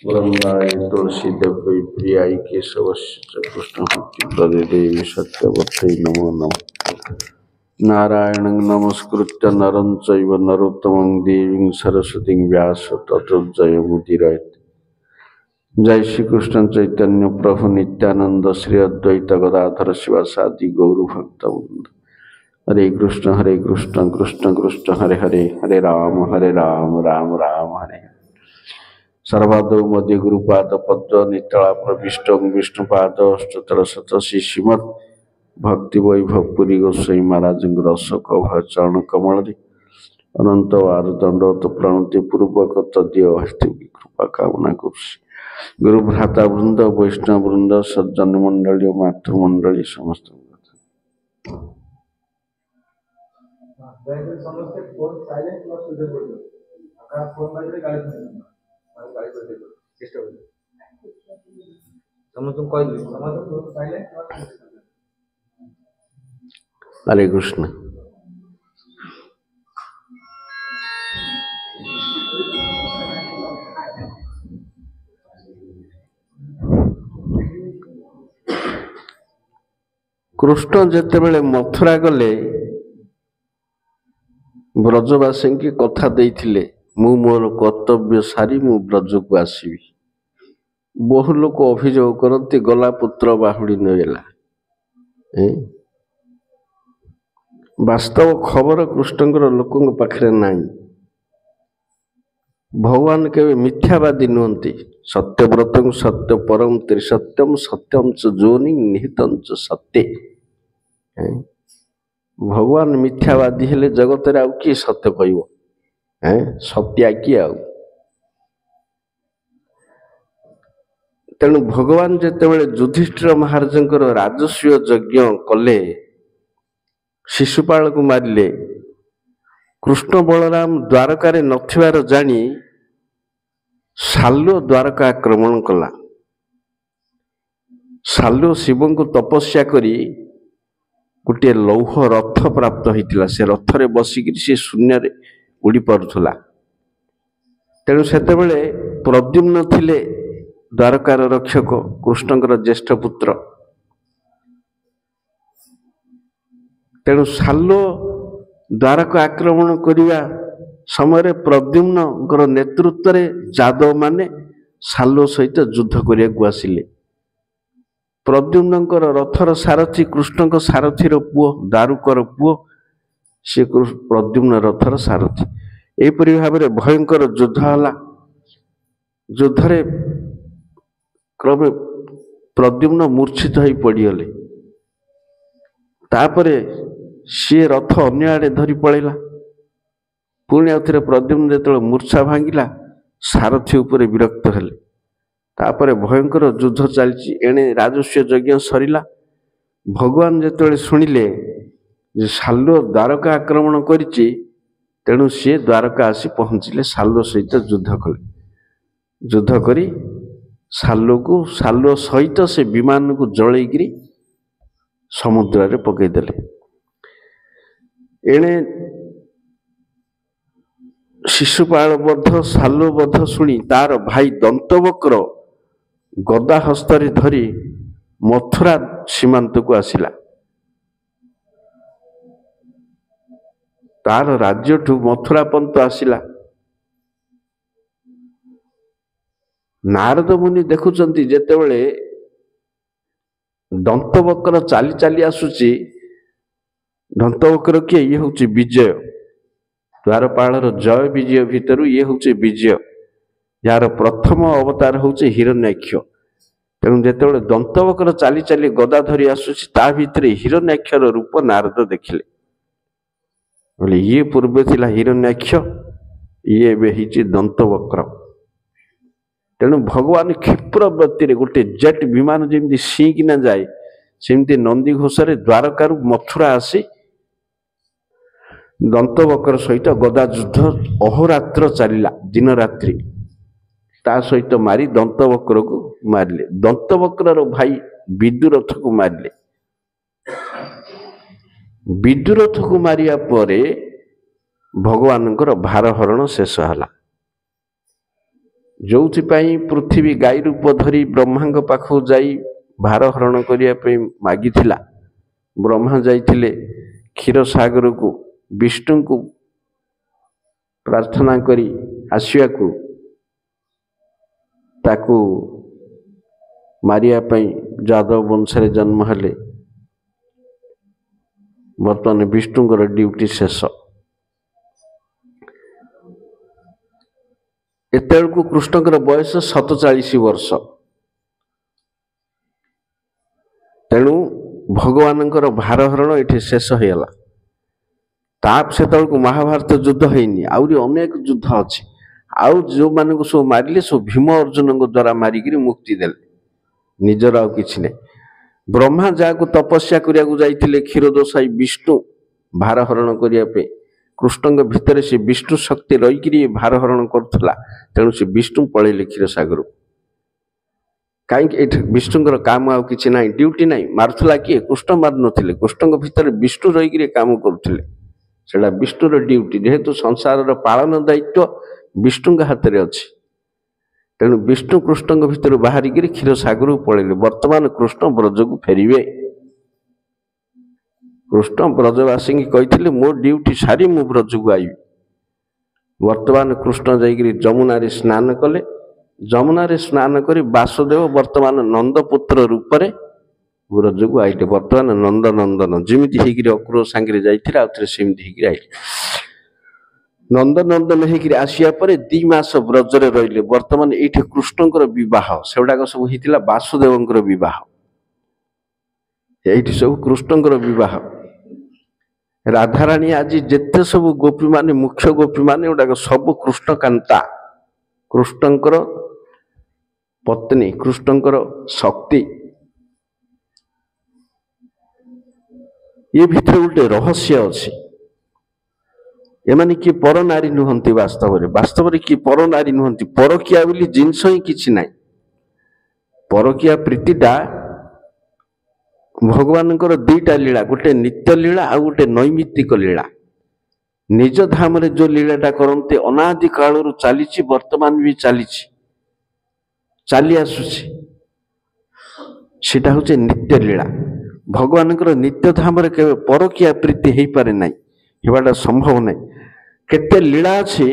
वृंदाय तुलसी देवी प्रियाय केशवस्य कृष्ण भक्ति प्रदे देवी सत्यवत्यै नमो नमः। नारायणं नमस्कृत्य नरं चैव नरोत्तमं देवीं सरस्वतीं व्यास ततो जयमुदीरयेत्। जय श्री कृष्ण चैतन्य प्रभु नित्यानंद श्री अद्वैत गदाधर शिवासादि गौर भक्तवृंद। हरे कृष्ण कृष्ण कृष्ण हरे हरे, हरे राम राम राम हरे हरे। सर्वादौ मध्य गुरुपाद पद्म नितला प्रविष्ट विष्णुपाद अष्टोत्तर शत श्रीमद भक्ति वैभव पुरी गोस्वामी महाराज अशोक चरण कमल अनंत वार दंडवत प्रणति पूर्वक तदीय हस्ती कृपा कामना करुछि। गुरु भ्राता वृंद वैष्णव वृंद सज्जन मंडली मातृमंडली समस्त हरे कृष्ण। कृष्ण जेतेबेले मथुरा गले ब्रजवासी की कथा देइथिले मु मोर कर्तव्य सारी मु ब्रज को आसीबी। बहु लोक अभियोग करती गला पुत्र बाहुड़ी नेला। वास्तव खबर कृष्णकर लोकों पाखरे नाही। भगवान के मिथ्यावादी नुहंती। सत्यव्रत सत्य परम त्रिसत्यम सत्यम च जोनि निहितं च सत्य। भगवान मिथ्यावादी हेले जगत रे आउ की सत्य कहइबो? सत्या की आउ। तेणु भगवान जेतेबेले युधिष्ठिर महाराजंकर राजस्व यज्ञ कले, शिशुपाल को मारिले, कृष्ण बलराम द्वारकार नथिबार जानी साल्व द्वारका आक्रमण कला। साल्व शिव को तपस्या करी गोटे लौह रथ प्राप्त होता। से रथ रे बसिक से शून्य रे उड़ी पड़ुला। तेणु सेतेबेले प्रद्युम्न थिले द्वारकार रक्षक कृष्णकर ज्येष्ठ पुत्र। तेणु साल्व द्वारका आक्रमण करिया समय प्रद्युम्न नेतृत्व रे जादव माने साल्व सहित युद्ध करिया को आसिले। प्रद्युम्न रथर सारथी कृष्ण सारथीर पुओ दारुकर पुओ से प्रद्युम्न रथर सारथी। एपरि भाव में भयंकर युद्ध हला। युद्ध रे क्रमे प्रद्युम्न मूर्छित हो पड़गले। तापरे सी रथ अन्य आड़े धरी पड़ेला। पुणी आउथरे प्रद्युम्न जो मूर्छा भांगिला सारथी उपरे विरक्त हेले। तापरे भयंकर युद्ध चलची। एणे राजस्व यज्ञ सरिला। भगवान जेतेबेले शुणिले जे साल्व द्वारका आक्रमण करिछि, तेणु सी द्वारका आसी पहुँचिले। साल्व सहित युद्ध कले। युद्ध करी साल्व सहित से विमान को जलैकरी समुद्र रे पकईदेले। एणे शिशुपाल बध साल्व बध शुणी तार भाई दंतवक्र गदा हस्तरे धरी मथुरा सीमांत को आसिला। तार राज्य ठू मथुरा पंत आसिला। नारद मुनि देखुचंती जेतेबेले दंतवक्र चाली चाली आसुची। दंतवक्र किए? ये होची विजय। द्वारपाल जय विजय भितर ये होची विजय। यार प्रथम अवतार होची हिरण्याक्ष। तेणु जेतेबेले दंतवक्र चाली चाली गदा धरी आसुची ता भितरे हिरण्याक्षर रूप नारद देखिले। बोले ये पूर्व थिला हिरण्याक्ष, ये एबे हिची दंतवक्र। तेणु भगवान क्षिप्र वृत्ति गोटे जेट विमान जमी सिंकिना जाए सेमती नंदी घोषरे द्वारकार मथुरा आसी दंतवक्र सहित गदा युद्ध अहोरात्र चलिला दिन रात्रि। ତା ସହିତ ମାରି ଦନ୍ତବକ୍ରକୁ ମାରିଲେ। ଦନ୍ତବକ୍ରର ଭାଇ ବିଦୁରଥକୁ ମାରିଲେ। ବିଦୁରଥକୁ ମାରିବା ପରେ ଭଗବାନଙ୍କର ଭାରହରଣ ଶେଷ ହେଲା। ଯୋଉଥିପାଇଁ ପୃଥିବୀ ଗାଈ ରୂପ ଧରି ବ୍ରହ୍ମାଙ୍କ ପାଖକୁ ଯାଇ ଭାରହରଣ କରିବା ପାଇଁ ମାଗିଥିଲା। ବ୍ରହ୍ମା ଯାଇଥିଲେ କ୍ଷୀରସାଗରକୁ ବିଷ୍ଣୁଙ୍କୁ ପ୍ରାର୍ଥନା କରି ଆସିବାକୁ, ତାକୁ ମାରିବା ପାଇଁ ଯାଦବ ବଂଶରେ ଜନ୍ମ ହେଲେ। ବର୍ତ୍ତମାନ ବିଷ୍ଣୁଙ୍କର ଡ୍ୟୁଟି ଶେଷ। ଏତେବେଳକୁ କୃଷ୍ଣଙ୍କର ବୟସ 47 ବର୍ଷ। ତେଣୁ ଭଗବାନଙ୍କର ଭାରହରଣ ଏଠି ଶେଷ ହେଇଗଲା। ସେତେବେଳକୁ ମହାଭାରତ ଯୁଦ୍ଧ ହେଇନି, ଆହୁରି ଅନେକ ଯୁଦ୍ଧ ଅଛି। ଆଉ ଯେଉଁମାନଙ୍କୁ ସବୁ ମାରିଲେ ସବୁ ଭୀମ ଅର୍ଜୁନଙ୍କ ଦ୍ୱାରା ମାରିକିରି ମୁକ୍ତି ଦେଲେ, ନିଜର ଆଉ କିଛି ନାହିଁ। ବ୍ରହ୍ମା ଯାହାକୁ ତପସ୍ୟା କରିବାକୁ ଯାଇଥିଲେ କ୍ଷୀରୋଦଶାଇ ବିଷ୍ଣୁ ଭାରହରଣ କରିବା ପାଇଁ, କୃଷ୍ଣଙ୍କ ଭିତରେ ସେ ବିଷ୍ଣୁ ଶକ୍ତି ରହିକିରି ଭାରହରଣ କରୁଥିଲା। ତେଣୁ ସେ ବିଷ୍ଣୁ ପଳେଇଲେ କ୍ଷୀରସାଗରକୁ। କାହିଁକି? ଏଠି ବିଷ୍ଣୁଙ୍କର କାମ ଆଉ କିଛି ନାହିଁ, ଡ୍ୟୁଟି ନାହିଁ। ମାରୁଥିଲା କିଏ? କୃଷ୍ଣ ମାରୁନଥିଲେ। କୃଷ୍ଣଙ୍କ ଭିତରେ ବିଷ୍ଣୁ ରହିକିରି କାମ କରୁଥିଲେ। ସେଟା ବିଷ୍ଣୁର ଡ୍ୟୁଟି। ଯେହେତୁ ସଂସାରର ପାଳନ ଦାୟିତ୍ୱ ବିଷ୍ଣୁଙ୍କ ହାତରେ ଅଛି, ତେଣୁ ବିଷ୍ଣୁ କୃଷ୍ଣଙ୍କ ଭିତରୁ ବାହାରିକିରି କ୍ଷୀରସାଗରକୁ ପଳେଇଲେ। ବର୍ତ୍ତମାନ କୃଷ୍ଣ ବ୍ରଜକୁ ଫେରିବେ। କୃଷ୍ଣ ବ୍ରଜବାସୀଙ୍କୁ କହିଥିଲେ ମୋ ଡ୍ୟୁଟି ସାରି ମୁଁ ବ୍ରଜକୁ ଆଇବି। ବର୍ତ୍ତମାନ କୃଷ୍ଣ ଯାଇକିରି ଯମୁନାରେ ସ୍ନାନ କଲେ। ଯମୁନାରେ ସ୍ନାନ କରି ବାସୁଦେବ ବର୍ତ୍ତମାନ ନନ୍ଦପୁତ୍ର ରୂପରେ ବ୍ରଜକୁ ଆଇଲେ। ବର୍ତ୍ତମାନ ନନ୍ଦନନ୍ଦନ ଯେମିତି ହେଇକିରି ଅକ୍ରୁର ସାଙ୍ଗରେ ଯାଇଥିଲେ, ଆଉ ଥରେ ସେମିତି ହେଇକିରି ଆଇଲେ। ନନ୍ଦନନ୍ଦନ ହେଇକିରି ଆସିବା ପରେ 2 ମାସ ବ୍ରଜରେ ରହିଲେ। ବର୍ତ୍ତମାନ ଏଇଠି କୃଷ୍ଣଙ୍କର ବିବାହ, ସେଗୁଡାକ ସବୁ ହେଇଥିଲା ବାସୁଦେବଙ୍କର ବିବାହ। ଏଇଠି ସବୁ କୃଷ୍ଣଙ୍କର ବିବାହ। ରାଧାରାଣୀ ଆଜି ଯେତେ ସବୁ ଗୋପୀମାନେ, ମୁଖ୍ୟ ଗୋପୀମାନେ, ଏଗୁଡାକ ସବୁ କୃଷ୍ଣକାନ୍ତା, କୃଷ୍ଣଙ୍କର ପତ୍ନୀ, କୃଷ୍ଣଙ୍କର ଶକ୍ତି। ଏ ଭିତରେ ଗୋଟେ ରହସ୍ୟ ଅଛି। ଏମାନେ କିଏ ପର ନାରୀ ନୁହନ୍ତି। ବାସ୍ତବରେ କିଏ ପର ନାରୀ ନୁହନ୍ତି। ପରକିଆ ବୋଲି ଜିନିଷ ହିଁ କିଛି ନାହିଁ। ପରକିଆ ପ୍ରୀତିଟା ଭଗବାନଙ୍କର 2ଟା ଲୀଳା, ଗୋଟେ ନିତ୍ୟ ଲୀଳା ଆଉ ଗୋଟେ ନୈମିତ୍ତିକ ଲୀଳା। ନିଜ ଧାମରେ ଯୋଉ ଲୀଳାଟା କରନ୍ତି ଅନାଦି କାଳରୁ ଚାଲିଛି, ବର୍ତ୍ତମାନ ବି ଚାଲିଛି, ଚାଲି ଆସୁଛି, ସେଟା ହଉଛି ନିତ୍ୟ ଲୀଳା। ଭଗବାନଙ୍କର ନିତ୍ୟ ଧାମରେ କେବେ ପରକିଆ ପ୍ରୀତି ହେଇପାରେ ନାହିଁ, ହେବାଟା ସମ୍ଭବ ନାହିଁ। କେତେ ଲୀଳା ଅଛି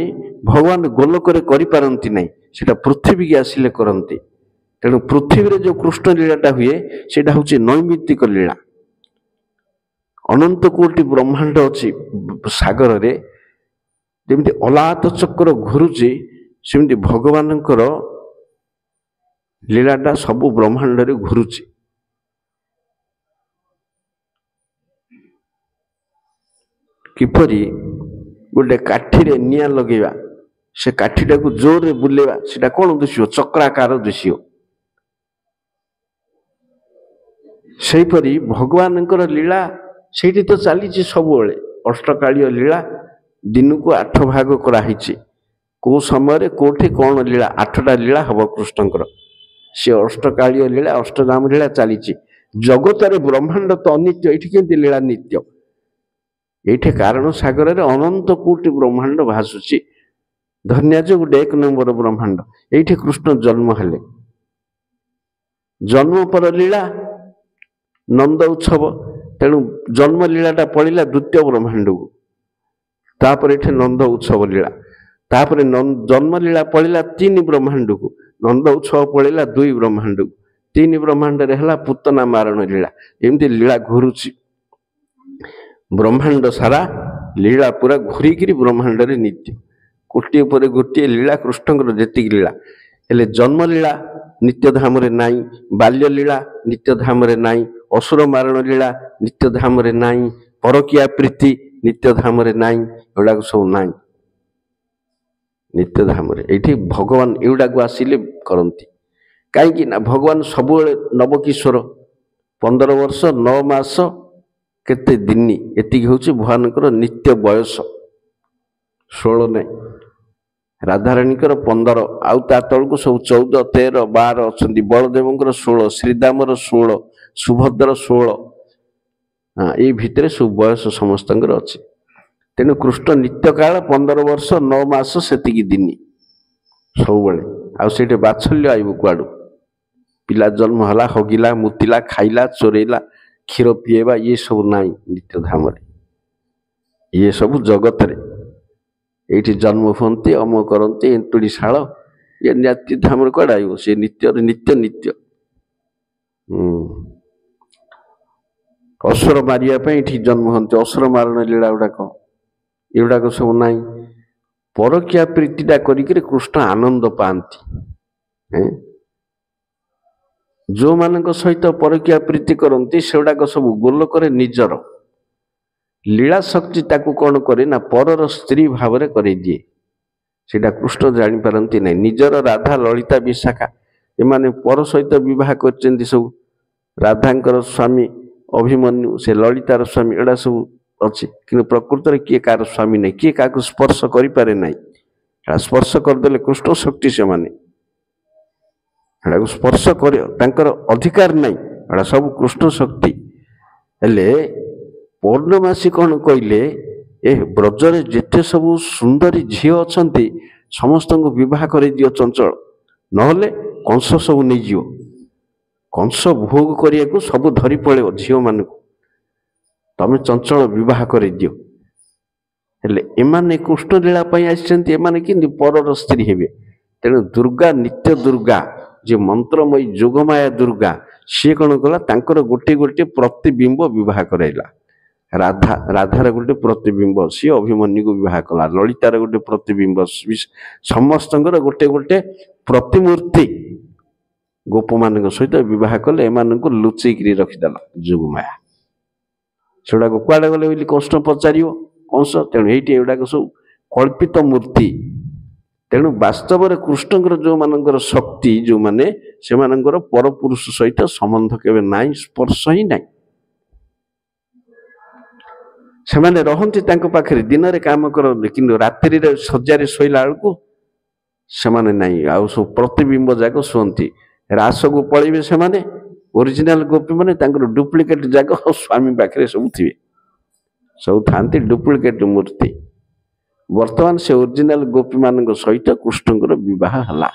ଭଗବାନ ଗୋଲକରେ କରିପାରନ୍ତି ନାହିଁ, ସେଟା ପୃଥିବୀକି ଆସିଲେ କରନ୍ତି। ତେଣୁ ପୃଥିବୀରେ ଯୋଉ କୃଷ୍ଣ ଲୀଳାଟା ହୁଏ ସେଇଟା ହଉଛି ନୈମିତ୍ତିକ ଲୀଳା। ଅନନ୍ତ କୋଟି ବ୍ରହ୍ମାଣ୍ଡ ଅଛି ସାଗରରେ, ଯେମିତି ଅଲାତ ଚକ୍ର ଘୁରୁଛି, ସେମିତି ଭଗବାନଙ୍କର ଲୀଳାଟା ସବୁ ବ୍ରହ୍ମାଣ୍ଡରେ ଘୁରୁଛି। କିପରି ଗୋଟେ କାଠିରେ ନିଆଁ ଲଗେଇବା, ସେ କାଠିଟାକୁ ଜୋରରେ ବୁଲେଇବା, ସେଟା କଣ ଦିଶିବ? ଚକ୍ରାକାର ଦିଶିବ। ସେହିପରି ଭଗବାନଙ୍କର ଲୀଳା ସେଇଠି ତ ଚାଲିଛି ସବୁବେଳେ। ଅଷ୍ଟକାଳୀୟ ଲୀଳା ଦିନକୁ 8 ଭାଗ କରାହେଇଛି। କୋଉ ସମୟରେ କୋଉଠି କଣ ଲୀଳା, 8ଟା ଲୀଳା ହବ କୃଷ୍ଣଙ୍କର। ସେ ଅଷ୍ଟକାଳୀୟ ଲୀଳା, ଅଷ୍ଟଧାମ ଲୀଳା ଚାଲିଛି। ଜଗତରେ ବ୍ରହ୍ମାଣ୍ଡ ତ ଅନିତ୍ୟ, ଏଇଠି କେମିତି ଲୀଳା ନିତ୍ୟ? ଏଇଠି କାରଣ ସାଗରରେ ଅନନ୍ତ କୋଟି ବ୍ରହ୍ମାଣ୍ଡ ଭାସୁଛି। ଧନ୍ୟାଜ ଗୋଟେ 1 ନମ୍ବର ବ୍ରହ୍ମାଣ୍ଡ। ଏଇଠି କୃଷ୍ଣ ଜନ୍ମ ହେଲେ। ଜନ୍ମ ପର ଲୀଳା ନନ୍ଦ ଉତ୍ସବ। ତେଣୁ ଜନ୍ମ ଲୀଳାଟା ପଳିଲା 2ୟ ବ୍ରହ୍ମାଣ୍ଡକୁ, ତାପରେ ଏଠି ନନ୍ଦ ଉତ୍ସବ ଲୀଳା। ତାପରେ ଜନ୍ମ ଲୀଳା ପଳିଲା 3 ବ୍ରହ୍ମାଣ୍ଡକୁ, ନନ୍ଦ ଉତ୍ସବ ପଳିଲା 2 ବ୍ରହ୍ମାଣ୍ଡକୁ। 3 ବ୍ରହ୍ମାଣ୍ଡରେ ହେଲା ପୁତନା ମାରଣ ଲୀଳା। ଏମିତି ଲୀଳା ଘୁରୁଛି ବ୍ରହ୍ମାଣ୍ଡ ସାରା। ଲୀଳା ପୁରା ଘୁରିକିରି ବ୍ରହ୍ମାଣ୍ଡରେ ନିତ୍ୟ। ଗୋଟିଏ ପରେ ଗୋଟିଏ ଲୀଳା କୃଷ୍ଣଙ୍କର ଯେତିକି ଲୀଳା। ହେଲେ ଜନ୍ମ ଲୀଳା ନିତ୍ୟ ଧାମରେ ନାହିଁ, ବାଲ୍ୟ ଲୀଳା ନିତ୍ୟ ଧାମରେ ନାହିଁ, ଅସୁର ମାରଣ ଲୀଳା ନିତ୍ୟ ଧାମରେ ନାହିଁ, ପରକିଆ ପ୍ରୀତି ନିତ୍ୟ ଧାମରେ ନାହିଁ, ଏଗୁଡାକ ସବୁ ନାହିଁ ନିତ୍ୟ ଧାମରେ। ଏଇଠି ଭଗବାନ ଏଗୁଡାକୁ ଆସିଲେ କରନ୍ତି। କାହିଁକି ନା ଭଗବାନ ସବୁବେଳେ ନବକିଶୋର। 15 ବର୍ଷ 9 ମାସ କେତେ ଦିନ, ଏତିକି ହଉଛି ଭଗବାନଙ୍କର ନିତ୍ୟ ବୟସ, 16 ନାହିଁ। ରାଧାରାଣୀଙ୍କର 15 ଆଉ ତା ତଳକୁ ସବୁ 14, 13, 12 ଅଛନ୍ତି। ବଳଦେବଙ୍କର 16, ଶ୍ରୀଦାମର 16, ସୁଭଦ୍ର 16। ଏଇ ଭିତରେ ସବୁ ବୟସ ସମସ୍ତଙ୍କର ଅଛି। ତେଣୁ କୃଷ୍ଣ ନିତ୍ୟକାଳ 15 ବର୍ଷ 9 ମାସ ସେତିକି ଦିନ ସବୁବେଳେ। ଆଉ ସେଇଠି ବାତ୍ସଲ୍ୟ ଆଇବ କୁଆଡୁ? ପିଲା ଜନ୍ମ ହେଲା, ହଗିଲା, ମୁତିଲା, ଖାଇଲା, ଚୋରେଇଲା, କ୍ଷୀର ପିଏବା, ଇଏ ସବୁ ନାହିଁ ନିତ୍ୟ ଧାମରେ। ଇଏ ସବୁ ଜଗତରେ ଏଇଠି ଜନ୍ମ ହୁଅନ୍ତି, ଅମ କରନ୍ତି, ଏନ୍ତୁଡ଼ି ଶାଳ, ଇଏ ନିତ୍ୟ ଧାମରେ କୁଆଡେ ଆଇବ? ସେ ନିତ୍ୟରେ ନିତ୍ୟ ନିତ୍ୟ। ଅସୁର ମାରିବା ପାଇଁ ଏଠି ଜନ୍ମ ହୁଅନ୍ତି, ଅସୁର ମାରଣ ଲୀଳା ଗୁଡାକ, ଏଗୁଡାକ ସବୁ ନାହିଁ। ପରକିଆ ପ୍ରୀତିଟା କରିକିରି କୃଷ୍ଣ ଆନନ୍ଦ ପାଆନ୍ତି। ଯୋଉମାନଙ୍କ ସହିତ ପରକିଆ ପ୍ରୀତି କରନ୍ତି ସେଗୁଡାକ ସବୁ ଗୋଲକରେ ନିଜର ଲୀଳା ଶକ୍ତି ତାକୁ କଣ କରେ ନା ପରର ସ୍ତ୍ରୀ ଭାବରେ କରେଇଦିଏ। ସେଇଟା କୃଷ୍ଣ ଜାଣିପାରନ୍ତି ନାହିଁ। ନିଜର ରାଧା, ଲଳିତା, ବିଶାଖା ଏମାନେ ପର ସହିତ ବିବାହ କରିଛନ୍ତି ସବୁ। ରାଧାଙ୍କର ସ୍ୱାମୀ ଅଭିମନ୍ୟୁ, ସେ ଲଳିତାର ସ୍ୱାମୀ, ଏଗୁଡ଼ା ସବୁ ଅଛି। କିନ୍ତୁ ପ୍ରକୃତରେ କିଏ କାହାର ସ୍ୱାମୀ ନାହିଁ, କିଏ କାହାକୁ ସ୍ପର୍ଶ କରିପାରେ ନାହିଁ। ସ୍ପର୍ଶ କରିଦେଲେ କୃଷ୍ଣ ଶକ୍ତି, ସେମାନେ ଏଟାକୁ ସ୍ପର୍ଶ କର, ତାଙ୍କର ଅଧିକାର ନାହିଁ, ଏଟା ସବୁ କୃଷ୍ଣ ଶକ୍ତି। ହେଲେ ପୌର୍ଣ୍ଣମାସୀ କଣ କହିଲେ, ଏ ବ୍ରଜରେ ଯେତେ ସବୁ ସୁନ୍ଦରୀ ଝିଅ ଅଛନ୍ତି ସମସ୍ତଙ୍କୁ ବିବାହ କରିଦିଅ ଚଞ୍ଚଳ, ନହେଲେ କଂସ ସବୁ ନେଇଯିବ। କଂସ ଭୋଗ କରିବାକୁ ସବୁ ଧରି ପଳେଇବ ଝିଅମାନଙ୍କୁ, ତମେ ଚଞ୍ଚଳ ବିବାହ କରିଦିଅ। ହେଲେ ଏମାନେ କୃଷ୍ଣ ଲୀଳା ପାଇଁ ଆସିଛନ୍ତି, ଏମାନେ କେମିତି ପରର ସ୍ତ୍ରୀ ହେବେ? ତେଣୁ ଦୁର୍ଗା, ନିତ୍ୟ ଦୁର୍ଗା, ଯେ ମନ୍ତ୍ରମୟୀ ଯୋଗମାୟା ଦୁର୍ଗା, ସିଏ କଣ କଲା, ତାଙ୍କର ଗୋଟେ ଗୋଟେ ପ୍ରତିବିମ୍ବ ବିବାହ କରାଇଲା। ରାଧାର ଗୋଟେ ପ୍ରତିବିମ୍ବ, ସିଏ ଅଭିମନ୍ୟୁକୁ ବିବାହ କଲା। ଲଳିତାର ଗୋଟେ ପ୍ରତିବିମ୍ବ, ସମସ୍ତଙ୍କର ଗୋଟେ ଗୋଟେ ପ୍ରତିମୂର୍ତ୍ତି ଗୋପମାନଙ୍କ ସହିତ ବିବାହ କଲେ। ଏମାନଙ୍କୁ ଲୁଚେଇକିରି ରଖିଦେଲା ଯୋଗମାୟା। ସେଗୁଡାକ କୁଆଡେ ଗଲେ ବୋଲି କୃଷ୍ଣ ପଚାରିବ କଂସ। ତେଣୁ ଏଇଠି ଏଗୁଡାକ ସବୁ କଳ୍ପିତ ମୂର୍ତ୍ତି। ତେଣୁ ବାସ୍ତବରେ କୃଷ୍ଣଙ୍କର ଯୋଉମାନଙ୍କର ଶକ୍ତି, ଯୋଉମାନେ, ସେମାନଙ୍କର ପରପୁରୁଷ ସହିତ ସମ୍ବନ୍ଧ କେବେ ନାହିଁ, ସ୍ପର୍ଶ ହିଁ ନାହିଁ। ସେମାନେ ରହନ୍ତି ତାଙ୍କ ପାଖରେ, ଦିନରେ କାମ କରନ୍ତି, କିନ୍ତୁ ରାତ୍ରିରେ ଶଯ୍ୟାରେ ଶୋଇଲା ବେଳକୁ ସେମାନେ ନାହିଁ। ଆଉ ସବୁ ପ୍ରତିବିମ୍ବ ଯାକ ଶୁଅନ୍ତି। ରାସକୁ ପଳେଇବେ ସେମାନେ, ଓରିଜିନାଲ ଗୋପୀ ମାନେ ତାଙ୍କର ଡୁପ୍ଲିକେଟ ଯାକ ସ୍ୱାମୀ ପାଖରେ ସବୁ ଥିବେ, ସବୁ ଥାନ୍ତି ଡୁପ୍ଲିକେଟ ମୂର୍ତ୍ତି। ବର୍ତ୍ତମାନ ସେ ଓରିଜିନାଲ ଗୋପୀ ମାନଙ୍କ ସହିତ କୃଷ୍ଣଙ୍କର ବିବାହ ହେଲା।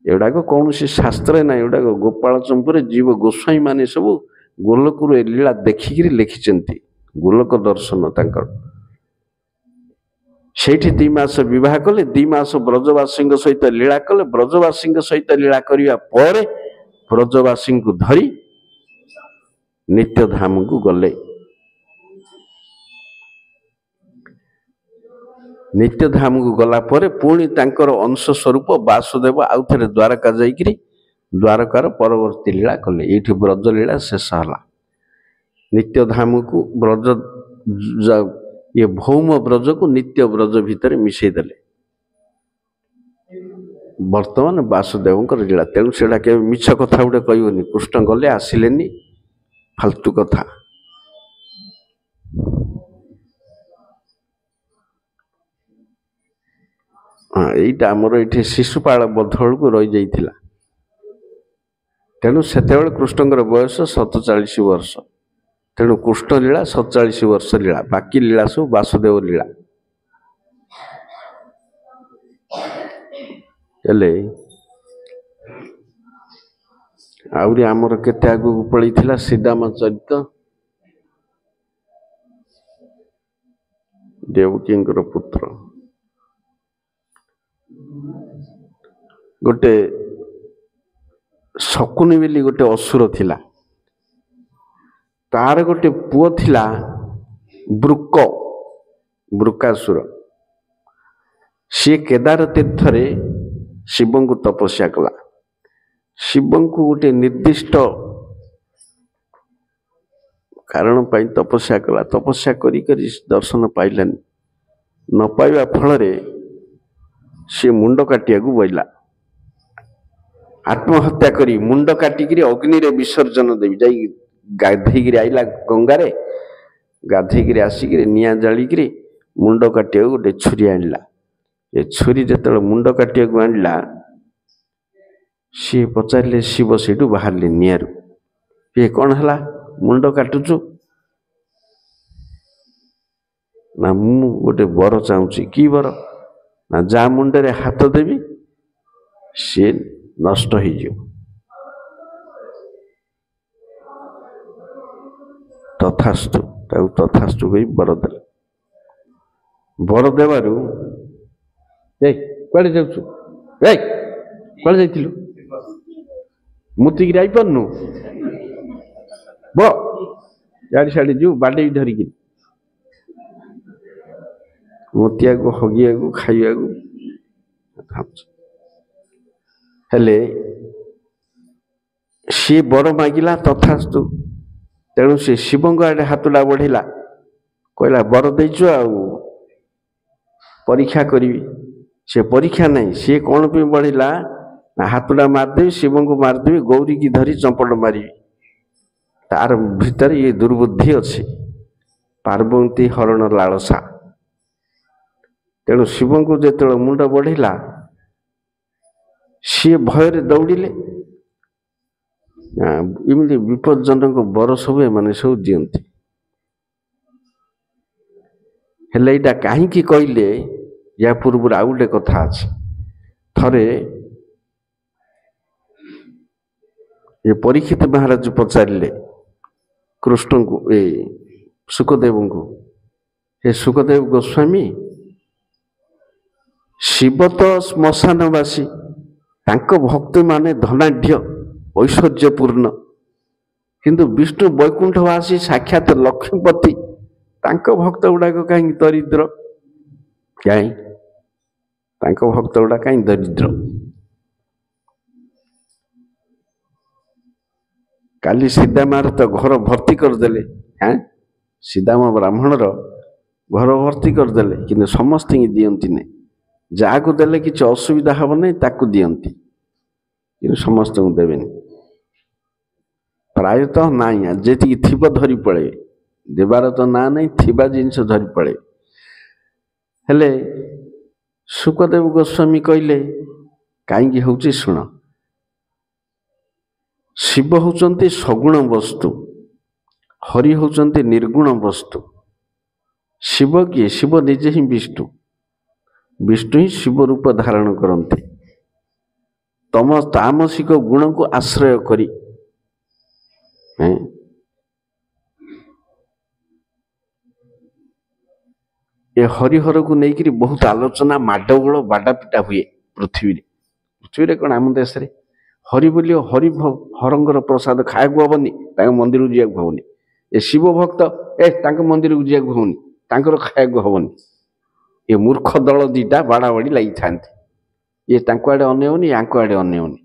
ଏଗୁଡାକ କୌଣସି ଶାସ୍ତ୍ରରେ ନାହିଁ, ଏଗୁଡାକ ଗୋପାଳ ଚମ୍ପୁରେ ଜୀବ ଗୋସ୍ୱାଇଁ ମାନେ ସବୁ ଗୋଲକରୁ ଏ ଲୀଳା ଦେଖିକିରି ଲେଖିଛନ୍ତି। ଗୋଲକ ଦର୍ଶନ ତାଙ୍କର। ସେଇଠି 2 ମାସ ବିବାହ କଲେ, 2 ମାସ ବ୍ରଜବାସୀଙ୍କ ସହିତ ଲୀଳା କଲେ। ବ୍ରଜବାସୀଙ୍କ ସହିତ ଲୀଳା କରିବା ପରେ ବ୍ରଜବାସୀଙ୍କୁ ଧରି ନିତ୍ୟ ଧାମକୁ ଗଲେ। ନିତ୍ୟ ଧାମକୁ ଗଲା ପରେ ପୁଣି ତାଙ୍କର ଅଂଶ ସ୍ୱରୂପ ବାସୁଦେବ ଆଉ ଥରେ ଦ୍ୱାରକା ଯାଇକିରି ଦ୍ୱାରକାର ପରବର୍ତ୍ତୀ ଲୀଳା କଲେ। ଏଇଠି ବ୍ରଜ ଲୀଳା ଶେଷ ହେଲା। ନିତ୍ୟ ଧାମକୁ ବ୍ରଜ, ଇଏ ଭୌମ ବ୍ରଜକୁ ନିତ୍ୟ ବ୍ରଜ ଭିତରେ ମିଶେଇ ଦେଲେ। ବର୍ତ୍ତମାନ ବାସୁଦେବଙ୍କର ଲୀଳା। ତେଣୁ ସେଟା କେବେ ମିଛ କଥା ଗୋଟେ କହିବନି, କୃଷ୍ଣ ଗଲେ ଆସିଲେନି, ଫାଲତୁ କଥା। ଏଇଟା ଆମର ଏଇଠି ଶିଶୁପାଳ ବଧ ବେଳକୁ ରହିଯାଇଥିଲା। ତେଣୁ ସେତେବେଳେ କୃଷ୍ଣଙ୍କର ବୟସ 47 ବର୍ଷ। ତେଣୁ କୃଷ୍ଣ ଲୀଳା 47 ବର୍ଷ ଲୀଳା, ବାକି ଲୀଳା ସବୁ ବାସୁଦେବ ଲୀଳା। ହେଲେ ଆହୁରି ଆମର କେତେ ଆଗକୁ ପଳେଇଥିଲା ଶ୍ରୀରାମ ଚରିତ୍ର। ଦେବକୀଙ୍କର ପୁତ୍ର ଗୋଟେ ଶକୁନି ବୋଲି ଗୋଟେ ଅସୁର ଥିଲା। ତାର ଗୋଟେ ପୁଅ ଥିଲା ବୃକାସୁର। ସିଏ କେଦାର ତୀର୍ଥରେ ଶିବଙ୍କୁ ତପସ୍ୟା କଲା। ଶିବଙ୍କୁ ଗୋଟେ ନିର୍ଦ୍ଦିଷ୍ଟ କାରଣ ପାଇଁ ତପସ୍ୟା କଲା। ତପସ୍ୟା କରି କରି ଦର୍ଶନ ପାଇଲାନି। ନ ପାଇବା ଫଳରେ ସେ ମୁଣ୍ଡ କାଟିବାକୁ ବଇଲା। ଆତ୍ମହତ୍ୟା କରି ମୁଣ୍ଡ କାଟିକିରି ଅଗ୍ନିରେ ବିସର୍ଜନ ଦେବି। ଯାଇ ଗାଧେଇକିରି ଆଇଲା ଗଙ୍ଗାରେ, ଗାଧେଇକିରି ଆସିକିରି ନିଆଁ ଜାଳିକିରି ମୁଣ୍ଡ କାଟିବାକୁ ଗୋଟେ ଛୁରୀ ଆଣିଲା। ଏ ଛୁରୀ ଯେତେବେଳେ ମୁଣ୍ଡ କାଟିବାକୁ ଆଣିଲା ସିଏ ପଚାରିଲେ ଶିବ ସେଇଠୁ ବାହାରିଲେ ନିଆଁରୁ ଇଏ କ'ଣ ହେଲା ମୁଣ୍ଡ କାଟୁଛୁ ନା ମୁଁ ଗୋଟେ ବର ଚାହୁଁଛି କି ବର ନା ଯାହା ମୁଣ୍ଡରେ ହାତ ଦେବି ସିଏ ନଷ୍ଟ ହେଇଯିବ ତଥାସ୍ତୁ ତାକୁ ତଥାସ୍ତୁ କହି ବର ଦେଲେ ବର ଦେବାରୁ କୁଆଡ଼େ ଯାଉଛୁ କୁଆଡ଼େ ଯାଇଥିଲୁ ମୁତିକିରି ଆଇପାରୁନୁ ଇଆଡ଼େ ସିଆଡ଼େ ଯିବୁ ବାଡ଼େଇ ଧରିକି ମୁତିବାକୁ ହଗିବାକୁ ଖାଇବାକୁ ହେଲେ ସିଏ ବର ମାଗିଲା ତଥାସ୍ତୁ ତେଣୁ ସେ ଶିବଙ୍କ ଆଡ଼େ ହାତଟା ବଢ଼ିଲା କହିଲା ବର ଦେଇଛୁ ଆଉ ପରୀକ୍ଷା କରିବି ସେ ପରୀକ୍ଷା ନାହିଁ ସିଏ କ'ଣ ପାଇଁ ବଢ଼ିଲା ନା ହାତଟା ମାରିଦେବି ଶିବଙ୍କୁ ମାରିଦେବି ଗୌରୀକି ଧରି ଚମ୍ପଟ ମାରିବି ତାର ଭିତରେ ଇଏ ଦୁର୍ବୁଦ୍ଧି ଅଛି ପାର୍ବତୀ ହରଣ ଲାଳସା ତେଣୁ ଶିବଙ୍କୁ ଯେତେବେଳେ ମୁଣ୍ଡ ବଢ଼ିଲା ସିଏ ଭୟରେ ଦୌଡ଼ିଲେ ଏମିତି ବିପଦଜନକ ବର ସବୁ ଏମାନେ ସବୁ ଦିଅନ୍ତି ହେଲେ ଏଇଟା କାହିଁକି କହିଲେ ୟା ପୂର୍ବରୁ ଆଉ ଗୋଟେ କଥା ଅଛି ଥରେ ଏ ପରୀକ୍ଷିତ ମହାରାଜ ପଚାରିଲେ କୃଷ୍ଣଙ୍କୁ ଏ ଶୁକଦେବଙ୍କୁ ହେ ଶୁକଦେବ ଗୋସ୍ୱାମୀ ଶିବ ତ ଶ୍ମଶାନବାସୀ ତାଙ୍କ ଭକ୍ତମାନେ ଧନାଢ୍ୟ ଐଶ୍ୱର୍ଯ୍ୟପୂର୍ଣ୍ଣ କିନ୍ତୁ ବିଷ୍ଣୁ ବୈକୁଣ୍ଠବାସୀ ସାକ୍ଷାତ ଲକ୍ଷ୍ମୀପତି ତାଙ୍କ ଭକ୍ତ ଗୁଡ଼ାକ କାହିଁକି ଦରିଦ୍ର କାହିଁ ତାଙ୍କ ଭକ୍ତ ଗୁଡ଼ା କାହିଁକି ଦରିଦ୍ର କାଲି ସୀତାମାର ତ ଘର ଭର୍ତ୍ତି କରିଦେଲେ ସୀତାମ ବ୍ରାହ୍ମଣର ଘର ଭର୍ତ୍ତି କରିଦେଲେ କିନ୍ତୁ ସମସ୍ତଙ୍କୁ ଦିଅନ୍ତି ନାହିଁ ଯାହାକୁ ଦେଲେ କିଛି ଅସୁବିଧା ହେବ ନାହିଁ ତାକୁ ଦିଅନ୍ତି କିନ୍ତୁ ସମସ୍ତଙ୍କୁ ଦେବେନି ପ୍ରାୟତଃ ନାହିଁ ଯେତିକି ଥିବ ଧରି ପଳେଇବେ ଦେବାର ତ ନା ନାହିଁ ଥିବା ଜିନିଷ ଧରି ପଳେଇବେ ହେଲେ ଶୁକଦେବ ଗୋସ୍ୱାମୀ କହିଲେ କାହିଁକି ହେଉଛି ଶୁଣ ଶିବ ହେଉଛନ୍ତି ସଗୁଣ ବସ୍ତୁ ହରି ହେଉଛନ୍ତି ନିର୍ଗୁଣ ବସ୍ତୁ ଶିବ କିଏ ଶିବ ନିଜେ ହିଁ ବିଷ୍ଣୁ ବିଷ୍ଣୁ ହିଁ ଶିବ ରୂପ ଧାରଣ କରନ୍ତି ତମ ତାମସିକ ଗୁଣକୁ ଆଶ୍ରୟ କରି ଏ ହରିହରକୁ ନେଇକରି ବହୁତ ଆଲୋଚନା ମାଡ଼ଗୋଳ ବାଡ଼ାପିଟା ହୁଏ ପୃଥିବୀରେ କ'ଣ ଆମ ଦେଶରେ ହରି ବୋଲି ହରି ହରଙ୍କର ପ୍ରସାଦ ଖାଇବାକୁ ହବନି ତାଙ୍କ ମନ୍ଦିରକୁ ଯିବାକୁ ହବନି ଏ ଶିବ ଭକ୍ତ ତାଙ୍କ ମନ୍ଦିରକୁ ଯିବାକୁ ହବନି ତାଙ୍କର ଖାଇବାକୁ ହବନି ଏ ମୂର୍ଖ ଦଳ ଦିଟା ବାଡ଼ାବାଡ଼ି ଲାଗିଥାନ୍ତି ଇଏ ତାଙ୍କ ଆଡ଼େ ଅନେଇବନି ୟାଙ୍କ ଆଡ଼େ ଅନେଇବନି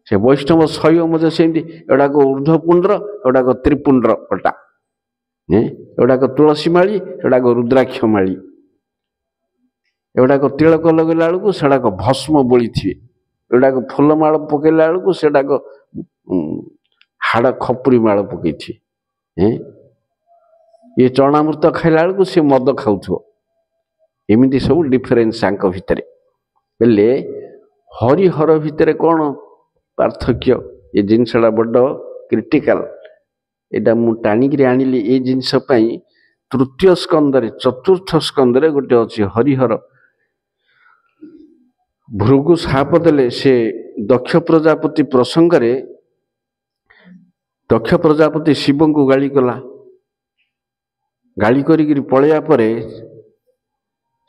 ସେ ବୈଷ୍ଣବ ଶୈବ ମଧ୍ୟ ସେମିତି ଏଗୁଡ଼ାକ ଊର୍ଦ୍ଧ୍ୱପୁଣ୍ଡ୍ର ଏଗୁଡ଼ାକ ତ୍ରିପୁଣ୍ଡ୍ର ପଟା ଏଗୁଡ଼ାକ ତୁଳସୀ ମାଳି ଏଗୁଡ଼ାକ ରୁଦ୍ରାକ୍ଷ ମାଳି ଏଗୁଡ଼ାକ ତିଳକ ଲଗେଇଲା ବେଳକୁ ସେଗୁଡ଼ାକ ଭସ୍ମ ବୋଳିଥିବେ ଏଗୁଡ଼ାକ ଫୁଲମାଳ ପକେଇଲା ବେଳକୁ ସେଗୁଡ଼ାକ ହାଡ଼ ଖପୁରୀ ମାଳ ପକେଇଥିବେ ଇଏ ଚଣାମୃତ ଖାଇଲା ବେଳକୁ ସେ ମଦ ଖାଉଥିବ ଏମିତି ସବୁ ଡିଫରେନ୍ସ ଆଙ୍କ ଭିତରେ ହେଲେ ହରିହର ଭିତରେ କ'ଣ ପାର୍ଥକ୍ୟ ଏ ଜିନିଷଟା ବଡ଼ କ୍ରିଟିକାଲ ଏଇଟା ମୁଁ ଟାଣିକିରି ଆଣିଲି ଏ ଜିନିଷ ପାଇଁ ତୃତୀୟ ସ୍କନ୍ଧରେ ଚତୁର୍ଥ ସ୍କନ୍ଧରେ ଗୋଟେ ଅଛି ହରିହର ଭୃଗୁ ଶାପ ଦେଲେ ସେ ଦକ୍ଷ ପ୍ରଜାପତି ପ୍ରସଙ୍ଗରେ ଦକ୍ଷ ପ୍ରଜାପତି ଶିବଙ୍କୁ ଗାଳି କଲା ଗାଳି କରିକିରି ପଳେଇବା ପରେ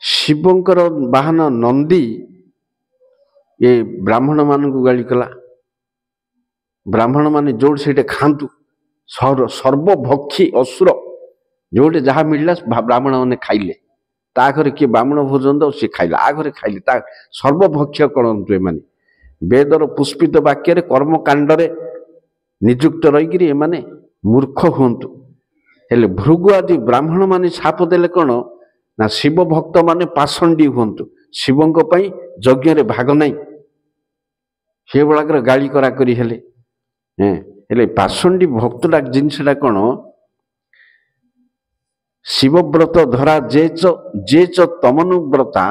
ଶିବଙ୍କର ବାହନ ନନ୍ଦୀ ଏ ବ୍ରାହ୍ମଣ ମାନଙ୍କୁ ଗାଳି କଲା ବ୍ରାହ୍ମଣ ମାନେ ଯୋଉଠି ସେଇଠି ଖାଆନ୍ତୁ ସର୍ବଭକ୍ଷୀ ଅସୁର ଯୋଉଠି ଯାହା ମିଳିଲା ବ୍ରାହ୍ମଣ ମାନେ ଖାଇଲେ ତା ଘରେ କିଏ ବ୍ରାହ୍ମଣ ଭୋଜନ ଦଉ ସେ ଖାଇଲା ଆ ଘରେ ଖାଇଲେ ତା ସର୍ବଭକ୍ଷ କରନ୍ତୁ ଏମାନେ ବେଦର ପୁଷ୍ପିତ ବାକ୍ୟରେ କର୍ମକାଣ୍ଡରେ ନିଯୁକ୍ତ ରହିକିରି ଏମାନେ ମୂର୍ଖ ହୁଅନ୍ତୁ ହେଲେ ଭୃଗୁ ଆଦି ବ୍ରାହ୍ମଣ ମାନେ ଛାପ ଦେଲେ କ'ଣ ନା ଶିବ ଭକ୍ତ ମାନେ ପାଷଣ୍ଡୀ ହୁଅନ୍ତୁ ଶିବଙ୍କ ପାଇଁ ଯଜ୍ଞରେ ଭାଗ ନାହିଁ ସେଭଳିଆଙ୍କର ଗାଳି କରାକରି ହେଲେ ହେଲେ ପାଷଣ୍ଡୀ ଭକ୍ତଟା ଜିନିଷଟା କ'ଣ ଶିବବ୍ରତ ଧରା ଯେ ଚ ତମନୁବ୍ରତା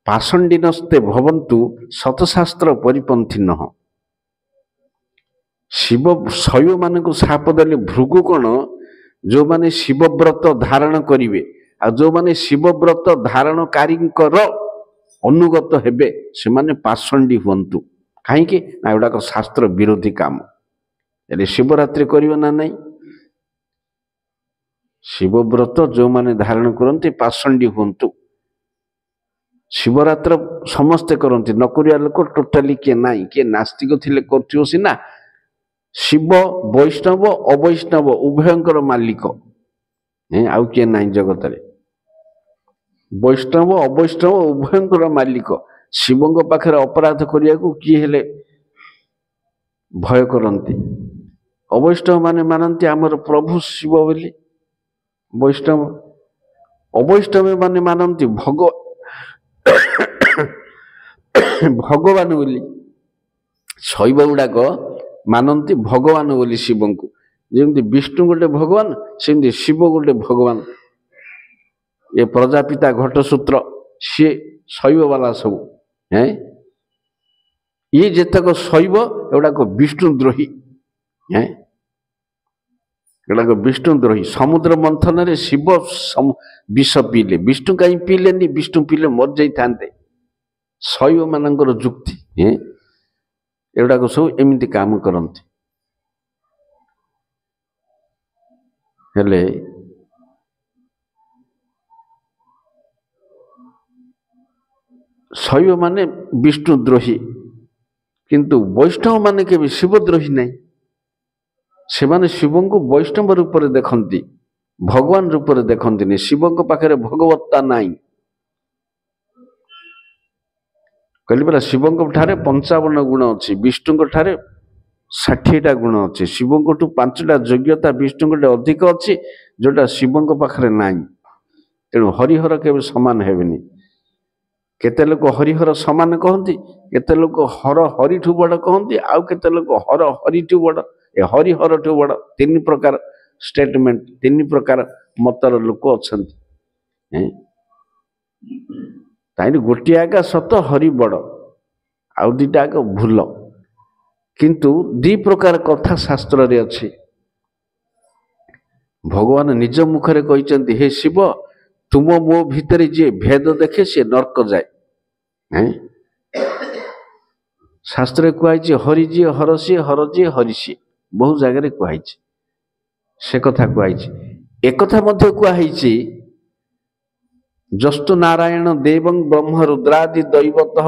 ପାଷଣ୍ଡିନସ୍ତେ ଭବନ୍ତୁ ସତଶାସ୍ତ୍ର ପରିପନ୍ଥୀ ନହ। ଶିବ ଶୈବମାନଙ୍କୁ ଶାପ ଦେଲେ ଭୃଗୁ କଣ, ଯୋଉମାନେ ଶିବବ୍ରତ ଧାରଣ କରିବେ ଆଉ ଯୋଉମାନେ ଶିବବ୍ରତ ଧାରଣକାରୀଙ୍କର ଅନୁଗତ ହେବେ ସେମାନେ ପାଷଣ୍ଡୀ ହୁଅନ୍ତୁ। କାହିଁକି ନା ଏଗୁଡାକ ଶାସ୍ତ୍ର ବିରୋଧୀ କାମ। ହେଲେ ଶିବରାତ୍ରି କରିବ ନା ନାହିଁ? ଶିବବ୍ରତ ଯୋଉମାନେ ଧାରଣ କରନ୍ତି ପାଷଣ୍ଡୀ ହୁଅନ୍ତୁ। ଶିବରାତ୍ର ସମସ୍ତେ କରନ୍ତି, ନ କରିବା ଲୋକ ଟୋଟାଲି କିଏ ନାହିଁ। କିଏ ନାସ୍ତିକ ଥିଲେ କରୁଥିବ ସିନା। ଶିବ ବୈଷ୍ଣବ ଅବୈଷ୍ଣବ ଉଭୟଙ୍କର ମାଲିକ, ଆଉ କିଏ ନାହିଁ ଜଗତରେ। ବୈଷ୍ଣବ ଅବୈଷ୍ଣବ ଉଭୟଙ୍କର ମାଲିକ। ଶିବଙ୍କ ପାଖରେ ଅପରାଧ କରିବାକୁ କିଏ ହେଲେ ଭୟ କରନ୍ତି। ଅବୈଷ୍ଣବ ମାନେ ମାନନ୍ତି ଆମର ପ୍ରଭୁ ଶିବ ବୋଲି ବୈଷ୍ଣବ। ଅବୈଷ୍ଣବ ମାନେ ମାନନ୍ତି ଭଗବାନ ବୋଲି। ଶୈବ ଗୁଡାକ ମାନନ୍ତି ଭଗବାନ ବୋଲି ଶିବଙ୍କୁ। ଯେମିତି ବିଷ୍ଣୁ ଗୋଟେ ଭଗବାନ, ସେମିତି ଶିବ ଗୋଟେ ଭଗବାନ। ଏ ପ୍ରଜାପିତା ଘଟସୂତ୍ର ସିଏ ଶୈବ ବାଲା ସବୁ। ଇଏ ଯେତେକ ଶୈବ ଏଗୁଡାକ ବିଷ୍ଣୁ ଦ୍ରୋହୀ। ଏଗୁଡାକ ବିଷ୍ଣୁ ଦ୍ରୋହୀ। ସମୁଦ୍ର ମନ୍ଥନରେ ଶିବ ବିଷ ପିଇଲେ, ବିଷ୍ଣୁ କାହିଁ ପିଇଲେନି? ବିଷ୍ଣୁ ପିଇଲେ ମରିଯାଇଥାନ୍ତେ। ଶୈବ ମାନଙ୍କର ଯୁକ୍ତି। ଏଗୁଡାକ ସବୁ ଏମିତି କାମ କରନ୍ତି। ହେଲେ ଶୈବ ମାନେ ବିଷ୍ଣୁ ଦ୍ରୋହୀ, କିନ୍ତୁ ବୈଷ୍ଣବ ମାନେ କେବେ ଶିବ ଦ୍ରୋହୀ ନାହିଁ। ସେମାନେ ଶିବଙ୍କୁ ବୈଷ୍ଣବ ରୂପରେ ଦେଖନ୍ତି, ଭଗବାନ ରୂପରେ ଦେଖନ୍ତିନି। ଶିବଙ୍କ ପାଖରେ ଭଗବତ୍ତା ନାହିଁ। କହିଲି ପରା, ଶିବଙ୍କ ଠାରେ 55 ଗୁଣ ଅଛି, ବିଷ୍ଣୁଙ୍କ ଠାରେ 60ଟା ଗୁଣ ଅଛି। ଶିବଙ୍କଠୁ 5ଟା ଯୋଗ୍ୟତା ବିଷ୍ଣୁଙ୍କଠୁ ଅଧିକ ଅଛି, ଯୋଉଟା ଶିବଙ୍କ ପାଖରେ ନାହିଁ। ତେଣୁ ହରିହର କେବେ ସମାନ ହେବେନି। କେତେ ଲୋକ ହରିହର ସମାନ କହନ୍ତି, କେତେ ଲୋକ ହର ହରିଠୁ ବଡ କହନ୍ତି, ଆଉ କେତେ ଲୋକ ହର ହରିଠୁ ବଡ, ଏ ହରିହରଠୁ ବଡ। 3 ପ୍ରକାର ଷ୍ଟେଟମେଣ୍ଟ, 3 ପ୍ରକାର ମତର ଲୋକ ଅଛନ୍ତି। ତାଇରେ ଗୋଟିଏ ଆଗା ସତ, ହରି ବଡ, ଆଉ 2ଟା ଆଗ ଭୁଲ। କିନ୍ତୁ 2 ପ୍ରକାର କଥା ଶାସ୍ତ୍ରରେ ଅଛି। ଭଗବାନ ନିଜ ମୁଖରେ କହିଛନ୍ତି, ହେ ଶିବ, ତୁମ ମୋ ଭିତରେ ଯିଏ ଭେଦ ଦେଖେ ସିଏ ନର୍କ ଯାଏ। ଶାସ୍ତ୍ରରେ କୁହାଯାଇଛି, ହରି ଯିଏ ହର ସିଏ, ହର ଯିଏ ହରି ସିଏ। ବହୁ ଜାଗାରେ କୁହାଯାଇଛି, ସେ କଥା କୁହାଯାଇଛି। ଏକଥା ମଧ୍ୟ କୁହାଯାଇଛି, ଯସ୍ତୁ ନାରାୟଣ ଦେବଂ ବ୍ରହ୍ମ ରୁଦ୍ରାଦି ଦୈବତଃ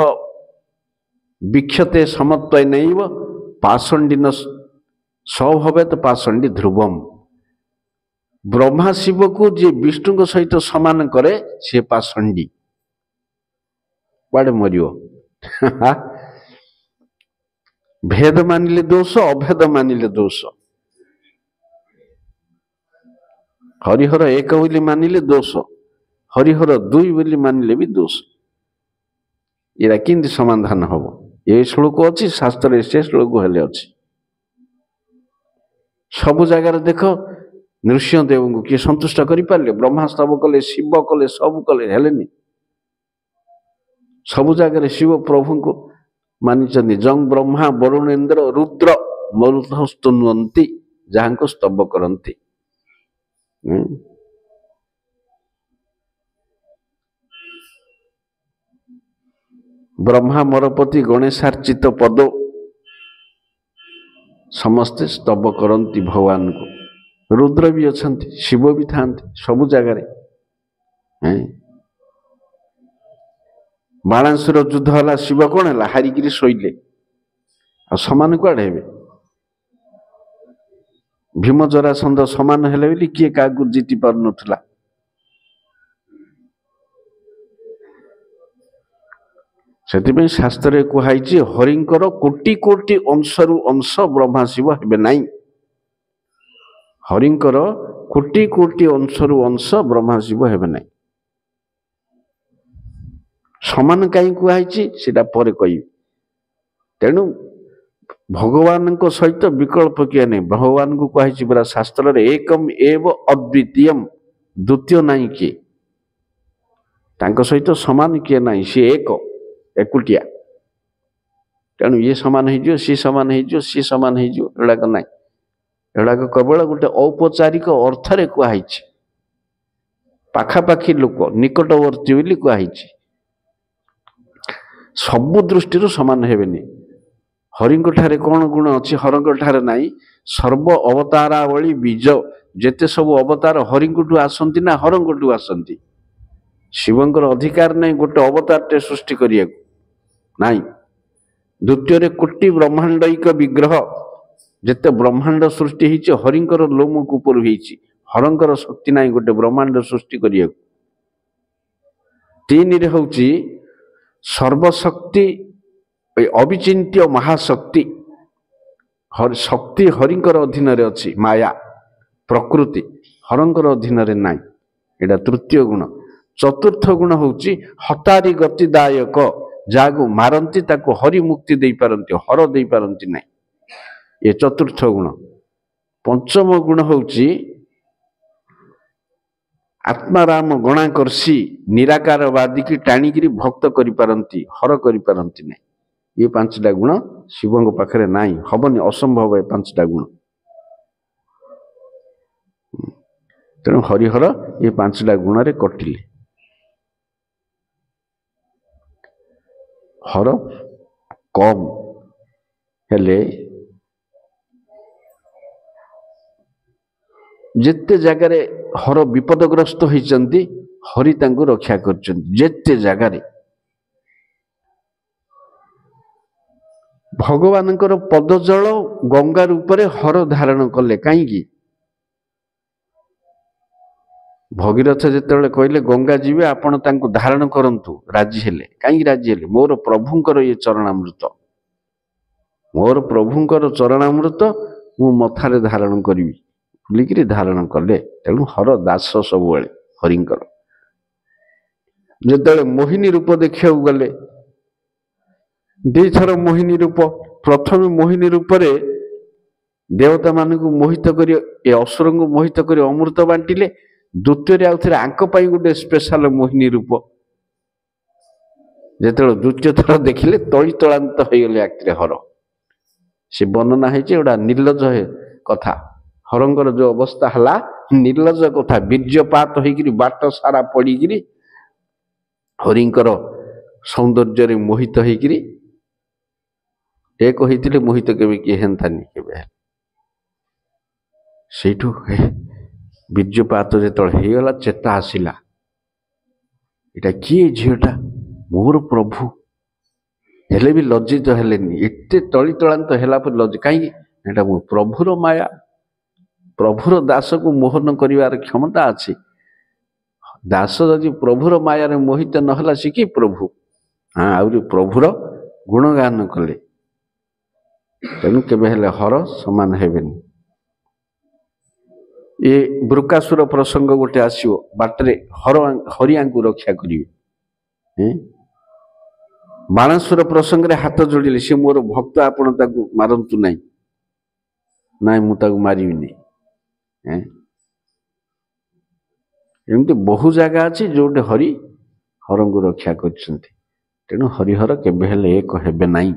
ବିକ୍ଷତେ ସମତ୍ୱୟ ନୈବ ପାଷଣ୍ଡିନ ସଭବେତ ପାଷଣ୍ଡୀ ଧ୍ରୁବମ୍। ବ୍ରହ୍ମା ଶିବକୁ ଯିଏ ବିଷ୍ଣୁଙ୍କ ସହିତ ସମାନ କରେ ସିଏ ପାଷଣ୍ଡୀ। କୁଆଡେ ମରିବ? ଭେଦ ମାନିଲେ ଦୋଷ, ଅଭେଦ ମାନିଲେ ଦୋଷ। ହରିହର 1 ବୋଲି ମାନିଲେ ଦୋଷ, ହରିହର 2 ବୋଲି ମାନିଲେ ବି ଦୋଷ। ଏରା କେମିତି ସମାଧାନ ହବ? ଏ ଶ୍ଲୋକ ଅଛି ଶାସ୍ତ୍ରରେ, ସେ ଶ୍ଲୋକ ହେଲେ ଅଛି। ସବୁ ଜାଗାରେ ଦେଖ, ନୃସିଂହଦେବଙ୍କୁ କିଏ ସନ୍ତୁଷ୍ଟ କରିପାରିଲେ? ବ୍ରହ୍ମା ସ୍ତବ କଲେ, ଶିବ କଲେ, ସବୁ କଲେ, ହେଲେନି। ସବୁ ଜାଗାରେ ଶିବ ପ୍ରଭୁଙ୍କୁ ମାନିଛନ୍ତି। ଜଂ ବ୍ରହ୍ମା ବରୁଣେନ୍ଦ୍ର ରୁଦ୍ର ମରୁତସ୍ତୁନନ୍ତି, ଯାହାଙ୍କୁ ସ୍ତବ କରନ୍ତି। ବ୍ରହ୍ମା ମରପତି ଗଣେଶାର୍ଚିତ ପଦ ସମସ୍ତେ ସ୍ତବ କରନ୍ତି ଭଗବାନଙ୍କୁ। ରୁଦ୍ର ବି ଅଛନ୍ତି, ଶିବ ବି ଥାନ୍ତି ସବୁ ଜାଗାରେ। ବାଣାସୁର ଯୁଦ୍ଧ ହେଲା, ଶିବ କଣ ହେଲା? ହାରିକିରି ଶୋଇଲେ। ଆଉ ସମାନ କୁଆଡେ ହେବେ? ଭୀମ ଜରାସନ୍ଧ ସମାନ ହେଲେ ବୋଲି କିଏ କାହାକୁ ଜିତି ପାରୁନଥିଲା। ସେଥିପାଇଁ ଶାସ୍ତ୍ରରେ କୁହାଯାଇଛି, ହରିଙ୍କର କୋଟି କୋଟି ଅଂଶରୁ ଅଂଶ ବ୍ରହ୍ମା ଶିବ ହେବେ ନାହିଁ। ହରିଙ୍କର କୋଟି କୋଟି ଅଂଶରୁ ଅଂଶ ବ୍ରହ୍ମା ଶିବ ହେବେ ନାହିଁ। ସମାନ କାହିଁ କୁହାଯାଇଛି ସେଟା ପରେ କହିବି। ତେଣୁ ଭଗବାନଙ୍କ ସହିତ ବିକଳ୍ପ କିଏ ନାହିଁ। ଭଗବାନଙ୍କୁ କୁହାଯାଇଛି ପରା ଶାସ୍ତ୍ରରେ, ଏକମ୍ ଏବ ଅଦ୍ୱିତୀୟମ୍, ଦ୍ୱିତୀୟ ନାହିଁ କିଏ। तांको सहित समान किए नहीं, सी एक एकुटिया। तेणु ये समान हो सी समान हो सी समान होड़ाक ना, एड़ाक केवल गोटे औपचारिक अर्थरे कहुई, पाखापाखी लोक निकटवर्ती बोली कहुई, सबु दृष्टि समान हेबेनी। हरिंक ठारे कौन गुण अच्छी हरंक ठारे नाई, सर्व अवतारावली बीज जेते सब अवतार हरिंकठू आसंती ना हरंकठू आसंती। शिवंकर अधिकार नहीं गोटे अवतारटे सृष्टि करिया नाई। द्वितीय कोटि ब्रह्मांडिक विग्रह जेते ब्रह्मांड सृष्टि होइछि हरिंकर लोमक उपर होइछि, हरंकर शक्ति नाही गोटे ब्रह्मांड सृष्टि करिया। तीन रे होउछि सर्वशक्ति अविचिंत्य महाशक्ति, शक्ति हरिंकर अधीन रे अछि, माया प्रकृति हरंकर अधीन रे नाही, एटा तृतीय गुण। चतुर्थ गुण होउछि हतारी गतिदायक, जागु मारंती ताको हरि मुक्ति देई पारंती, हर देई पारंती नाही, ये चतुर्थ गुण। पंचम गुण होउछि आत्माराम गणाकर्षी, निराकारवादी की टाणिकी भक्त करि पारंती, हर करि पारंती नाही। ये पांचटा गुण शिवंग पाखरे नाही, हबनी, असंभव है पांचटा गुण। तेणु हरिहर ये पांचटा गुण रे कटिले। हर कम हेले जेते जगार हर विपदग्रस्त होइचंती हरि तांको रक्षा करचंती। जेते जगार भगवानଙ୍କର पदजल गंगा रूप रे हर धारण कले, कहीं भगीरथ जेतेबेले कहले गंगा जीवे आपण तांको धारण करंतु, राजी हेले। कहीं राजी हेले? मोर प्रभुंकर ये चरणामृत, मोर प्रभुंकर चरणामृत मु मथारे धारण करी बोलिकी धारण कले। तेणु हर दास सब हरिंकर। जेतेबेले मोहिनी रूप देखिया गले, दुईथर मोहिनी रूप, प्रथम मोहिनी रूप रे देवता मान को मोहित करी, असुर को मोहित करी अमृत बांटिले। द्वितीय आउ थे आंक गोटे स्पेशल मोहिनी रूप, जेतेबेले द्वितीय थर देखिले तली तलांत हो गले आखिरे हर। से वर्णना है गोटा निर्लज कथा, हरंकर जो अवस्था हला निर्लज कथा, बीर्यपात होइकिरी बाट सारा पड़ीकिरी हरिंकर सौंदर्य रे मोहित होइकिरी एक होइतिले, मोहित केबे किए हेंथानी केबे। सेठू बीर्यपात जेतळे हेगला चेता आसिला, एटा किए झीटा? मोर प्रभु। हेले भी लज्जित हेलेनी, एते तली तलांत हेला पर लज्ज कहीं? एटा मो प्रभुर माया, प्रभुर दास को मोहन करिवार क्षमता अछि। दास जदि प्रभुर माया रे मोहित नहला से कि प्रभु? हाँ, आउरी प्रभुर गुणगान कले। तेणु केबे हेले हर समान हेबेनी। ये वृकासुर प्रसंग गोटे आसियो, बाटरे हरिया को रक्षा करिवे। बाणासुर प्रसंग रे हाथ जोड़िले, से मोर भक्त, आपण ताकू मारंतु नाही, नाई मु ताकू मारिबि नहीं। एमती बहु जगह अछि जोटे हरि हरं को रक्षा करछन्ति। तेणु हरिहर केबे हेले एक हेबे नाही,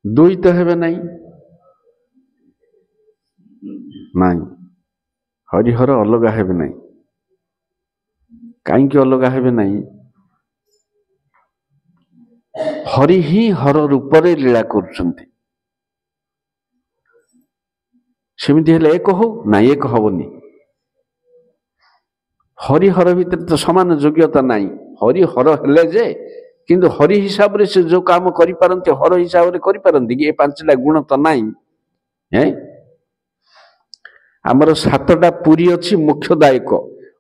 दुई तो हेबे नाही। नाई, हरिहर अलगा हेबे नाही। कहीं अलगा हेबे नाही? हरि ही हर रूप रे लीला करछन्ति। सेमिति हेले एक हो ना? एक हबनी। हरिहर भितर तो समान योग्यता नाही। हरिहर हेले जे, किंतु हरि हिसाब रे से जो काम करि पारंती हर हिसाब रे करि पारंती कि? ए पांचटा गुण तो नाही। आमर सातटा पुरी अछि मुख्यदायक,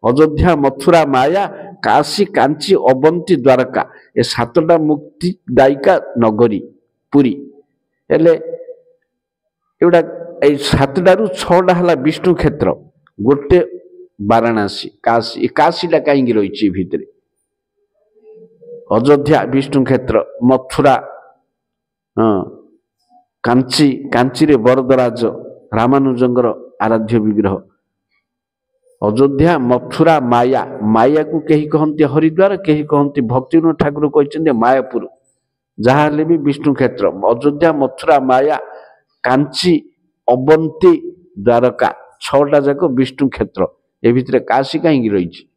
अयोध्या, मथुरा, माया, काशी, कांची, अवंती, द्वारका। ए सातटा मुक्तिदायिका नगरी पुरी हेले एउडा ए सातटारू छटा हला विष्णु क्षेत्र, गोटे वाराणसी, काशी। काशीटा कहीं रही भितरे? अयोध्या विष्णु क्षेत्र, मथुरा कांची, कांची रे वरदराज रामानुजंगर आराध्य विग्रह, अयोध्या मथुरा माया माया को कहीं कहते हरिद्वार कहीं कहते भक्तिविनोद ठाकुर कहते मायापुर जहाँ भी विष्णु क्षेत्र अयोध्या मथुरा माया कांची अवंती द्वारका छटा जाक विष्णु क्षेत्र ए भितर काशी कहीं रही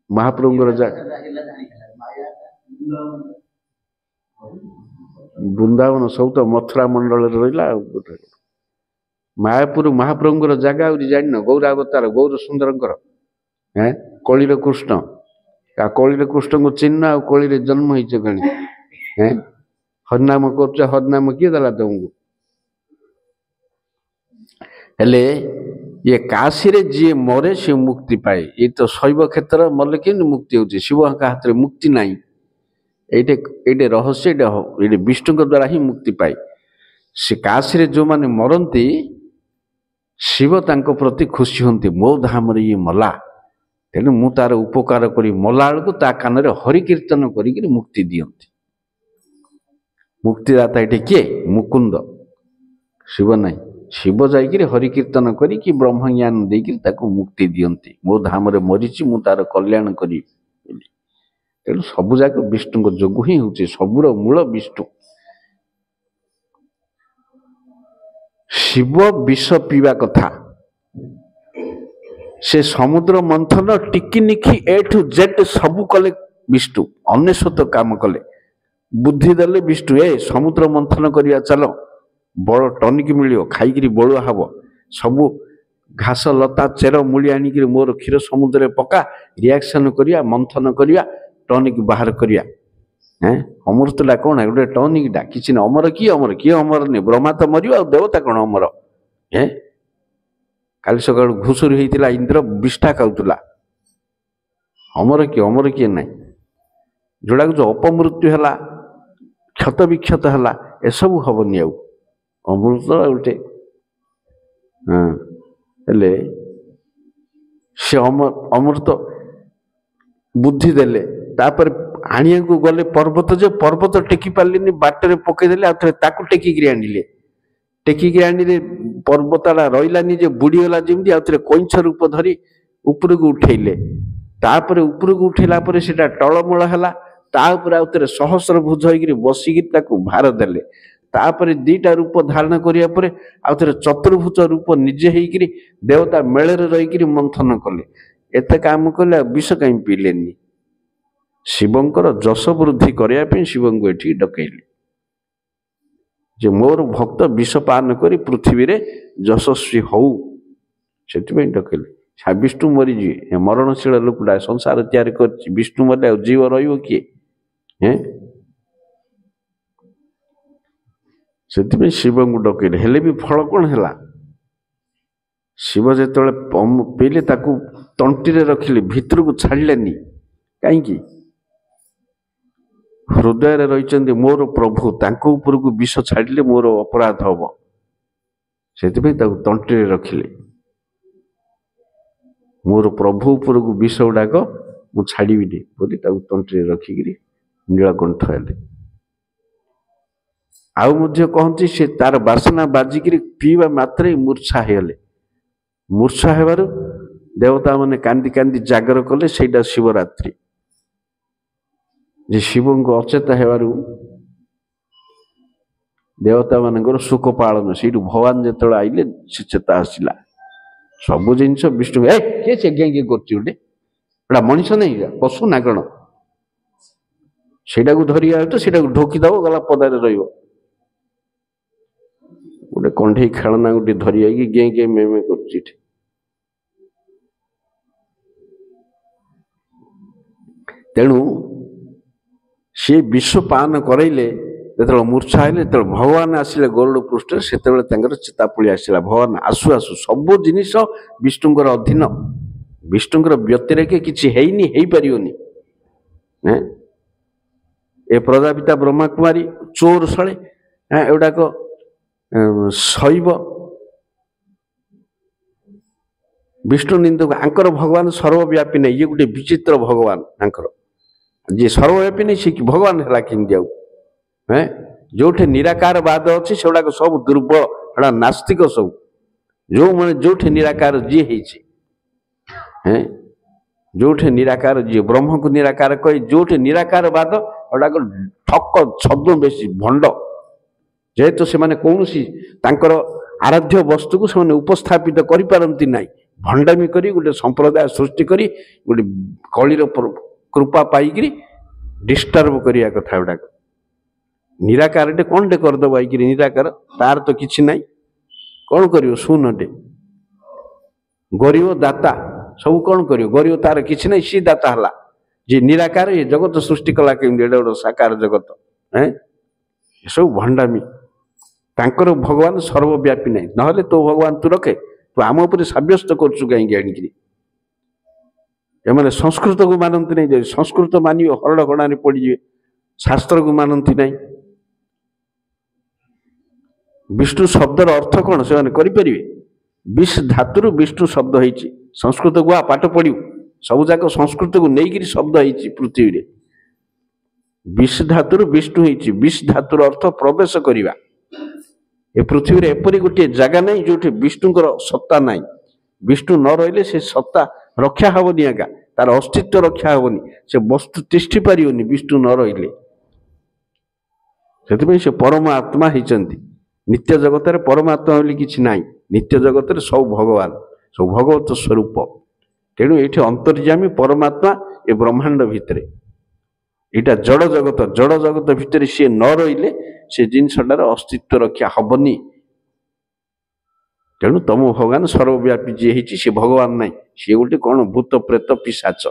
महाप्रभुर वृंदावन सब तो मथुरा मंडल रहा मायापुर महाप्रभुर जगह जान गौरावतार गौर सुंदर कलिर कृष्ण कलिर कृष्ण को चिन्ह आ कलिर जन्म होनी हरिनाम कर हरिनाम किए देला तुमको हेले ये काशी रे जी मरे सी मुक्ति पाए ये तो शैव क्षेत्र मरले कि मुक्ति होची शिव हाथ में मुक्ति नहीं ये रहस्य ये विष्णु द्वारा ही मुक्ति पाए से काशी रे जो माने मरती शिव तांको प्रति खुशी होती मो धाम ये मला तेणु मु तार उपकार करी मला बेलू ता कान हरि कीर्तन करी मुक्ति दियंती मुक्तिदाता ये किए मुकुंद शिव नहीं शिव जाइए हरि कीर्तन करी ब्रह्म ज्ञान देकर मुक्ति दियंती मो धाम रे मरीची मु तार कल्याण करी तेणु सबु जाक विष्णु जोगु ही हूँ सबुर मूल विष्णु शिव विष पीवा कथा से समुद्र मंथन टिकी निखी ए टू जेड सबू कले विष्णु अनेशत काम कले बुद्धि देले विष्णु ए समुद्र मंथन करिया चलो बड़ टनिक मिलियो खाई बड़ुआ हब सबू घास लता चेर मूली आनिक मोर क्षीर समुद्र पका रिएक्शन करिया मंथन करिया टनिक बाहर करिया अमृतटा कौन गोटे टनिकटा किसी ना अमर किए अमर नहीं ब्रह्मा तो मर देवता कौन अमर काली सका घुषुरी होता इंद्र विष्ठा खाऊला अमर किए ना जोड़ा जो अपमृत्यु है क्षत विक्षत है एसबू हेनी आउ अमृत गोटे हेले से अमृत बुद्धि देले तापर आनिया को गले पर्वत जो पर्वत टेकी पारे बाटर पकईदे आउ टेकिक आनिले टेकिक आनिले पर्वतटा रही जे बुड़ीगला जमी आउ कैंछ रूप धरी ऊपर को उठेले तापर ऊपर को उठेला से टलमल है तापर आउ सहस्र भुज हो बसिक भार देले तापर दीटा रूप धारण करिया आउ चतुर्भुज रूप निजे होकर देवता मेल रही मंथन कले एत काम कले विष कहीं पीलेनी शिवंकर जस वृद्धि करने शिव को ये डकैले जे मोर भक्त विष पान कर पृथ्वी रे यशस्वी हौ से डकैले विष्णु मरीजी मरणशील लोकटा संसार तैयारी कर विष्णु मरले जीव रही किए से शिव को डकैले हेले भी फल कौन है शिव जो पीले तंटी रखिले भितर को छाड़िलेनी कहीं हृदय रही मोर प्रभु तांको ऊपर को विष छाड़िले मोर अपराध हम से तंटी रखिले मोर प्रभु ऊपर को विष गुड़ाक मु छाड़बी बोली तंटी रखिक नीलकंठ हेले आउ कहती से तार बासना बाजिक पीवा मात्रे मूर्छा हेले मूर्छा हेबार देवता माने कांदी कांदी जागर कले सेटा शिवरात्रि जे शिव को अचेत हेबारु देवता मानकर सुख पालन से भगवान जो आइले से चेता आसला सब जिन विष्णु किए से गे गे कर मनीष नहीं पशु ना कण से धरिया तो ढोकीदब गला पदार रही गोटे कंढे खेलना गोटे धरी गे गे मे मे कर तेणु सी विश्व पान करइले जो मूर्छा है जो भगवान आसिले गरुड़ पृष्ठ से चेता पड़ी आसला भगवान आसु आसु सब जिनिस विष्णुंकर अधीन विष्णुंकर व्यतिरेक किसी है पारियोनी ए प्रजापिता ब्रह्मा कुमारी चोर सले एगुड़ाक शैव विष्णु निंदक आंकर भगवान सर्वव्यापी नहीं ये गोटे विचित्र भगवान आंकर जी सर्वव्यापी नहीं सी भगवान है कि जो निराकार बाद अच्छी से सब दुर्बल नास्तिक सब जो मैंने जो निराकार जी है जो निराकार जी ब्रह्म को निराकार कही जो निराकार बाद गोटा ठक छद्म बेसी भंड जेहेतु से कौन आराध्य वस्तु को से उपस्थापित करपारती ना भंडामी करी गोटे संप्रदाय सृष्टि करी गोटे कलिर कृपा पाई डिस्टर्ब करिया कथा गुड़ाक निराकार कौन टे करदब आई निराकार तार तो किसी ना कौन कर शून्यटे गरीब दाता सब कौन कर गरीब तार किसी ना सी दाता है जी निराकार ये जगत सृष्टि कला केमती गोटे साकार जगत है सब भंडामी तांकर भगवान सर्वव्यापी नहीं ना तो भगवान तू रखे तू आम उपर सब्यस्त कर कहीं संस्कृत को मानती नहीं संस्कृत मानि हरड़ घड़ा पड़े शास्त्र को मानती नहीं विष्णु शब्दर अर्थ कौन से करें विष धातु विष्णु शब्द होती संस्कृत को आ पाठ पढ़ू सब जाक संस्कृत को लेकिन शब्द होती पृथ्वी रे विष धातु विष्णु होती विष धातुर अर्थ प्रवेश करवा ए पृथ्वी रे एपरी गोटे जगह नहीं जो विष्णुकर सत्ता नहीं विष्णु न रही से सत्ता रक्षा हेनी आज्ञा तार अस्तित्व रक्षा हेनी से वस्तु तिष्ठि पारिनी विष्णु न रही से परमात्मा होती नित्य जगत परमात्मा बोली किसी ना नित्य जगत सब भगवान सब भगवत स्वरूप तेणु ये अंतर्यामी परमात्मा ए ब्रह्मांड भितर यहाँ जड़ जगत भितर सी न रही से जिनसटार अस्तित्व रक्षा हेनी तेणु तम भगवान सर्वव्यापी जी है सी भगवान नहीं सी गोटे कौन भूत प्रेत पिशाच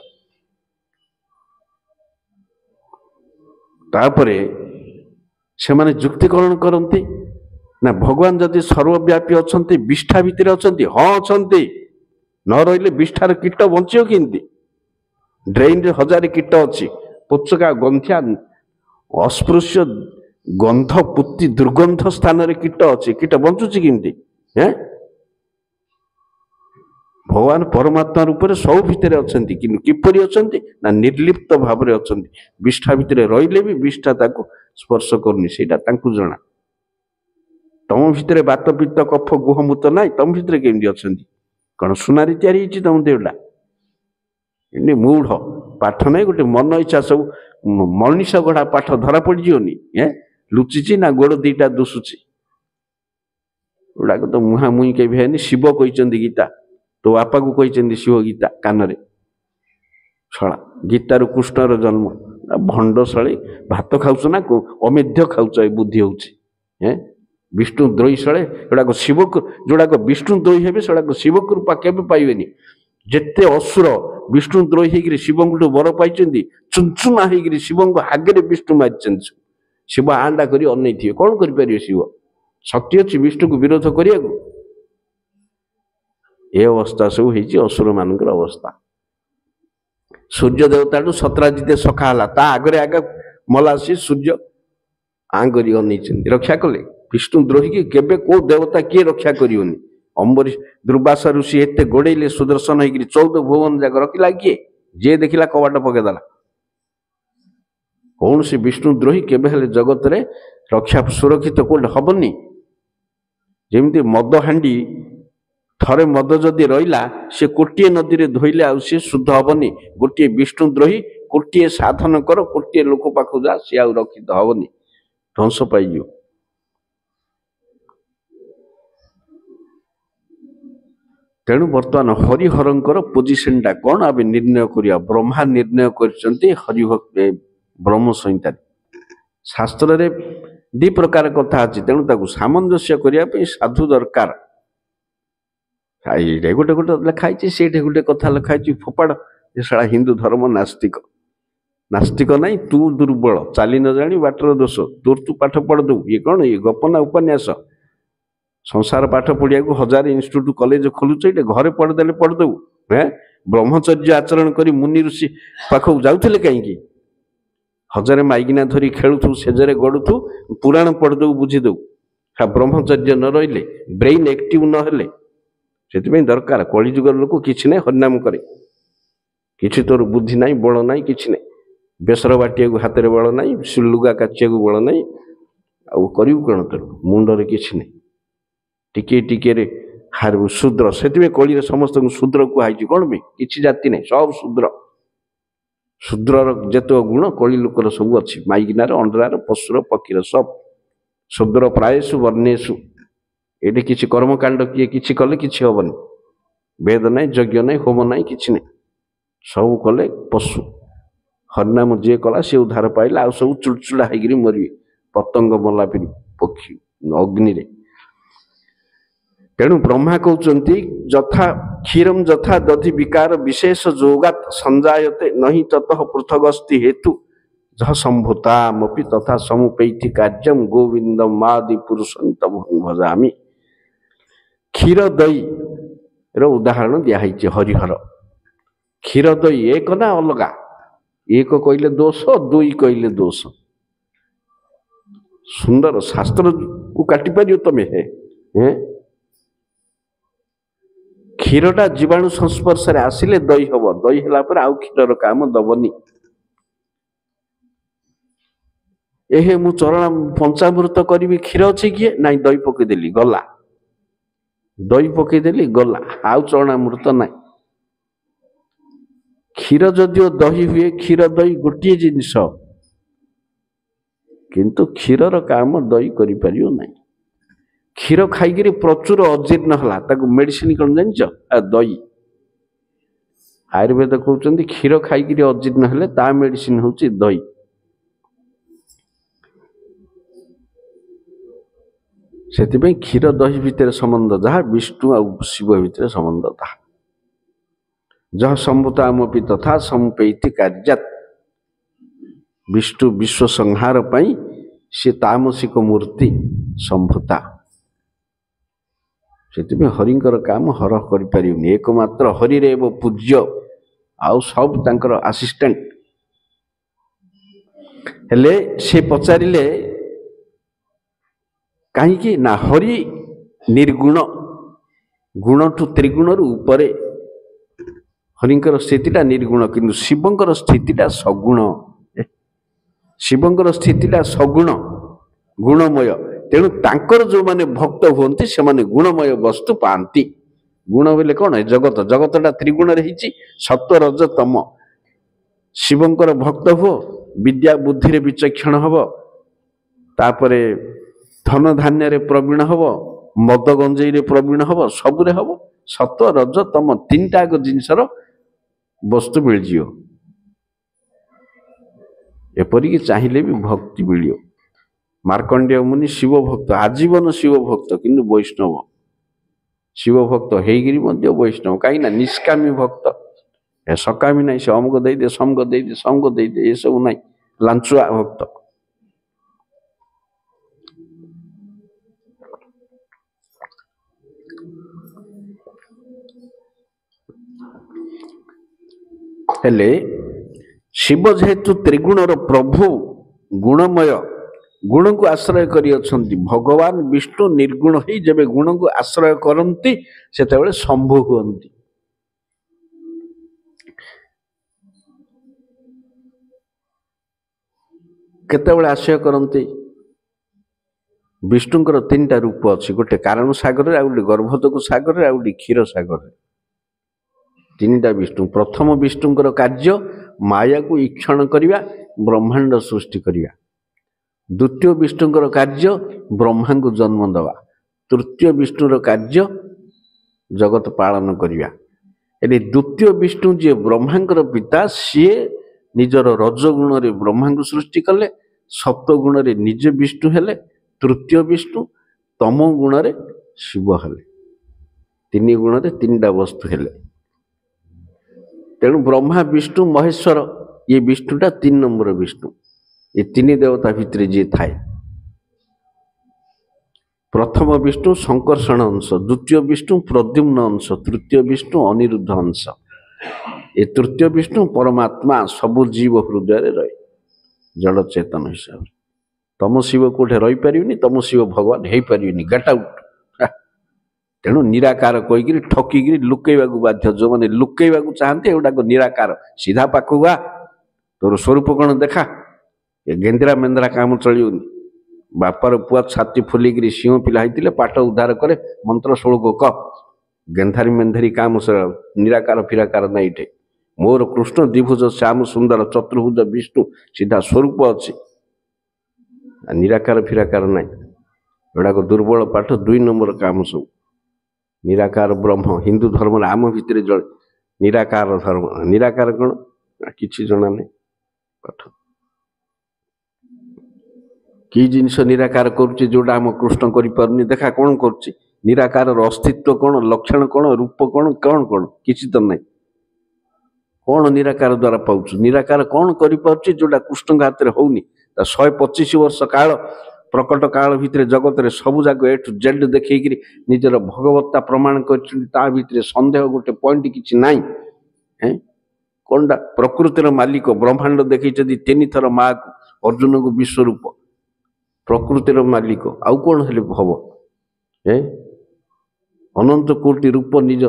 तापरे से माने जुक्तिकरण करती ना भगवान जदि सर्वव्यापी अच्छा विष्ठा भितर अच्छा हाँ अच्छा न रही विष्ठार कीट बंचो कि ड्रेन रे 1000 कीट अच्छी पोचका गंथिया अस्पृश्य गंध पुत्ती दुर्गंध स्थान रे कीट अच्छी कीट बंचुची किमती है भगवान परमात्मा रूप में सब भितर अच्छा कि किपरि अच्छा ना निर्लिप्त भाव में अच्छा विष्ठा भितर रहिले भी विष्ठा ताको स्पर्श करनी सेटा तांकु जना तम भितर बात पित्त कफ गुह मूत ना तम भितर केमती अच्छा कौन सुनारी तैयारी होती तुम देवटा इन्हें मूढ़ पाठ नहीं गोटे मन इच्छा सब मनीष गढ़ा पाठ धरा पड़जी लुचिची ना गोड़ दीटा दुसुची गुड़ाक तो मुहा मुही के भी शिव कहते गीता तो बापा को कहते शिव गीता कान छड़ा गीतार कृष्णर जन्म भंड शैली भात खाऊच ना अमेध्य खाऊच बुद्धि हो विष्णु द्रोही शैले गुड़ाक शिव जोड़ाक विष्णु द्रोही हे से शिव कृपा केवे पाइबेनी जेते असुर विष्णु द्रोही होकर शिव को बर पाई चुनचुना होकर शिव को आगे विष्णु मारी शिव आंडा कर अन थे कौन कर शिव शक्ति अच्छी विष्णु को विरोध करने को ये अवस्था सब हो असुर मान अवस्था सूर्य देवता सतराजित सखा है आगे आगे मला सी सूर्य आंगरी अन रक्षा कले विष्णु द्रोही की केबे को देवता किए रक्षा करियोनी अम्बरीश दुर्वासा ऋषि एते गोड़े सुदर्शन होकर 14 भुवन जाक रखिला किए जे देखिला कबाट पकेदेला कौन सी विष्णु द्रोही केबे हेले जगत रे रक्षा सुरक्षित कोड हबनी जेमती मद हांडी थरे मद जदि रहिला से कोटिए नदी रे धोइले आ से शुद्ध हबनी गोटिए विष्णु द्रोही कोटिए साधन कर कोटिए लोक पाखु जा से आ रक्षित हबनी ध्वंस पाइयो तेणु बर्तमान हरिहरंकर पोजिशन टा कौन आबे निर्णय करिया ब्रह्मा निर्णय करचंती हरिभक्त ब्रह्म संहिता शास्त्र रे दी प्रकार कथा अछि तेणु ताकू सामंजस्य करिया पे साधु दरकार रे गोटे गोटे लिखाई से गोटे कथा लिखाई फोपाड़ ये सारा हिंदू धर्म नास्तिक नास्तिक नहीं तू दुर्बल चाली न जानी बाटर दोष तोर तू पाठ पढ़ दू ये कौन ये गपना उपन्यास संसार पाठ पढ़िया 1000 इंस्टीट्यूट कॉलेज खोलुच ये घरे पढ़देले पढ़दू है ब्रह्मचर्य आचरण करी मुनि ऋषि पाखक जाउथले कहीं 1000 माइकिना धरी खेलुथु सेजरे गड़ुथु पुराण पढ़दू बुझीदू हाँ ब्रह्मचर्य न रहिले ब्रेन एक्टिव न हेले से दरकार कलिजुगर लोक किसी ना हरिनाम करे किसी तोर बुद्धि ना बल ना कि बेसर बाटिया को हाथ में बल ना लुगा काचिया को बल ना आउ करू कौन तोर मुंडरे किसी ना टिके टिके हारू शूद्र से कली समस्त शूद्र कहुई कौन भी किसी जाति नहीं सब शूद्र शूद्रर जेत गुण कली लोकर सब अच्छी माइकिनार अंडरार पशुर पक्षीर सब शूद्र प्रायसु वर्णेशु ये किसी कर्मकांड किए किसी कले किसी हेनी वेद ना यज्ञ ना होम ना कि ना सब कले पशु हरिनाम जी कला सी उद्धार पाइला आ सब चुड़चुड़ा होकर मरवे पतंग मला फिर पक्षी अग्नि तेणु ब्रह्मा कहते जथा क्षीरम जथा दधि विकार विशेष जोगात संजायते नहीं ततः पृथगस्ति हेतु जह संभूतामपि तथा समुपैति कार्यम गोविंदम आदि पुरुषं तम भजामि। क्षीर दही रो उदाहरण दिखाई हरिहर क्षीर दही एक ना अलगा एक कहले दोष दुई कहले दोष सुंदर शास्त्र को काटी पार तमें है क्षीरटा जीवाणु संस्पर्श आसिले दही हम दही है आउ क्षीर काम दबनी एहे मु चरण पंचामृत करी क्षीर अच्छे किए ना दही पकईदेली गला दही पकईदेली गला आउ चरणामृत ना क्षीर जदिओ दही हुए क्षीर दही गोटे जिनिस किंतु क्षीरर काम दही करि परियो नहीं क्षीर खाई प्रचुर अजीर्ण है मेडिसिन कौन जान दही आयुर्वेद कहते क्षीर खाई अजीर्ण हेले ता मेडिसिन हूँ दही से क्षीर दही भितर संबंध जहाँ विष्णु आ शिव भितर संबंध था जह संभूतामपि तथा समुपैति कार्यात विष्णु विश्व संहार पाई से तामसिक मूर्ति संभूता से हरिंकर काम हर कर एकमात्र हरि रे पूज्य आउ सब तांकर असिस्टेंट हेले से पचारिले कहीं ना हरि निर्गुण गुण ठू त्रिगुण ऊपर हरिंकर स्थितिटा निर्गुण किंतु शिवंकर स्थितिटा सगुण शिवंकर स्थितिटा सगुण गुणमय तेणु तांकर जो माने भक्त होती से माने गुणमय वस्तु पाती गुण बोले कौन है जगत जगतटा त्रिगुण रही सत्व रज तम शिवंकर भक्त हो विद्या बुद्धि रे विचक्षण हब तापरे धन धान्य रे प्रवीण हब मद गंजेई रे प्रवीण हब सबुरे हब सत्व रज तम तीन टाक जिनसर वस्तु मिल जियो एपरिक चाहिए भी भक्ति मिलियो मार्कंडेय मुनि शिव भक्त आजीवन शिव भक्त किंतु वैष्णव शिव भक्त होगिरी मध्य वैष्णव कहीं ना निष्कामी भक्त सकामी ना से अमुक दे दे समक दे दे समक दे दे ये सब ना लांचुआ भक्त हेले शिव जेहेतु त्रिगुणर प्रभु गुणमय गुण को आश्रय करी अछंती भगवान विष्णु निर्गुण ही जब गुण को आश्रय करती से शंभु हुअंती केतेबेले आश्रय करती विष्णुंकर तीन टा रूप अच्छी गोटे कारण सागर आ गोटे गर्भोदक सागर आ गोटे क्षीर सागर तीन टा विष्णु प्रथम विष्णुंकर कार्य माया को ईक्षण करिया ब्रह्मांड सृष्टि करिया द्वितीय विष्णुंकर कार्य ब्रह्मा को जन्म दवा तृतीय विष्णुर कार्य जगत पालन करिया एने द्वितीय विष्णु जे ब्रह्मांकर पिता सी निजर रजगुण रे ब्रह्मा को सृष्टि कले सप्तगुण रे निज विष्णु हेले तृतीय विष्णु तम गुण रे शिव हेले तीन गुण रे तीनटा वस्तु हेले तेणु ब्रह्मा विष्णु महेश्वर ये विष्णुटा 3 नंबर विष्णु ये तीन देवता भितर जी थाए प्रथम विष्णु संकर्षण अंश द्वितीय विष्णु प्रद्युम्न अंश तृतीय विष्णु अनिरुद्ध अंश ये तृतीय विष्णु परमात्मा सबु जीव हृदय रहे जड़ चेतन हिसाब से तम शिव कोठे रही पारिनी तम शिव भगवान हो पारिनी गेट आउट तेणु निराकार कहीकि ठकिकी लुकेवा बाध्य जो मैंने लुकेवा चाहते एगुटा निराकार सीधा पाखु आ तोर स्वरूप कौन देखा ये गेंद्रा मेन्द्रा काम चलियोनी बापार पुआ छाती फुलिकी सिंह पिला होते पाठ उद्धार करे मंत्र 16 को कह गेंधारी मेंधारी काम निराकार फिराकार नहीं टे मोर कृष्ण द्विभुज श्याम सुंदर चतुर्भुज विष्णु सीधा स्वरूप अच्छी निराकार फिराकार नहीं एडाक दुर्बल पाठ 2 नंबर काम सब निराकार ब्रह्म हिंदू धर्म आम भितर जड़े निराकार धर्म निराकार कौन किसी जना नहीं पाठ कि जिनस निराकार करुच्चे जोटा आम कृष्ण करें देखा कौन करुच्चे निराकार अस्तित्व कौन लक्षण कौन रूप कौन कौन कौन किसी तो नहीं कौन निराकार द्वारा पाऊँ निराकार कौन करें जोटा कृष्ण हाथ में होनी 125 वर्ष काल प्रकट काल भितर जगत रे सबू जाक ए टू जेड देखिक निजर भगवत्ता प्रमाण कर सन्देह गोटे पॉइंट किसी नाई कौनटा प्रकृतिर मालिक ब्रह्मांड देखी 3 थर माँ को अर्जुन को विश्वरूप प्रकृतिर मालिक आउ कौन हेले हम अनंत कोटि रूप निज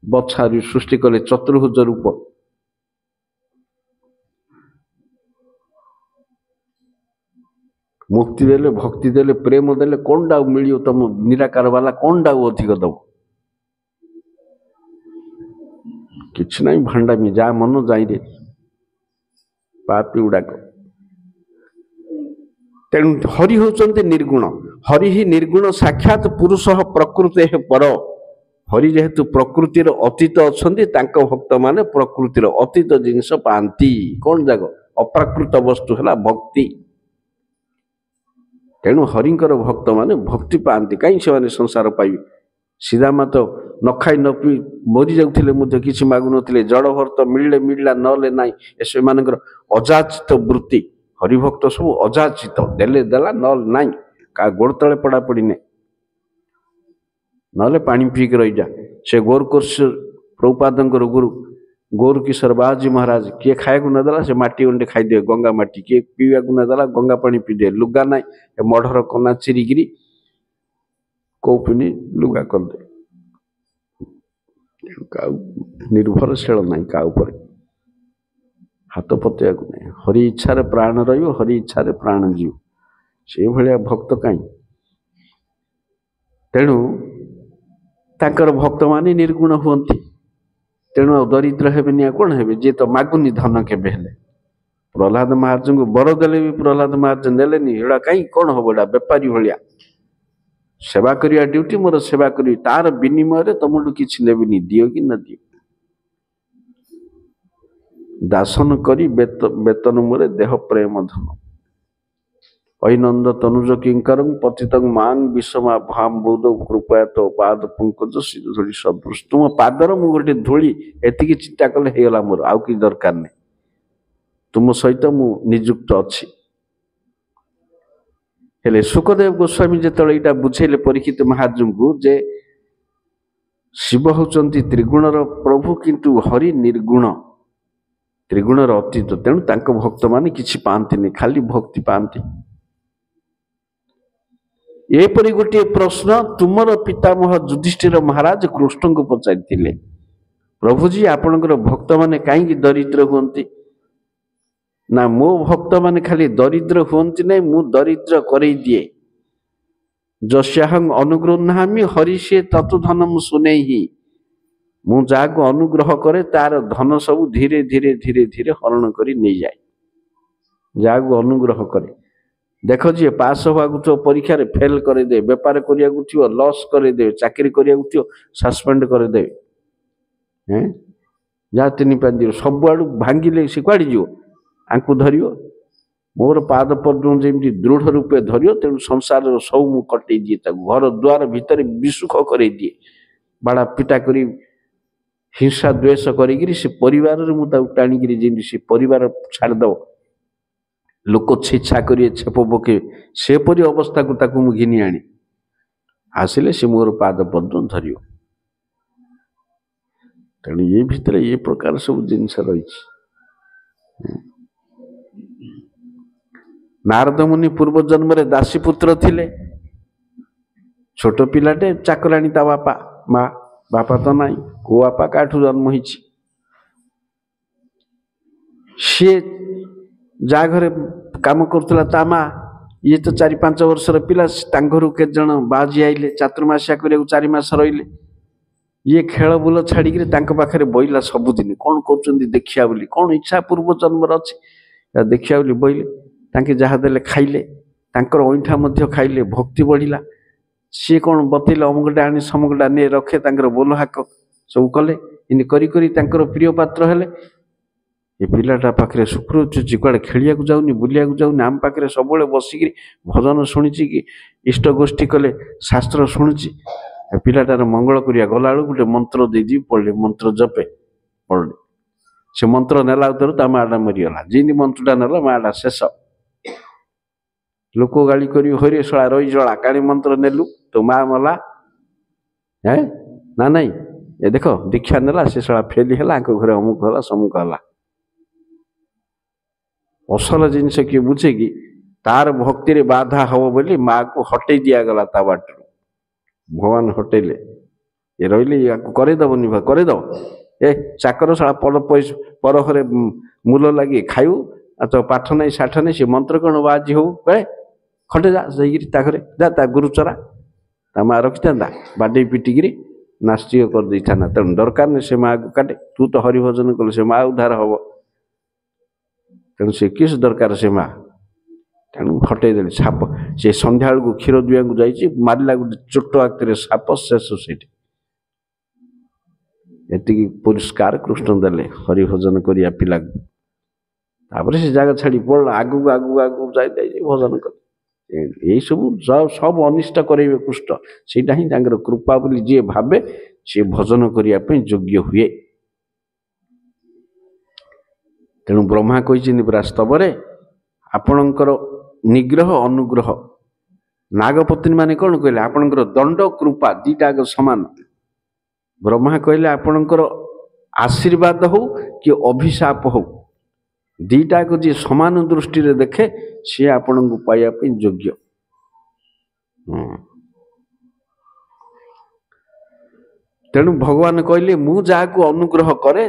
बछा सृष्टि कले चतुर्भुज रूप मुक्ति देले भक्ति देले प्रेम देले कौन डा मिलियो तुम निराकार वाला कौन डा अधिक दब किछ नहीं भांडामी जा मन जाई रे पापी उड़ाक तेणु हरि होचंते निर्गुण हरि ही निर्गुण साक्षात पुरुष प्रकृति पर हरि जेहेतु प्रकृतिर अतीत अच्छे भक्त माने प्रकृतिर अतीत जिनस पाती कौन जाग अप्राकृत वस्तु है भक्ति तेणु हरिंकर भक्त माने भक्ति पाती कहीं से संसार पाइबे सीधामा तो न खाई न पी मरी जाते किसी मागु नथिले जड़ भर तो मिलले मिलला नले नाई से अजाचित वृत्ति हरिभक्त सब अजाचित देले देला नल नाई का गोड़ तले पड़ा पड़ी ने नले पानी पीक रही जा से गोरकोश प्रभुपादंकर गुरु गौर किशोर बाजी महाराज किए खाया को नदेला से माटी अंडे खाई दे गंगा माटी किए पीवा को नदेला गंगा पानी पी दे लुगा नाई मढ़र कना चिरिगिरी कौपिनी लुगा कर दे निर्भरशील ना का हाथ पतया को नहीं हरि इच्छा प्राण रो हरि इच्छा प्राण जीव से भाया भक्त कहीं तेणु ताकर भक्त माने निर्गुण हुंती तेणु दरिद्र हेबेनि कौन हेबे जे तो मागुनी धन केबे हेले प्रहलाद महाराज को बर देले भी प्रहलाद महाराज नेलेनी एड़ा कहीं कौन हम एड़ा बेपारी भाया सेवा करिया ड्यूटी मोर सेवा करी तार विनिमय तुमठू किसी नेबिनी दियो कि न दियो दासन करी वेतन मोरे देह प्रेम धन ऐनंद तनुज किंकर पतित मांग विषमा भाम बोध कृपया तो पाद पंकज धूली सदृश तुम पादर मु गोटे धूली एति चिंता कले हेगला मोर आउ कि दरकार नहीं तुम सहित मु नियुक्त अच्छी हेले सुखदेव गोस्वामी जो यहाँ बुझेले परीक्षित महाराज को जे शिव होचंती त्रिगुणर प्रभु किंतु हरि निर्गुण त्रिगुणर अतीत तेणु तांको भक्त माने किछि पांती खाली भक्ति पांती एपरी गोटे प्रश्न तुमर पितामह युधिष्ठिर महाराज कृष्ण को पचारि प्रभुजी आपणकर भक्त माने कहीं दरिद्र हुंती ना मो भक्त माने खाली दरिद्र हुंती नहीं मु दरिद्र करई दिए जस्याहं अनुगृह्णामि हरिषे तत्व धनम सुने ही मु जाको अनुग्रह करे तार धन सब धीरे धीरे धीरे धीरे हरण करी नहीं जाए जाको अनुग्रह करे देख जी पास हवा तो परीक्षा रे फेल करे दे व्यापार करिया को लॉस करे दे चाकरी करिया को सस्पेंड करे दे हैं जा 3-5 सब आड़ू भांगिले से कुआड़ी जीव आंकु धरियो मोर पाद पद्म जमी दृढ़ रूपे धरियो तेणु संसार सब मु कटे दिए घर द्वार भितर विसुख करे दिए बाड़ा पिटा करी हिंसा द्वेष करी से परिवार टाणिकी जमी से परिवार छाड़द लोक छेछा करिए छेप पके सेपरी अवस्था को ताकू मु घिनी आनी आसिले से मोर पाद पद्म धरियो तेणु ये भितर ये प्रकार सब जिनस रही नारद मुनि पूर्व जन्म रे दासी पुत्र थिले छोट पिलाटे चाकराणी ता बापा माँ बापा तो नाई को बापा काठू जन्म होइछि सी जा घरे काम करतला ता माँ ये तो 4-5 वर्षर पिला घर के जन बाजी आइले चातुर्मासिया करिया 4 मास रहिले ये खेल बुल छाड़ी पाखे बइला सबुदिन कौन कर देखिया बोली कौन इच्छा पूर्व जन्म अच्छी देखिया बोली बइले तांके जहाँ देले खाइले तांकर अईठा मध्य खाइले भक्ति बढ़िला सी कौन बतैले अमुकटा आनी समकटा ने रखे तांकर बोल हाक सब कले इन करी करी तांकर प्रिय पात्र हेले ये पिलाटा पाखे सुखरुचि कड़े खेलिया जाऊनी बुलिया जाऊनी आम पाखे सब बसिक भजन शुणी कि इष्ट गोष्ठी कले शास्त्र शुणुची पिलाटार मंगल करिया गला गोटे मंत्र दे पढ़ले मंत्र जपे पढ़ले से मंत्र नेला उतर ता माटा मरीगला जिंदी मंत्रटा नेला माटा शेष लोक गाड़ी कर हरे शला रही जला काणी मंत्र नेलु तो माँ मला है ना नहीं ये देख दीक्षा नेला से शला फेली है घरे अमुक है समुक है असल जिनस किए बुझे कि तार भक्ति रे बाधा हम बोली माँ को हटई दिगला ता बाट भगवान हटेले ये रही करदेबनी करदेव ए चाकर शाला पर घरे मूल लगे खाऊ तो पाठ नहीं साठ नहीं से मंत्र कौन बाजी हो कहे खटे जा घरे जा ता गुरुचरा ता माँ रखी था बाडे पिटिकी नास्तिक कर दे था तेणु दरकार नहीं से माँ को काटे तू तो हरिभजन कल से माँ उद्धार हम तेणु से किस दरकार से माँ तेणु हटेदेले साप से संध्या बेलू क्षीर दुआ को जाइए मारला गोटे चोट आखिरी साप शेष से पुरस्कार कृष्ण देले हरिभजन करिया पिला तापर से जगह छाड़ी पड़ा आगू आगू आगू जाए भजन कर यही सब सब अनिष्ट करेंगे कृष्ण सेटा ही कृपा बोली जी भावे सी भजन करने योग्य हुए तेणु ब्रह्मा कही पूरा स्तवरे आपणकर निग्रह अनुग्रह नागपत्नी माने कौन कहले आपणकर दंड कृपा दीटा समान ब्रह्मा कहले आपणकर आशीर्वाद हो कि अभिशाप हो दीटा को जी समान दृष्टि रे देखे सी आपण को पाया योग्य तेणु भगवान कहले मु जा को अनुग्रह करे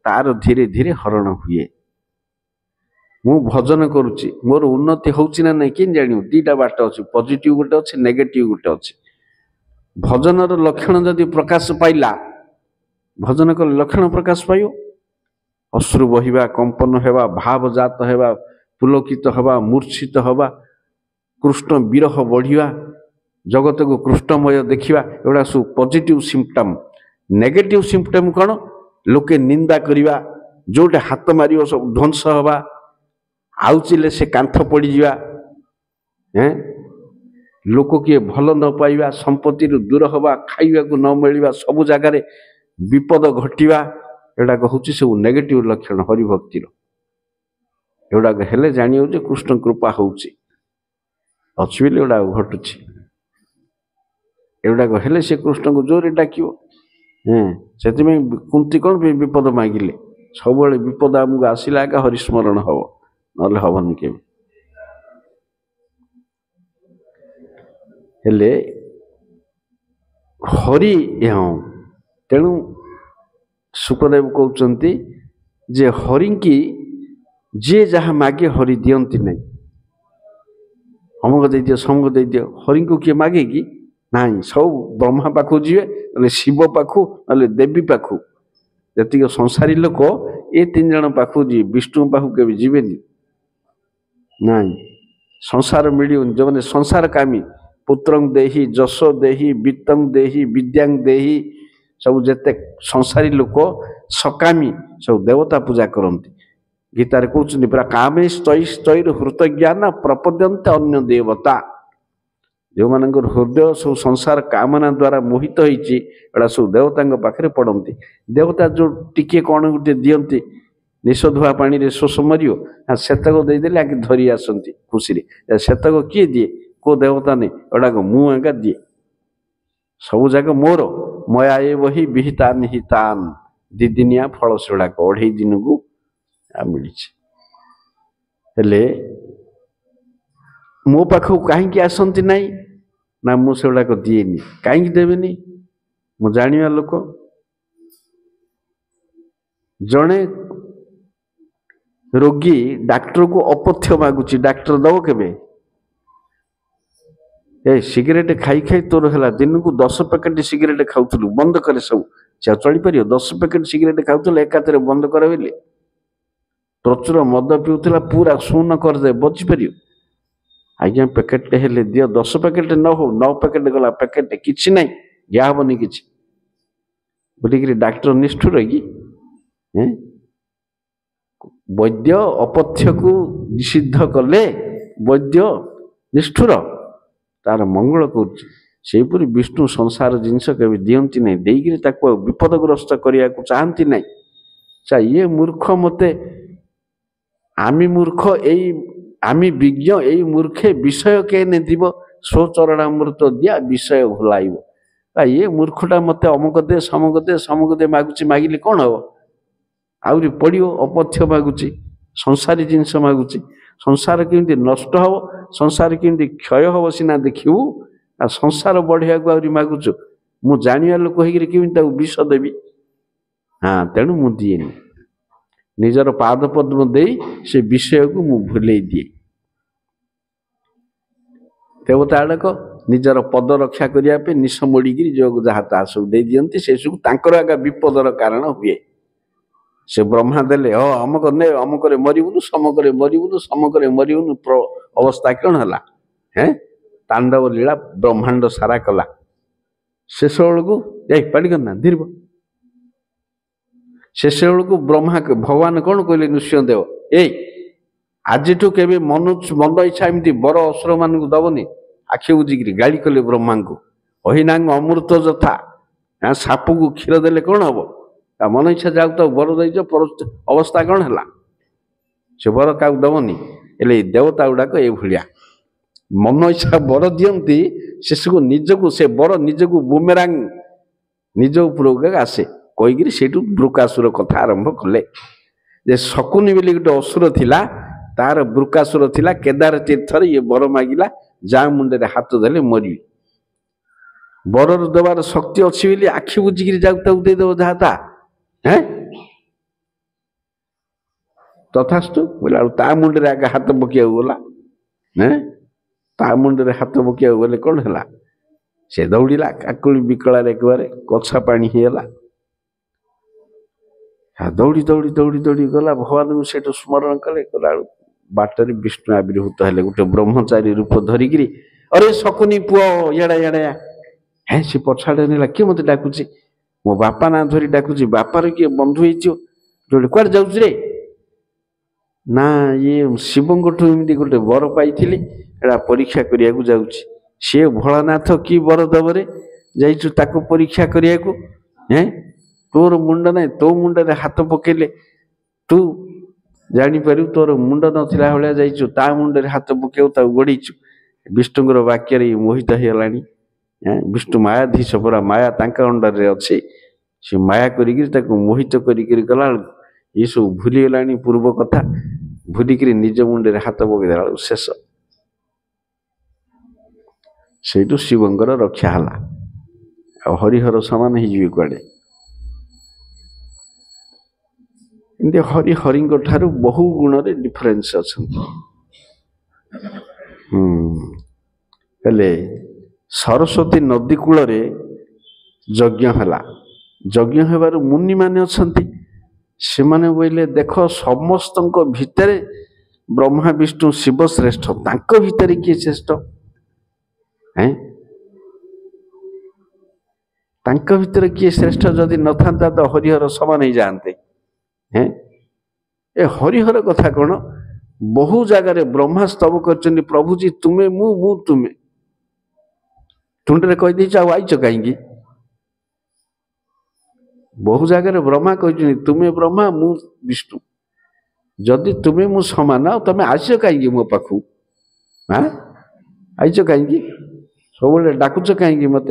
तार धीरे धीरे हरण हुए मु भजन करुच्ची मोर उन्नति होची ना नहीं किन जानी दीटा बाट अच्छी पॉजिटिव गोटे अच्छी नेगेटिव गोटे अच्छी भजनर लक्षण जदि प्रकाश पाइला भजन कले लक्षण प्रकाश पाइयो अश्रु बहिबा कंपन हेबा भावजात हेबा पुलकित हेबा मूर्छित हेबा कृष्ण विरह बढ़िया जगत को कृष्णमय देखिबा एवडा सब पॉजिटिव सिम्पटम नेगेटिव सिम्पटम कौन लोके निंदा करिबा जोटे हाथ मारियो सब ध्वंस हेबा आउचिले से कांथ पड़ी जिबा हैं लोक किए भल न पाइबा संपत्ति दूर हवा खाइबा को न मिलवा सब जगार विपद घटिबा एडाक हूँ सब नेगेटिव लक्षण हरिभक्तिर एडाक हेले जानी हो कृष्ण कृपा होउची अच्छी बोली एडाक घटुची एडाक हेले से कृष्ण को जोर डाकियो से कुंती कौन विपद मागिले सब विपद आमको आसला एका हरिस्मरण हम ना हबन के हेले हरि हाँ तेणु सुखदेव कहते जे हरि की जे जहाँ मागे हरि दियंती नहीं अमुक दे दियो समक दे दियो हरि को किए मागे कि नहीं सब ब्रह्मा पाखु जीवे शिव पाखु ना देवी पाखु जी संसारी लोक ये तीन जन पाखु जी विष्णु पाखु के जीवेनि नहीं संसार मिलियन जो मैंने संसार कामी पुत्रंग देही जशो देही वित्तंग देही विद्यांग देही सब जेते संसारी लोक सकामी सब देवता पूजा करती गीतार कहते पूरा कामे स्थैर हृत ज्ञान प्रपद्यंत अन्य देवता जो मान हृदय सब संसार कामना द्वारा मोहित होता सब देवता पाखे पड़ती देवता जो टिके कौन गोटे दियंती निश धुआ पानी रे शोष मरियो सेतक देदेले आगे धरी आसती खुशी सेतक किए दिए को देवता नहीं एडाक मुझा दिए सब जाक मोर मया ये वही विहिता निहितान दिदिनिया फल सेगुड़ाक 2.5 दिन को मिली हेले मो पाखु कहीं आसती नाई ना मुझेगुड़ाक दिएनि कहीं देवेनि मु जानिया लोक जड़े रोगी डाक्टर को अपथ्य मागुची डाक्टर दब के ए सिगरेट खाई खाई तोर है दिन को 10 पैकेट सिगरेट खाऊलु बंद करे सब से चलिपर 10 पैकेट सिगरेट खाऊला एकाथरे बंद कर प्रचुर मद पिउला पूरा शून करदे बचिपर आज्ञा पैकेट हेले दियो 10 पैकेट न हो 9 पैकेट गला पैकेट किसी ना या हेनी कि बोलिक डाक्टर निष्ठुर कि वैद्य अपथ्य को निषिद्ध कले वैद्य निष्ठुर तार मंगल कर विष्णु संसार जिनस के दियंती नहीं देकर विपदग्रस्त करने को चाहती नहीं। चा ये मूर्ख मते आमी मूर्ख आमी विज्ञ यही मूर्खे विषय के ने दिव स्वचरणामृत दिया विषय भुलाइब ये मूर्खटा मते अमुक दे समक दे मागुची मागिले कौन हम आहरी पड़ो अपथ्य मागुची संसारी जिनस मागुची संसार केमती नष्ट हम संसार केमती क्षय हम सीना देखू आ संसार बढ़िया को आहरी मागुचु मु जानिया लोक होकर विष देवी हाँ तेणु मु दिएनि निजर पाद पद्म दे से विषय को मु भूले दिए देवता आड़क निजर पद रक्षा करने निश मोड़िकी जो जहाँ ता सब दे दियंती से सब तांकर आगा विपदर कारण हुए से ब्रह्मा देले हाँ अमुक ने अमुक मरबुनु समक मरबुनु अवस्था कौन है हैं तांडव लीला ब्रह्मांड सारा कला शेष बेलू पाड़ी करना धीरब शेष बेलू ब्रह्मा भगवान कौन कहले नृसिंहदेव आज के मन इच्छा एमती बर असुर मान दबनी आखि बुझिक गाड़ी कले ब्रह्मा को अहिनांग अमृत जथा हाँ साप को क्षीर देले कौन हम मन इच्छा जाऊ तो बर देच अवस्था कौन है से बर क्या दबनी हेल्ले देवता गुड़ाक ये भाया मन इच्छा बर दियंती शेष को निजक से बर निजक बुमेरांग निज उपर आसे कहीकि से बृकासुर कथा आरंभ कले जे शकुनी बोली गोटे असुर थिला तार बृकासुर थिला केदार तीर्थर ये बर मागिला जा मुंडे हाथ देले मरी बर देवार शक्ति अच्छी बोली आखि बुझिक जाऊ देदेव जहाँ ता हैं तथास्तु बोला ता मुंडे आगे हाथ पकिया गला हैं ता मुंडे हाथ पकिया गले कौन है से दौड़ा काकुड़ी विकलार एक कछा पानी होगा दौड़ी दौड़ी दौड़ी दौड़ी गला भगवान से स्मरण कले गला बाटर विष्णु आविर्भूत हेले गोटे ब्रह्मचारी रूप धरिकी अरे शकुनी पुओ याड़ा याड़ा है सी पछाड़े नेला किए मत डाकुची मो बापा ना धरी डाकुची बापार किए बंधु हो कुआड़ जाऊँ रे ना ये शिवंठू एमती गोटे बर पाई एड़ा परीक्षा करने को जाऊँगी सी भोलानाथ कि बर दबरे जाकु परीक्षा करने को हैं तोर मुंड ना तो मुंडे हाथ पकेले तू जापर तोर मुंड नथिला भाया जाइचु ता मुंडे हाथ पकेउ गोड़ीचु विष्णुर वाक्य मोहित होगा विष्णु मायाधीश परा माया तांका अंडर रे अच्छे से माया करी मोहित करी गला ये सब भूलीगला पूर्व कथा भूलिक निज मुंडे हाथ पकईदेला शेष से शिवंकर रक्षा है हरिहर सामान हो कड़े एमती हरि हरि ठारू बहु गुण रे डिफरेन्स अच्छा हेले सरस्वती नदी कूल यज्ञ है यज्ञ होबार मुनि माने अछंती से माने बोले देख समस्त भितर ब्रह्मा विष्णु शिव श्रेष्ठ तांको भितर किए श्रेष्ठ हैं तांको भितर किए श्रेष्ठ जदि न था तो हरिहर समान ही जानते हैं ए हरिहर कथा कौन बहु जगार ब्रह्मा स्तव कर प्रभुजी तुम्हें मु तुम्हें तुंडे कहीदे आईच कहीं बहु जगार ब्रह्मा कह तुम्हें ब्रह्मा मु विष्णु जदि तुम्हें मु समान तमें आस कहीं मो पाखु हाँ आईच कहीं सब डाकुच कहीं मत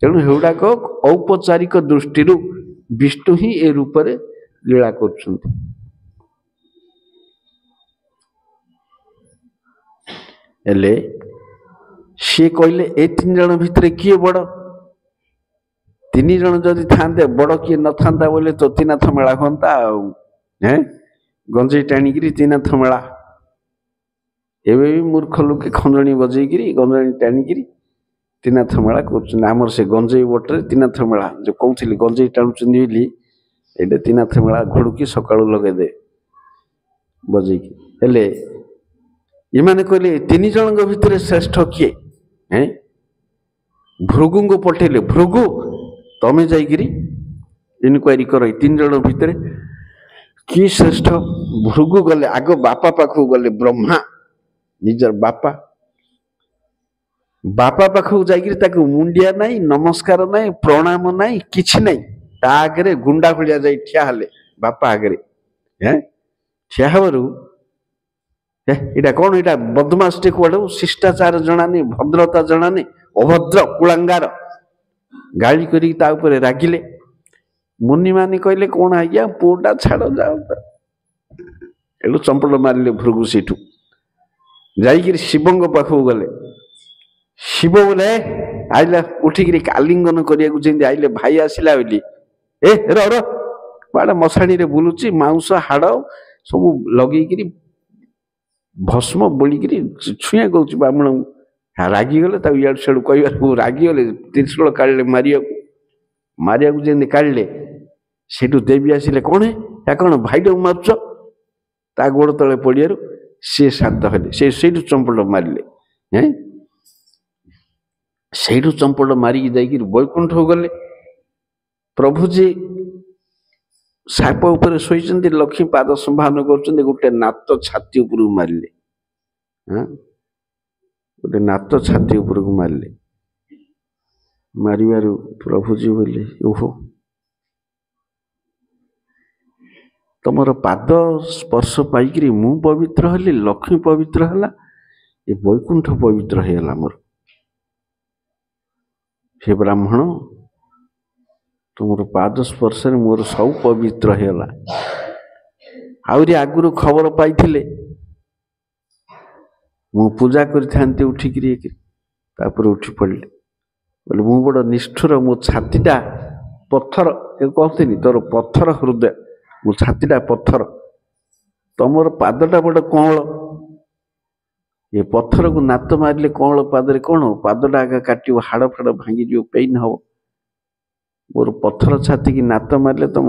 तेणु हेउडाक औपचारिक दृष्टि विष्णु ही ए रूप में लीला कर सी कहले ए 3 जन भितर किए बड़ 3 जन जदि थांते बड़ किए न था बोले तो तीनाथ मेला होता हैं गंजे टाणिकी तीनाथ मेला एवं भी मूर्ख लोके खंजणी बजेकी गंजणी टाणिकी त्रिनाथ मेला कहते आमर से गंजेई बटे त्रिनाथ मेला जो कहती गंजेई टाणुचंदी बोली ये त्रिनाथ मेला घोड़ुकी सकाळु लगेदे बजेकी हेले इमाने कहले तीन जन भितर श्रेष्ठ किए हैं भृगु को पठेले भृगु तमें जाइकिरी इनक्वारी कर तीन जन भितर कि श्रेष्ठ भृगु गले आग बापा पाखु गले ब्रह्मा निजर बापा बापा पाखु जाइकिरी ताकु मुंडिया नहीं नमस्कार नहीं प्रणाम नहीं किछि नहीं ता आगे गुंडा भलिया जाई ठिया हले बापा आगे हैं ठिया हबरु एटा कौन एटा बदमाश टे कुआडे शिष्टाचार जणानी भद्रता जणानी अभद्र कुलांगार गाली करी ता ऊपर रागिले मुनि माने कहले कौन आज्ञा पुटा छाड़ जाओ एलु चंपल मारिले भृगु सेठू जाइकिरी शिवंग पाखु गले शिव बोले आइला उठिकिरी आलिंगन करिया जेंदी आइले भाई आसिला बोली ए रो रो बाड़ा मशाणी रे बुलुची मांस हाड़ सब लगेकिरी भस्म बोलिकिरी छुआ कौच ब्राह्मण रागिगले इाड़ सियाड़ कह रागिगले त्रिशूल काढ़ले मारिया जेमती काढ़ले सेठू देवी आसिले कौन है या कौन भाईटा मारुच ता गोड़ तले पड़ियार सी शांत हेले से चंपल मारे हैं से चंपल मारिकी जाइए बैकुंठ गले प्रभुजी साप उपर शोचते लक्ष्मी पाद संभान कर गोटे नात छाती उपर मारे गोटे नात छाती उपर मारे मारिबार प्रभुजी बोले ओहो तमर पाद स्पर्श पाइकरी मु पवित्र हली लक्ष्मी पवित्र हला ये बैकुंठ पवित्र होगा मोर हे ब्राह्मण तुमर पाद स्पर्श मोर सब पवित्र होगा आहरी आगुरी खबर पाई मु पूजा करी उठिकी उठी पड़े बोले मु बड़ निष्ठुर मो छातीटा पत्थर कहते तोर पत्थर हृदय मो छातीटा पत्थर तमर पादटा बड़ कौल ये पत्थर को नात मारे कौल पादरे कौन पादटा आगे काट हाड़ फाड़ भांगी जो पेन हम मोर पत्थर छाती की नात मारे तुम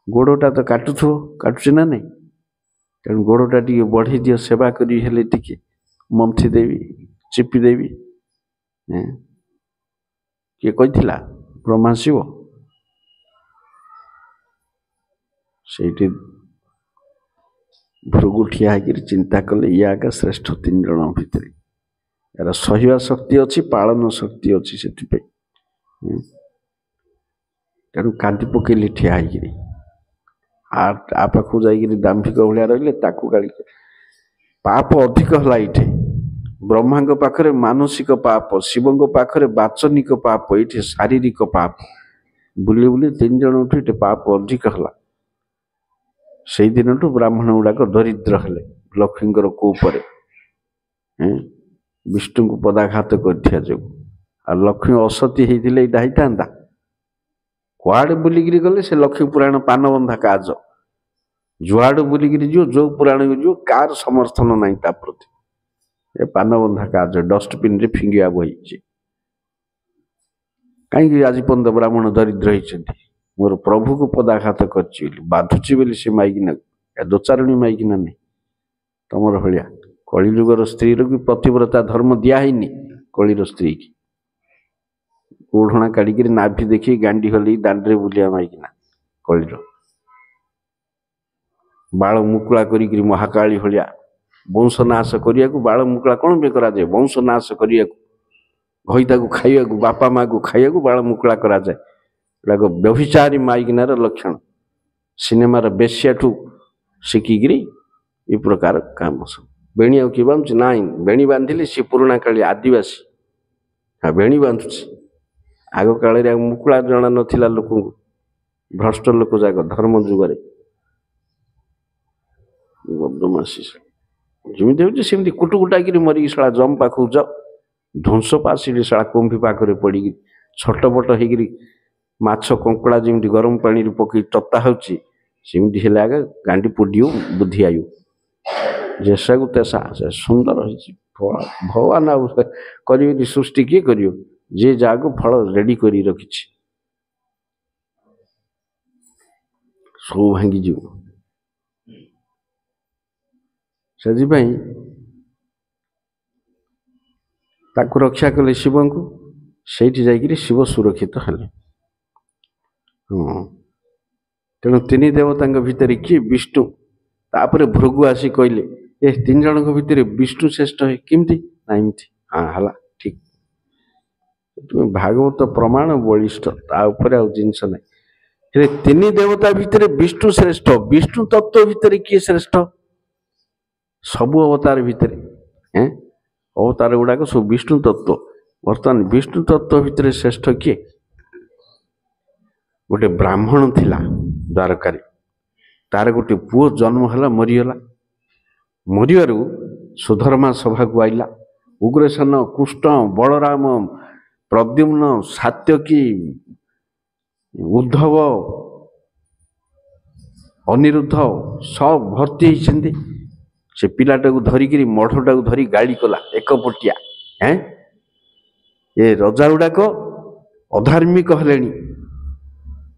गोड़टा तो काटुच ना नहीं तेणु गोड़टा टी बढ़ी दियो सेवा करी हेले टिके मंथी देवी चिपी देवी किए कही ब्रह्मा शिव से भृगु ठिया चिंता कले ये आगे श्रेष्ठ तीन जन भितर यार सहवा शक्ति अच्छी पालन शक्ति अच्छी से तेणु कांदी पकेली ठिया आ पाखु जाइए दाम्भिक भाया रही गाड़ी पाप अधिक है ये ब्रह्मा पाखरे मानसिक पाप शिव पाखरे वाचनिक पाप ये शारीरिक पाप बुले बुले तीन जन उठे पाप अधिक है से दिन ब्राह्मण गुड़ाक दरिद्र हेले लक्ष्मी कोपर विष्णु को पदाघात कर जो आ लक्ष्मी असती होता कुआड़े बुलिकी गले से लक्ष्मी पुराण पानबंधा काज जुआड़ बुलिकी जो जो पुराण जो कार समर्थन नहीं प्रति ये पानबंधा काज डस्टबिन रे फिंगिया बही कहीं आज पर्यंत ब्राह्मण दरिद्र होती मोर प्रभु को पदाघात कर बाधुची बोली से माइकिना दोचारणी माइकिना नहीं तमर भाया कलिजुगर स्त्री भी पतिव्रता धर्म दिहनी कलिर स्त्री की ओढ़णा काढ़ी नाभि देखी गांडी हल दांडे बुलिया माइकिना कलिर बाल मुकुला करी महाकाली भाया वंशनाश करने को बाल मुकुला कौन पे करा जाए वंशनाश करने को घईता को खाइया बापा माँ को खाइया बाल मुकुला करा जाए व्यभिचारी माइकिनार लक्षण सिनेमार बेश्याठू शिखिकी ये प्रकार काम सब बेणी आ किए बांधुची ना बेणी बांधिले सी पुराणा काली आदिवासी हाँ बेणी बांधुची आग काल मुकुला जना नाला लोक भ्रष्ट लोक जाक धर्म जुगे बदमाशी जमी होती कुटुकुटा मरिकी शाला जम पाखु जाओ ध्वंस पासी शाला कुंभी पाखे पड़ी छटपट होगी माछ कंकड़ा जमी गरम पानी पकई तता होती आगे गांडी पोडियो बुद्धि आयु जेसा को तेसा सुंदर हो ଭଗବାନ ଆଉ କରିବେନି, ସୃଷ୍ଟି କିଏ କରିବ? ଯେ ଯାହାକୁ ଫଳ ରେଡି କରି ରଖିଛି ସବୁ ଭାଙ୍ଗିଯିବ। ସେଥିପାଇଁ ତାକୁ ରକ୍ଷା କଲେ ଶିବଙ୍କୁ, ସେଇଠି ଯାଇକିରି ଶିବ ସୁରକ୍ଷିତ ହେଲେ। ତେଣୁ ତିନି ଦେବତାଙ୍କ ଭିତରେ କିଏ? ବିଷ୍ଣୁ। ତାପରେ ଭୃଗୁ ଆସି କହିଲେ ଏ ତିନି ଜଣଙ୍କ ଭିତରେ ବିଷ୍ଣୁ ଶ୍ରେଷ୍ଠ କେମିତି? ନା ଏମିତି। ହଁ ହେଲା, ଠିକ। ଭାଗବତ ପ୍ରମାଣ ବଳିଷ୍ଠ, ତା ଉପରେ ଆଉ ଜିନିଷ ନାହିଁ। ହେଲେ ତିନି ଦେବତା ଭିତରେ ବିଷ୍ଣୁ ଶ୍ରେଷ୍ଠ। ବିଷ୍ଣୁ ତତ୍ଵ ଭିତରେ କିଏ ଶ୍ରେଷ୍ଠ? ସବୁ ଅବତାର ଭିତରେ ଅବତାର ଗୁଡାକ ସବୁ ବିଷ୍ଣୁ ତତ୍ଵ। ବର୍ତ୍ତମାନ ବିଷ୍ଣୁ ତତ୍ଵ ଭିତରେ ଶ୍ରେଷ୍ଠ କିଏ? ଗୋଟେ ବ୍ରାହ୍ମଣ ଥିଲା ଦ୍ୱାରକାରେ, ତାର ଗୋଟେ ପୁଅ ଜନ୍ମ ହେଲା, ମରିଗଲା। ମରିବାରୁ ସୁଧର୍ମା ସଭାକୁ ଆଇଲା। ଉଗ୍ରସେନ, କୃଷ୍ଣ, ବଳରାମ, ପ୍ରଦ୍ୟୁମ୍ନ, ସାତ୍ୟକୀ, ଉଦ୍ଧବ, ଅନିରୁଦ୍ଧ ସବୁ ଭର୍ତ୍ତି ହେଇଛନ୍ତି। ସେ ପିଲାଟାକୁ ଧରିକିରି, ମଢଟାକୁ ଧରି ଗାଳି କଲା ଏକପଟିଆ। ଏ ରଜା ଗୁଡାକ ଅଧାର୍ମିକ ହେଲେଣି,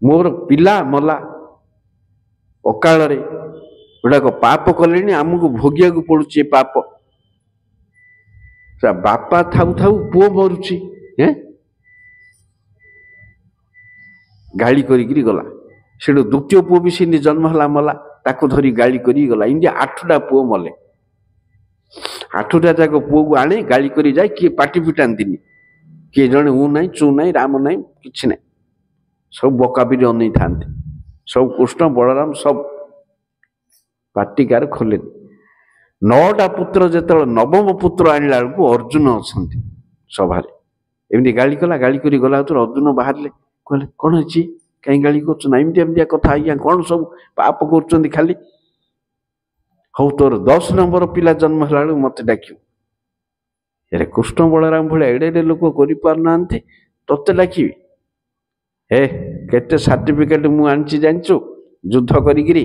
ମୋର ପିଲା ମଲା ଅକାଳରେ, ଗୁଡାକ ପାପ କଲେଣି, ଆମକୁ ଭୋଗିବାକୁ ପଡୁଛି ଏ ପାପ। ବାପା ଥାଉ ଥାଉ ପୁଅ ମରୁଛି। ଗାଳି କରିକିରି ଗଲା। ସେଠୁ ଦ୍ୱିତୀୟ ପୁଅ ବି ସେମିତି ଜନ୍ମ ହେଲା, ମଲା, ତାକୁ ଧରି ଗାଳି କରିକି ଗଲା। ଏମିତି 8ଟା ପୁଅ ମଲେ। 8ଟା ଯାକ ପୁଅକୁ ଆଣି ଗାଳି କରି ଯାଏ। କିଏ ପାଟି ଫିଟାନ୍ତିନି, କିଏ ଜଣେ ଉ ନାହିଁ, ଚୁ ନାହିଁ, ରାମ ନାହିଁ, କିଛି ନାହିଁ। ସବୁ ବକାବିରେ ଅନେଇଥାନ୍ତି। ସବୁ କୃଷ୍ଣ ବଳରାମ ସବୁ ପାଟିକାର ଖୋଲେନି। 9ଟା ପୁତ୍ର ଯେତେବେଳେ ନବମ ପୁତ୍ର ଆଣିଲା ବେଳକୁ ଅର୍ଜୁନ ଅଛନ୍ତି ସଭାରେ। ଏମିତି ଗାଳି କଲା, ଗାଳି କରି ଗଲା ଭିତରେ ଅର୍ଜୁନ ବାହାରିଲେ। କହିଲେ କଣ ହେଇଛି, କାହିଁ ଗାଳି କରୁଛ? ନା ଏମିତିଆ କଥା, ଆଜ୍ଞା କଣ ସବୁ ପାପ କରୁଛନ୍ତି ଖାଲି। ହଉ ତୋର 10 ନମ୍ବର ପିଲା ଜନ୍ମ ହେଲା ବେଳକୁ ମତେ ଡାକିବୁ। ଏରେ କୃଷ୍ଣ ବଳରାମ ଭଳିଆ ଏଡେ ଏଡେ ଲୋକ କରିପାରୁନାହାନ୍ତି, ତତେ ଡାକିବି? କେତେ ସାର୍ଟିଫିକେଟ ମୁଁ ଆଣିଛି ଜାଣିଛୁ, ଯୁଦ୍ଧ କରିକିରି।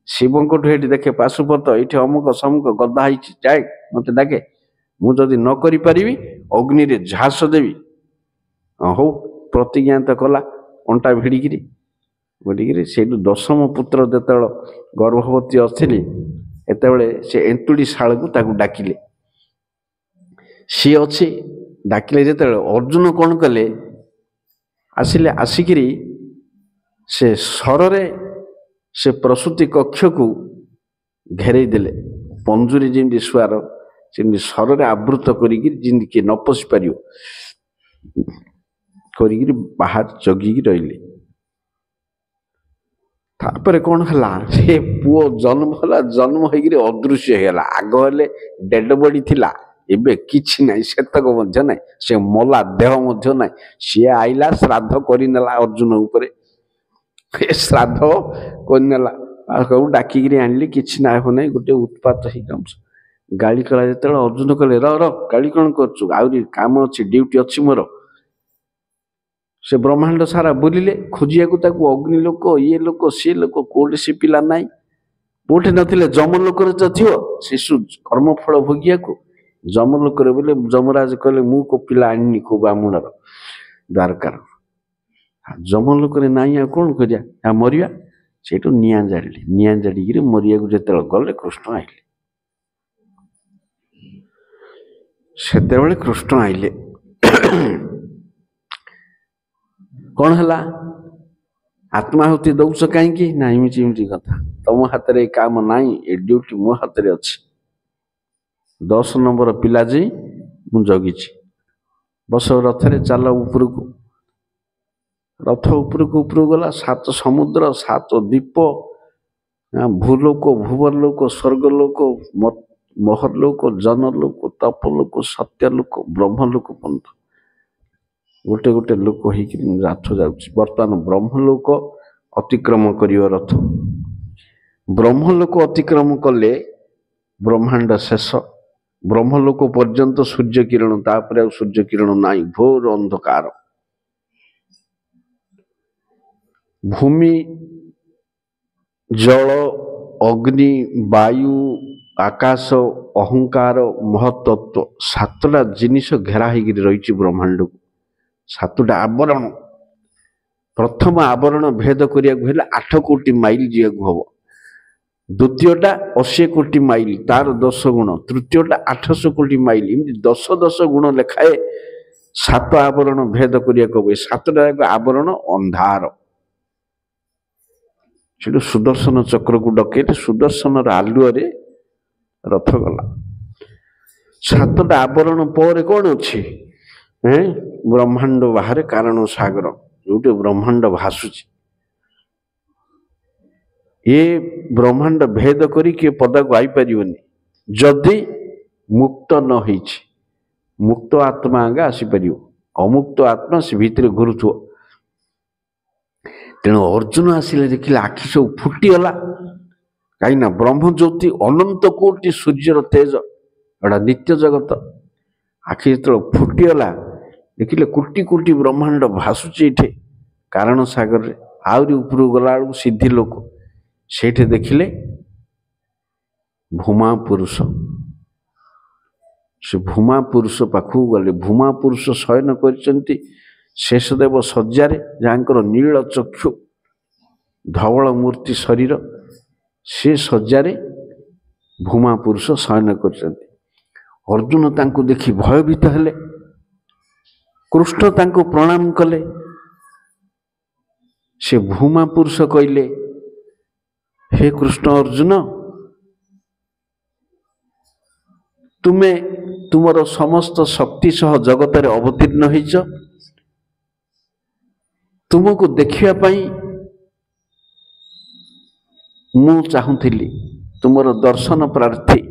ଶିବଙ୍କଠୁ ଏଠି ଦେଖେ ପାଶୁପତ, ଏଇଠି ଅମୁକ ସମୁକ ଗଦା ହେଇଛି, ଯାଏ ମତେ ଡାକେ। ମୁଁ ଯଦି ନ କରିପାରିବି ଅଗ୍ନିରେ ଝାସ ଦେବି। ହଉ, ପ୍ରତିଜ୍ଞା ତ କଲା, ଅଣ୍ଟା ଭିଡ଼ିକିରି। ସେଇଠୁ 10ମ ପୁତ୍ର ଯେତେବେଳେ ଗର୍ଭବତୀ ଅଥିଲି, ସେତେବେଳେ ସେ ଏନ୍ତୁଡ଼ି ଶାଳକୁ ତାକୁ ଡାକିଲେ। ସିଏ ଅଛି, ଡାକିଲେ ଯେତେବେଳେ ଅର୍ଜୁନ କଣ କଲେ, ଆସିଲେ, ଆସିକିରି ସେ ସରରେ ସେ ପ୍ରସୂତି କକ୍ଷକୁ ଘେରେଇ ଦେଲେ। ପଞ୍ଜୁରୀ ଯେମିତି ଶୁଆର, ସେମିତି ସରରେ ଆବୃତ କରିକି, ଯେମିତି କିଏ ନ ପଶି ପାରିବ କରିକିରି ବାହାର ଜଗିକି ରହିଲେ। ତାପରେ କଣ ହେଲା, ସେ ପୁଅ ଜନ୍ମ ହେଲା, ଜନ୍ମ ହେଇକିରି ଅଦୃଶ୍ୟ ହେଇଗଲା। ଆଗ ହେଲେ ଡେଡ ବଡି ଥିଲା, ଏବେ କିଛି ନାହିଁ, ସେତକ ମଧ୍ୟ ନାହିଁ। ସେ ମଲା, ଦେହ ମଧ୍ୟ ନାହିଁ। ସିଏ ଆଇଲା, ଶ୍ରାଦ୍ଧ କରିନେଲା ଅର୍ଜୁନ ଉପରେ। ଶ୍ରାଦ୍ଧ କରିନେଲା, ଆଉ ଡାକିକିରି ଆଣିଲି, କିଛି ନା ହେବ ନାହିଁ। ଗୋଟେ ଉତ୍ପାତ ହେଇଯାଉଛି। ଗାଳି କଲା ଯେତେବେଳେ ଅର୍ଜୁନ କହିଲେ ର ଗାଳି କଣ କରୁଛୁ, ଆହୁରି କାମ ଅଛି, ଡ୍ୟୁଟି ଅଛି ମୋର। ସେ ବ୍ରହ୍ମାଣ୍ଡ ସାରା ବୁଲିଲେ ଖୋଜିବାକୁ ତାକୁ, ଅଗ୍ନି ଲୋକ, ଇଏ ଲୋକ, ସିଏ ଲୋକ, କୋଉଠି ସେ ପିଲା ନାହିଁ। କୋଉଠି ନଥିଲେ ଯମଲୋକରେ ତ ଥିବ ଶିଶୁ କର୍ମଫଳ ଭୋଗିବାକୁ। ଯମଲୋକରେ ବୋଲେ ଯମରାଜ କହିଲେ ମୁଁ କୋଉ ପିଲା ଆଣିନି କୋଉ ବ୍ରାହ୍ମଣର ଦ୍ୱାରକାର। ଯମଲୋକରେ ନାହିଁ, ଆଉ କଣ କରିବା, ମରିବା। ସେଇଠୁ ନିଆଁ ଜାଳିଲେ। ନିଆଁ ଜାଳିକିରି ମରିବାକୁ ଯେତେବେଳେ ଗଲେ କୃଷ୍ଣ ଆଇଲେ। ସେତେବେଳେ କୃଷ୍ଣ ଆଇଲେ। କଣ ହେଲା, ଆତ୍ମାହୁତି ଦଉଛ କାହିଁକି? ନା ଏମିତି କଥା, ତମ ହାତରେ ଏ କାମ ନାହିଁ, ଏ ଡ୍ୟୁଟି ମୋ ହାତରେ ଅଛି। 10 ନମ୍ବର ପିଲା ଯେ ମୁଁ ଜଗିଛି। ବସ ରଥରେ, ଚାଲ ଉପରକୁ। ରଥ ଉପରକୁ ଗଲା। 7 ସମୁଦ୍ର, 7 ଦ୍ୱୀପ, ଭୂଲୋକ, ଭୁବରଲୋକ, ସ୍ୱର୍ଗଲୋକ, ମହରଲୋକ, ଜନଲୋକ, ତପଲୋକ, ସତ୍ୟଲୋକ, ବ୍ରହ୍ମଲୋକ ପର୍ଯ୍ୟନ୍ତ ଗୋଟେ ଗୋଟେ ଲୋକ ହେଇକିରି ରଥ ଯାଉଛି। ବର୍ତ୍ତମାନ ବ୍ରହ୍ମଲୋକ ଅତିକ୍ରମ କରିବ ରଥ। ବ୍ରହ୍ମଲୋକ ଅତିକ୍ରମ କଲେ ବ୍ରହ୍ମାଣ୍ଡ ଶେଷ। ବ୍ରହ୍ମଲୋକ ପର୍ଯ୍ୟନ୍ତ ସୂର୍ଯ୍ୟ କିରଣ, ତାପରେ ଆଉ ସୂର୍ଯ୍ୟ କିରଣ ନାହିଁ, ଘୋର ଅନ୍ଧକାର। ଭୂମି, ଜଳ, ଅଗ୍ନି, ବାୟୁ, आकाश अहंकार महतत्व सातटा जिनिस घेरा होती ब्रह्मांड को सातटा आवरण प्रथम आवरण भेद करिया 8 कोटी माइल जीवाक हम द्वितीयटा 80 कोटी माइल तार 10 गुण तृतीयटा 800 कोटी माइल एमती 10 गुण लेखाए 7 आवरण भेद करिया हम 7टा आवरण अंधार से सुदर्शन चक्र को डकेले सुदर्शन आलुअरे रथ गला 7टा आवरण पर कौन अच्छी ब्रह्मांड बाहर कारण सागर जो ब्रह्मांड भासुची ये ब्रह्मांड भेद करी किए पदा को आई पारिबनी जदि मुक्त न होइछि मुक्त आत्मा आगे आसी पारिबो अमुक्त आत्मा से भीतर घुरुथो तेणु अर्जुन आसिले देखिले आखि सब फुटीगला कहीं ब्रह्म ज्योति अनंत कोटि सूर्यर तेज एटा नित्य जगत आखि जो फुटीगला देखिले कोटि कोटि ब्रह्मांड भासुची एठे कारण सागर रे आउरी उपरू गला बेलू सिद्धि लोक सेठे देखिले भूमा पुरुष से भूमा पुरुष पाखु गले भूमा पुरुष शयन करचंती शेषदेव सज्जारे जहाँकर नील चक्षु धवल मूर्ति शरीर से सज्जारे भूमा पुरुष शयन करचंती अर्जुन तांको देखि भयभीत हेले कृष्ण तांको प्रणाम कले से भूमा पुरुष कहले हे कृष्ण अर्जुन तुमे तुमर समस्त शक्ति सह जगत रे अवतीर्ण होइछ तुमको देखिया पाई मु चाहूथिली तुमर दर्शन प्रार्थी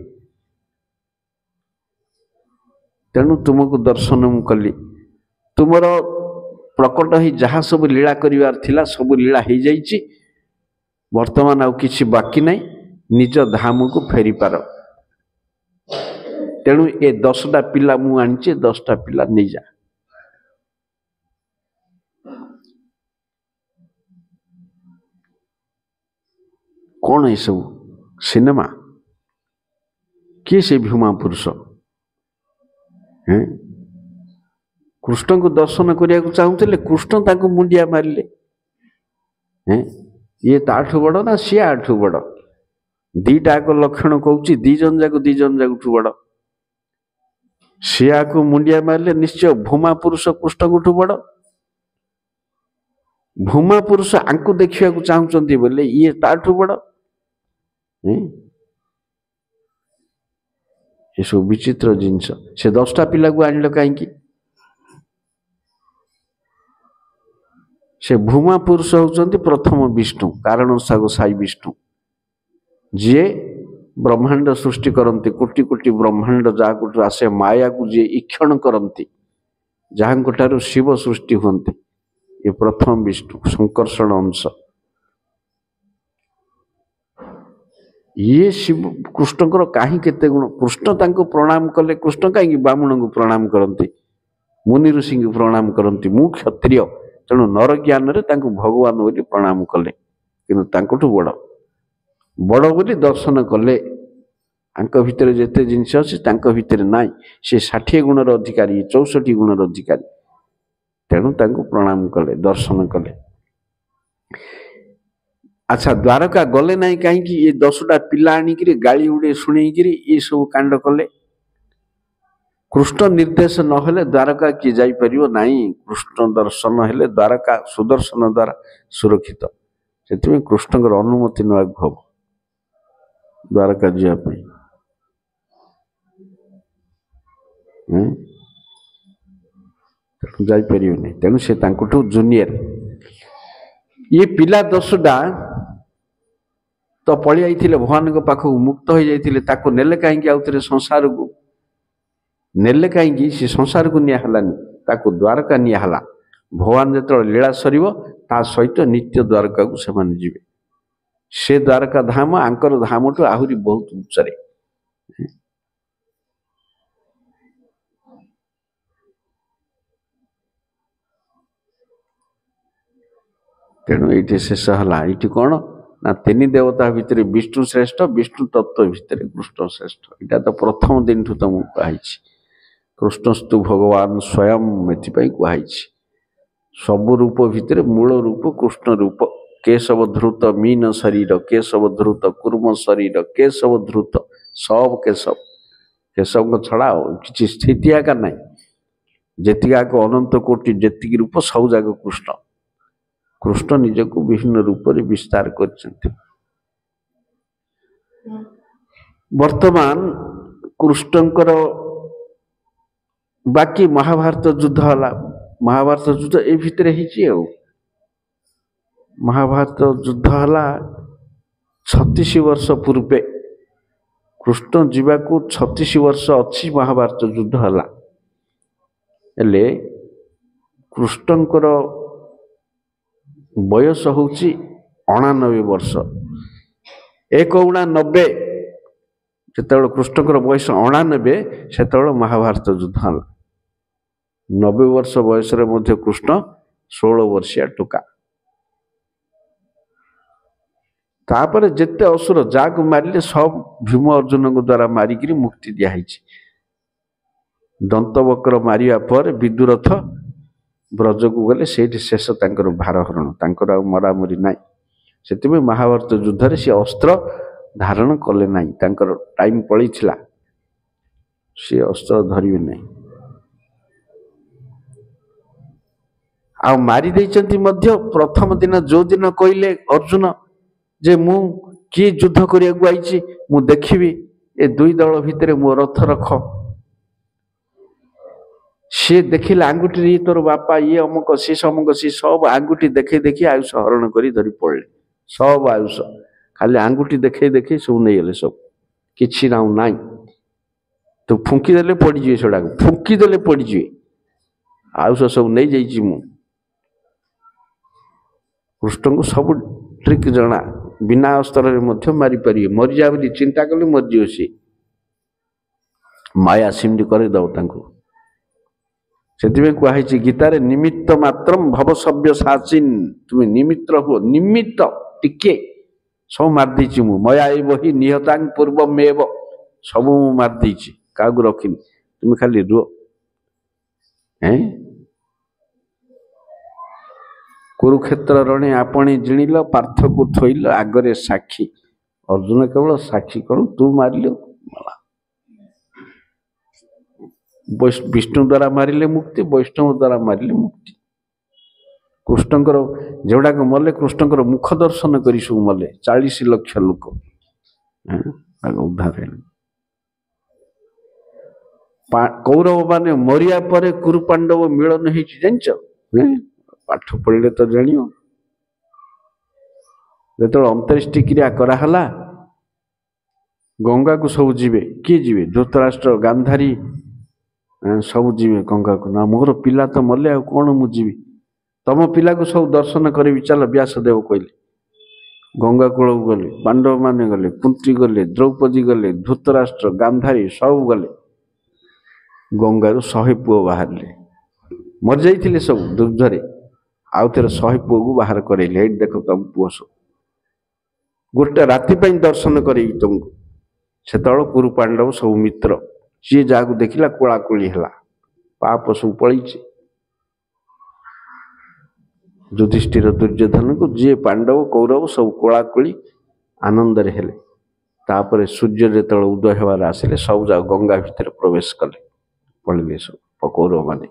तेणु तुमको दर्शन मु कली तुमर प्रकट ही जहाँ सब लीला करिवार थिला सब लीला हो जाइछि वर्तमान आउ किछि बाकी नहीं निज धाम को फेरी पार तेणु ए 10टा पिला मु आनिचे 10टा पिला नहीं जा कौन है सब सिनेमा किए से भूमा पुरुष कृष्ण को दर्शन करिया को चाहूले कृष्ण ताको मुंडिया मारिले ये ताठू बड़ ना सी आठू बड़ दीटाक लक्षण कहूँ दी जन जाक बड़ सी को मुंडिया मारिले निश्चय भूमा पुरुष कृष्ण को बड़ भूमा पुरुष आंकु देखिया को चाहूचंती बोले ये ताठू बड़ ये सब विचित्र जिनस से 10टा पिला को आनिल कहीं से भूमा पुरुष होचंती प्रथम विष्णु कारण साग साई विष्णु जी ब्रह्मांड सृष्टि करती कोटि कोटि ब्रह्मांड जहाँ आसे माया को जी ईक्षण करती जहाँ शिव सृष्टि होती ये प्रथम विष्णु संकर्षण अंश ये शिव कृष्णकर कहीं केते गुण कृष्ण तांको प्रणाम कले कृष्ण कहीं बामुण को प्रणाम करती मुनि ऋषि को प्रणाम करती मु क्षत्रिय तेणु नर ज्ञान रे तांको भगवान बोली प्रणाम कले किंतु तांकोठु बड़ बड़ बोली दर्शन कले आंक भितर जेते जिनिस अछि तांक भितर नाई से 60 गुणर अधिकारी 64 गुणर अधिकारी तेणु तांको प्रणाम कले दर्शन कले अच्छा द्वारका गले नाई कहीं ये 10टा पिला आनिकी गाड़ी उड़े शुणेकरी ये सब कांड कले कृष्ण निर्देश नहेले द्वारका किए जापर नाई कृष्ण दर्शन हेले द्वारका सुदर्शन द्वारा सुरक्षित से कृष्ण अनुमति नाक हम द्वारका जावाई जापर तेणु से जूनियर ये पिला 10टा तो पलि आइथिले भगवान को पाखक मुक्त हो जाते नेले कहीं आउे संसार को नेले कहीं सी संसार को नियाहलानी ताको द्वारका नियाहला भगवान जो लीला सरीब ता सहित नित्य द्वारका को से माने जीवे से द्वारका धाम आंकर धाम ठू आहरी बहुत उच्चरे तेणु ये शेष है ये कौन ना तीन देवता भितर विष्णु श्रेष्ठ विष्णु तत्व भितर कृष्ण श्रेष्ठ इटा तो प्रथम दिन ठू तुमको कही कृष्णस्तु भगवान स्वयं एपाई कही सब रूप भितर मूल रूप कृष्ण रूप केशव धृत मीन शरीर केशव धृत कुर्म शरीर केशव धृत सब केशव केशव को छड़ा किसी स्थिति आकार ना जेतिका को अनंत कोटि जेतिक रूप सब जाक कृष्ण कृष्ण निजको विभिन्न रूप रे विस्तार करछन्ति वर्तमान कृष्णंकर बाकी महाभारत युद्ध हला महाभारत युद्ध ए भितर हिची महाभारत युद्ध हला 36 वर्ष पूर्वे कृष्ण जीवाकू 36 वर्ष अच्छी महाभारत युद्ध हला हेले कृष्णंकर बयस होची 89 वर्ष 1,90 जेतବେଳେ कृष्णकर बयस 89 सेतବେଳେ महाभारत युद्ध हला 90 वर्ष बयस रे मध्य कृष्ण 16 वर्षिया टोका तापर जेते असुर जाक मारिले सब भीम अर्जुन को द्वारा मारिकरी मुक्ति दिया हिची दंतवक्र मारिया पर विदुरथ ब्रज को गले सेठी शेष तांकर भारहरण तांकर मरामरी नाई सेति में महाभारत युद्ध रे से अस्त्र धारण कले नाई तांकर टाइम पड़ी थिला से अस्त्र धरिबे नाई आ मारी देइचंती मध्य प्रथम दिन जो दिन कहले अर्जुन जे मु की युद्ध करिया को आइची मु देखिबी ए दुई दल भितर मो रथ रख सी देखिले आंगुठी तोर बापा ये अमुक सी समक सी सब आंगुठी देखे देखी आयुष हरण करी धरी पड़े सब आयुष खाली आंगुठी देखे देखी सब नहीं गले सब किछि नाउ नाई तो फुंकी देले पड़ी जिवे सेडा फुंकी देले पड़ी जिवे आयुष सब नहीं जाइछि मु कृष्ण को सब ट्रिक जना बिना अस्त्र रे मध्य मारी परिए मरि जा बोली चिंता कले मरि जियो सी माया सिमडी करे दव तांको सेतिबे कहाइछि गीतारे निमित्त मात्रम भव सभ्य साचिन तुम निमित्त हो निमित्त टिके सब मार दीछि मु मया वही निहतांग पूर्वमेव सब मु मार दीछि कागु रखिनी तुम खाली रुओ हैं कुरुक्षेत्र रणे आपणी जिणिल पार्थ को थोइल आगरे साक्षी अर्जुन केवल साक्षी कौन तू मारिल विष्णु द्वारा मारिले मुक्ति वैष्णव द्वारा मारिले मुक्ति कृष्णकर जोड़ा को मले कृष्णकर मुख दर्शन करी सब मले 40 लाख लोक उद्धार कौरव माने मरिया परे कुरु पांडव मिलन होइछि जानछ पाठ पढ़ले तो जानियो जेतो अंतरिष्टि क्रिया करा हला गंगा को सब जीवे किए जीवे धृतराष्ट्र गांधारी सब जीवे गंगा को ना मोर पिला तो मले आ कौन मु जीवी तम पिला को सब दर्शन करी चल व्यासदेव कहले गंगा कूल गले पांडव माने गले कुंती गले द्रौपदी गले धृतराष्ट्र गांधारी सब गले गंगारू 100 पुओ बाहरले मर जाइथिले सब दुर्धरे आउ तेरे 100 पुओ को बाहर करेले हेट देखो तुम पुओ सब गोटे राति पई दर्शन करी तुमको सेतळ कुरु पांडव सब मित्र जी जागु देखिला कोलाकुली हला पाप सब पळीछि युधिष्ठिर दुर्योधन को जी पांडव कौरव सब कोलाकुली आनंद रे हेले तापर सूर्य जेतळ उदय हेबार आसिले सब जा गंगा भितर प्रवेश कले पळिले सब कौरव माने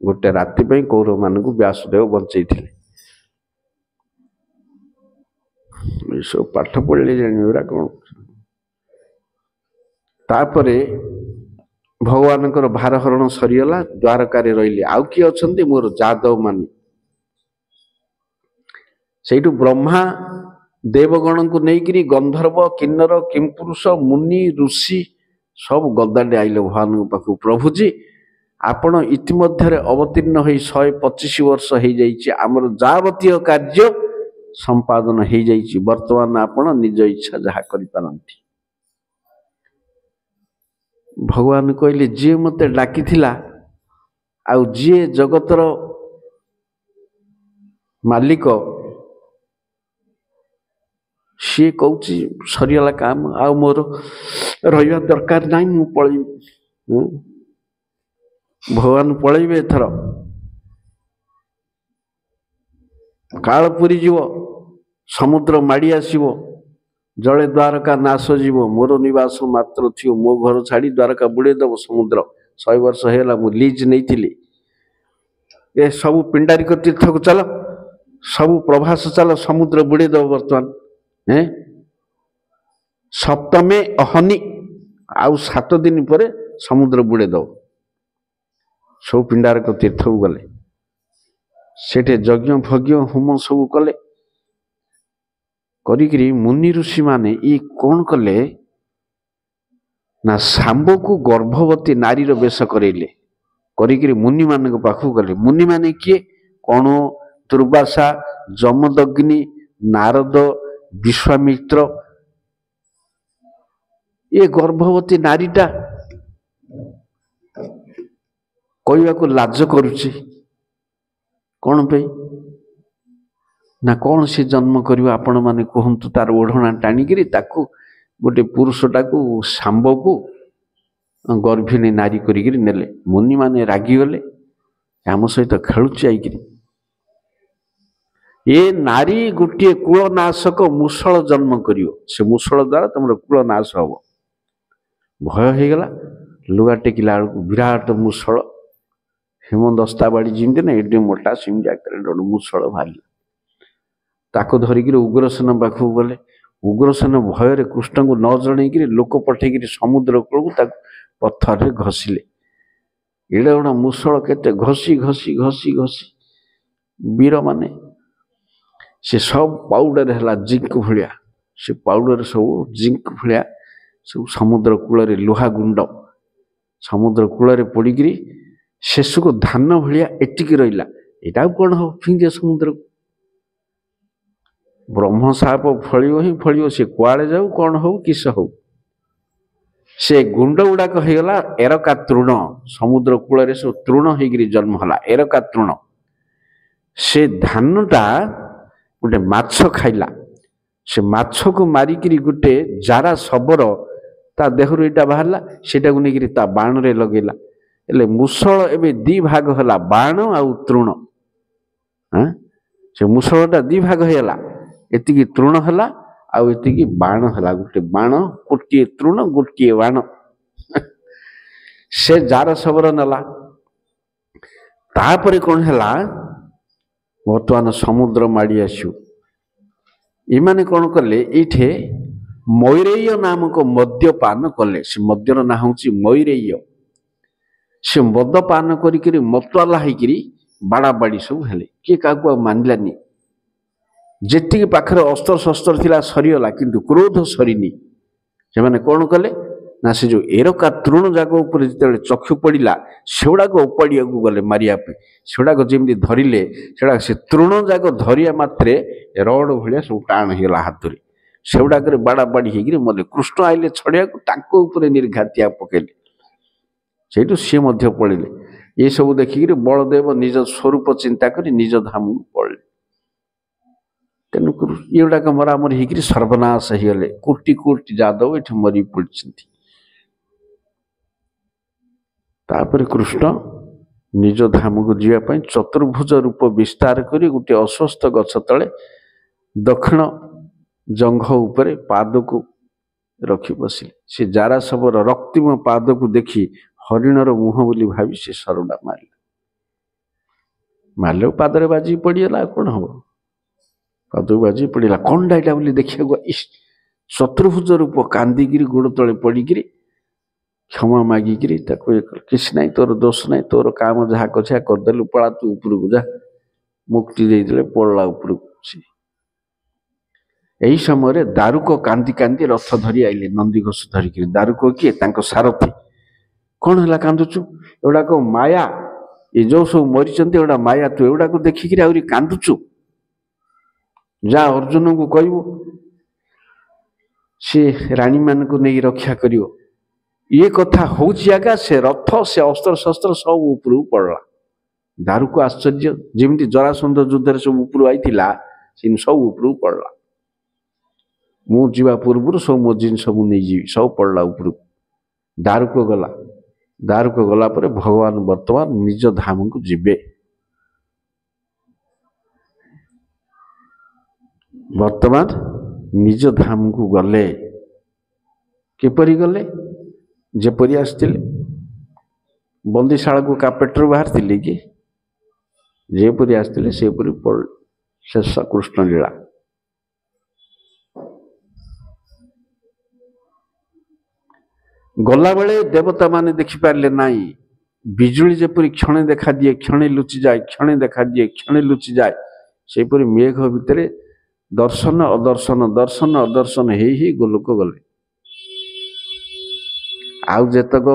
गोटे राति पई कौरव मान को व्यासदेव बंचैथिले सब पाठ पढ़ले जानिबरा कोन तापरे भगवानकर भारहरण सरीगला द्वारका रे रहिले आउ की अछंती मोर जादव मानी सेठु ब्रह्मा देवगण को नेकरी गंधर्व किन्नर किमपुरुष मुनि ऋषि सब गद्दाडे आइले भगवान पाखु प्रभुजी आपण इतिमध्ये अवतीर्ण होई 125 वर्ष हो जाइछि हमर जावतीय कार्य संपादन हो जाइछि वर्तमान आपण निज इच्छा जहा करि पारंती भगवान कहले जी मते डाकी थिला आउ जी जगतर मालिक सी कौच सरीगला काम आ मोर रहा दरकार ना मु पलि भगवान पलैबे एथर काल पूरी जीव समुद्र माड़ी आसीबो जड़े द्वारका नाश जीव मोर निवास मात्र थियो मो घर छाड़ी द्वारका बुड़े दब समुद्र 100 वर्ष है मु लीज नहीं ए सब पिंडारिक तीर्थ को चल सब प्रभास चल समुद्र बुड़े दब बर्तमान हैं सप्तमे अहनी आउ 7 दिन पर समुद्र बुड़े दब सब पिंडारिक तीर्थ को गले सेठे यज्ञ भज्ञ होम सब कले करी मुनि ऋषि माने ये कौन कले ना सांब को गर्भवती नारी बेश करेले करी मुनि मान पाखु गले मुनि माने किए कौन दुर्वासा जमदग्नि नारद विश्वामित्र ये गर्भवती नारीटा कहवा को लाज करुची कौन पे ना कौन से जन्म करियो आपण माने कहंतु तार ओढ़ना टाणिकी ताकू गोटे पुरुषटा को सांब को गर्भिणी नारी करिक नेले मुनि माने रागी गले आम सहित खेलुची आईकि ये नारी गोटे कुलनाशक मूषल जन्म करियो से मूषल द्वारा तुम कुलनाश हम भय हो गला लुगा टेकिला विराट मूषल हेमदस्ता बाड़ी जमी ना एडे मोटा सेमती आकार मूषल बाहर ताको धरिकी उग्रसेन पाखक गले उग्रसेन भय कृष्ण को न जन लोक पठेक समुद्र कूल को पत्थर घषिले एड़ा गोटा मूषल के घसी घसी घसी घसी वीर माने से सब पाउडर है जिंक भाया से पाउडर सब जिंक भाया सब समुद्र कूल लुहा गुंड समुद्र कूल पड़ी शेष को धान भाया एटिकी रहा यहाँ कौन हम फिंगे समुद्र को ब्रह्म साप फलियो ही फलियो से कुआड़े जाऊ कौन हो किस हो से गुंड गुड़ाक होगला एरका तृण समुद्र कूल सब तृण हो जन्म है एरका तृण से धानटा गोटे माछ खाइला से माछ को मारिकी गोटे जारा शबर ता देहरु एटा बाहरला सेटा को नेकिरी ता बाण रे लगेला एले मूषल एबे दी भाग होला बाण आउ तृण हां से मूषलटा दी भाग हेला एतिकी तृण हला आउ एतिकी बाण हला गोटे बाण गोटे तृण गोटे बाण से जार शबर नला तापरे कौन हला वर्तमान समुद्र माड़ी आसु इमाने कौन कले ये मैरेय नामक मद्यपान कले से मद्यर ना हूँ मैरेय से मदपान करी मतवाला होकर बाड़ा बाड़ी सब हेले किए क्या मानलानी जेतिकी पाखरे अस्त्र शस्त्र थिला सरीगला किंतु क्रोध सरीनी से माने कौन कले ना से जो एरका तृण जाग उपर जिते चक्षु पड़ा सेगुड़ाक उपाड़िया गले मारिया सेगुड़ाक जमी धरिले से तृण जाक धरिया मात्रे रड भाया सब टाण होगा हाथ में सेगुड़ाक बाड़ा बाड़ी होकर मले कृष्ण आइले छड़िया निर्घातिया पकेले से सी पड़े ये सब देखिक बलदेव निज स्वरूप चिंता कर निज धाम पड़े तेणुक ये गुड़ाक मरामरी होकर सर्वनाश होगले कोटि कोटि जादव ये मरी पड़ी तापर कृष्ण निज धाम को जीवाई चतुर्भुज रूप विस्तार कर गोटे अस्वस्थ गछ तले दक्षिण जंघ उपर पाद को रखी बसिले से जारा शबर रक्तिम पाद को देखी हरिणर मुह बोली भावी से सरडा मारे पादरे बाजी पड़गला कौन हम पाद बाजी पड़ा कौन डाइटा बोली देखा चतुर्भुज रूप कांदिकी गोड़ तले पड़िकी क्षमा मागिक किसी ना तोर दोष ना तोर काम जहाँ कछा करदेलु पड़ा तू उपरକୁ जा मुक्ति देदेले पड़ला उपरକୁ यही समय दारुक कांदी कांदी रथ धरी आइले नंदी घोष धरिक दारुक किए तांको सारथी कौन है कांदुचु एगुड़ाक माया ये जो सब मरीच एगुड़ा माया तू एगुड़ा देखिक आहरी कांदुचु जा अर्जुन को कहबू सी राणी मान को नहीं रक्षा करियो ये कथा हूँ आगा से रथ से अस्त्र शस्त्र सब ऊपर पड़ला दारू को आश्चर्य जमी जरासंध युद्ध सब ऊपर आई सब ऊपर पड़ला मु जीवा पूर्व सब मो जिनस मु नहीं जीवी सब पड़ला ऊपर दारुक गला पर भगवान वर्तमान निज धाम को जीवे वर्तमान निज धाम को गले किपरि गले जेपरि आसथिले बंदीशाला को कापेटर बाहर थिले कि जेपरि आसथिले सेपरि पड़ शेष कृष्ण लीला गला बेले देवता माने देखि पारले नाही बिजुली जेपरि क्षणे देखा दिए क्षणे लुचि जाए क्षणे देखा दिए क्षणे लुचि जाए सेपरि मेघ भितरे दर्शन अदर्शन ही गोलोक गले आउ जेतक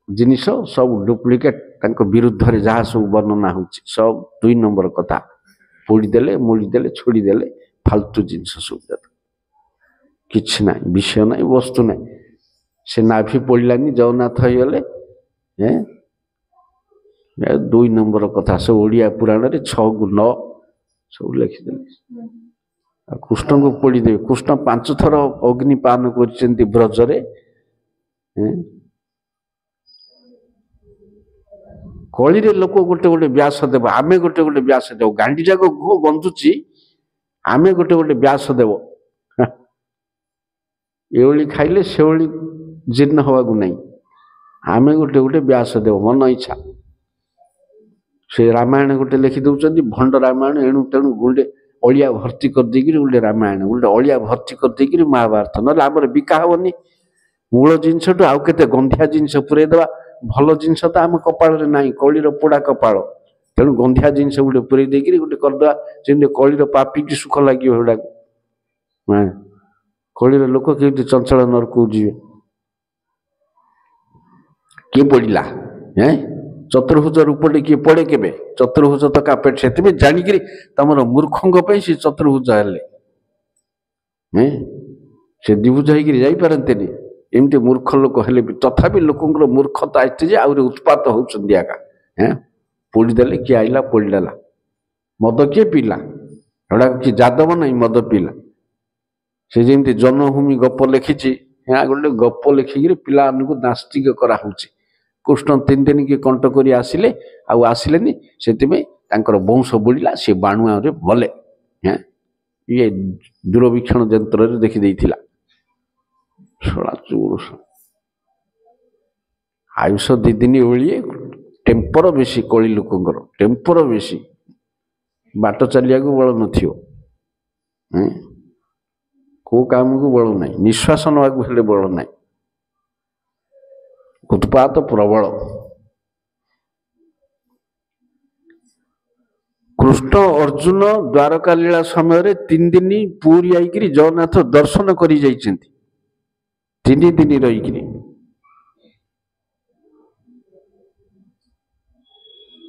जिनिस सब डुप्लिकेट तांको विरुद्ध रे जहाँ सब वर्णना होची सब 2 नंबर कथा पोड़ीदेले मोड़ीदेले छोड़ीदेले फालतू जिनिस सब किछि ना विषय ना वस्तु ना से नाभि पड़लानी जगन्नाथ होगले 2 नंबर कथा सब ओडिया पुराण रे 6 गु 9 सब लिखिदेले कृष्ण को पोड़ीदेवे कृष्ण 5 थर अग्निपान कर ब्रजरे कली रे लोक गोटे गोटे व्यास देव आमे गोटे गोटे व्यास देव गांडी जाक घो गंधुची आमे गोटे गोटे व्यास देव एवली खाइले सेवली जीर्ण हवा को नहीं आमे गोटे गोटे व्यास देव मन इच्छा से रामायण गोटे लिखि दउचंदी भंड रामायण एणु तेणु गोटे अलिया भर्ती कर देकी गोटे रामायण गोटे अलिया भर्ती कर देकी महाभारत ना आमर बिका हेनी मूल जिनस आउ केते गंधिया जिनस पुरे देवा भल जिनस तो आम कपाल ना कलिर पोड़ा कपाल तेणु गंधिया जिनस गोटे पुरे देकी गोटे करदे जमी कलिर पापी की सुख लगे कलिर लोक के चंचल नरक जीवे किए पड़ा चतुर्भुज रूपटे किए पड़े केबे चतुर्भुज तो कापेट से जानिक तुम मूर्खों से चतुर्भुज हेले से द्विभुज होपारते एमती मूर्ख लोक हेले तथापि लोकंर मूर्खता एत आहरी उत्पात होती आका पोड़ीदेले किए आईला पोड़ीदेला मद किए पीला एड़ा कि जादव नहीं मद पीला से जमी जन्मभूमि गप लिखी गोटे गप लिखिकी पिला नास्तिक कराऊँच कृष्ण 3 दिन की कंट कर आसिले आसिले से वंश बुड़ला सी बाणुआ मले ये दूरवीक्षण यंत्र देखी देथिला शोला चूर आयुष 2 दिन ओलिए टेम्पर बेसी कली लोकंर टेम्पर बेसी बाट चलिया को बल नथियो को काम को बल ना निश्वास नवाक हेले बल ना उत्पात प्रबल कृष्ण अर्जुन द्वारका लीला समय 3 दिन पूरी आईकरी जगन्नाथ दर्शन करी जाइछन्ति 3 दिन रहीकरी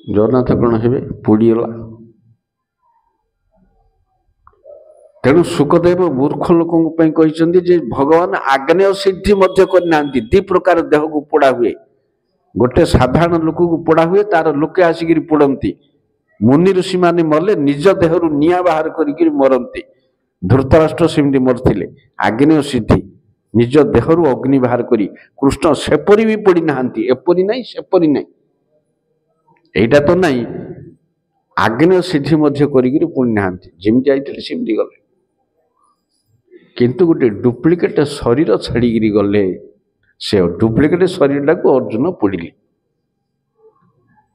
जगन्नाथ कौन हे पोड़ीगला तेणु सुखदेव मूर्ख लोकों कहते भगवान आग्नेय सिद्धि करना 2 प्रकार देह को पोड़ा हुए गोटे साधारण लोक को पोड़ा हुए तार लोके आसिक पोड़ती मुनि ऋषि माने मरले निज देहरु निया बाहर करिक मरती धृतराष्ट्र सेमती मरथिले आग्नेय सिद्धि निज देहरु अग्नि बाहर करी कृष्ण सेपरी भी पड़ी नाहांती एपरी नहीं सेपरी नहीं एटा तो नहीं आग्नेय सिद्धि करिक पुणी नाहांती जेमती आइथिले सेमती गले किंतु गोटे डुप्लिकेट शरीर छाड़ी गले से डुप्लिकेट शरीर को अर्जुन पोड़िले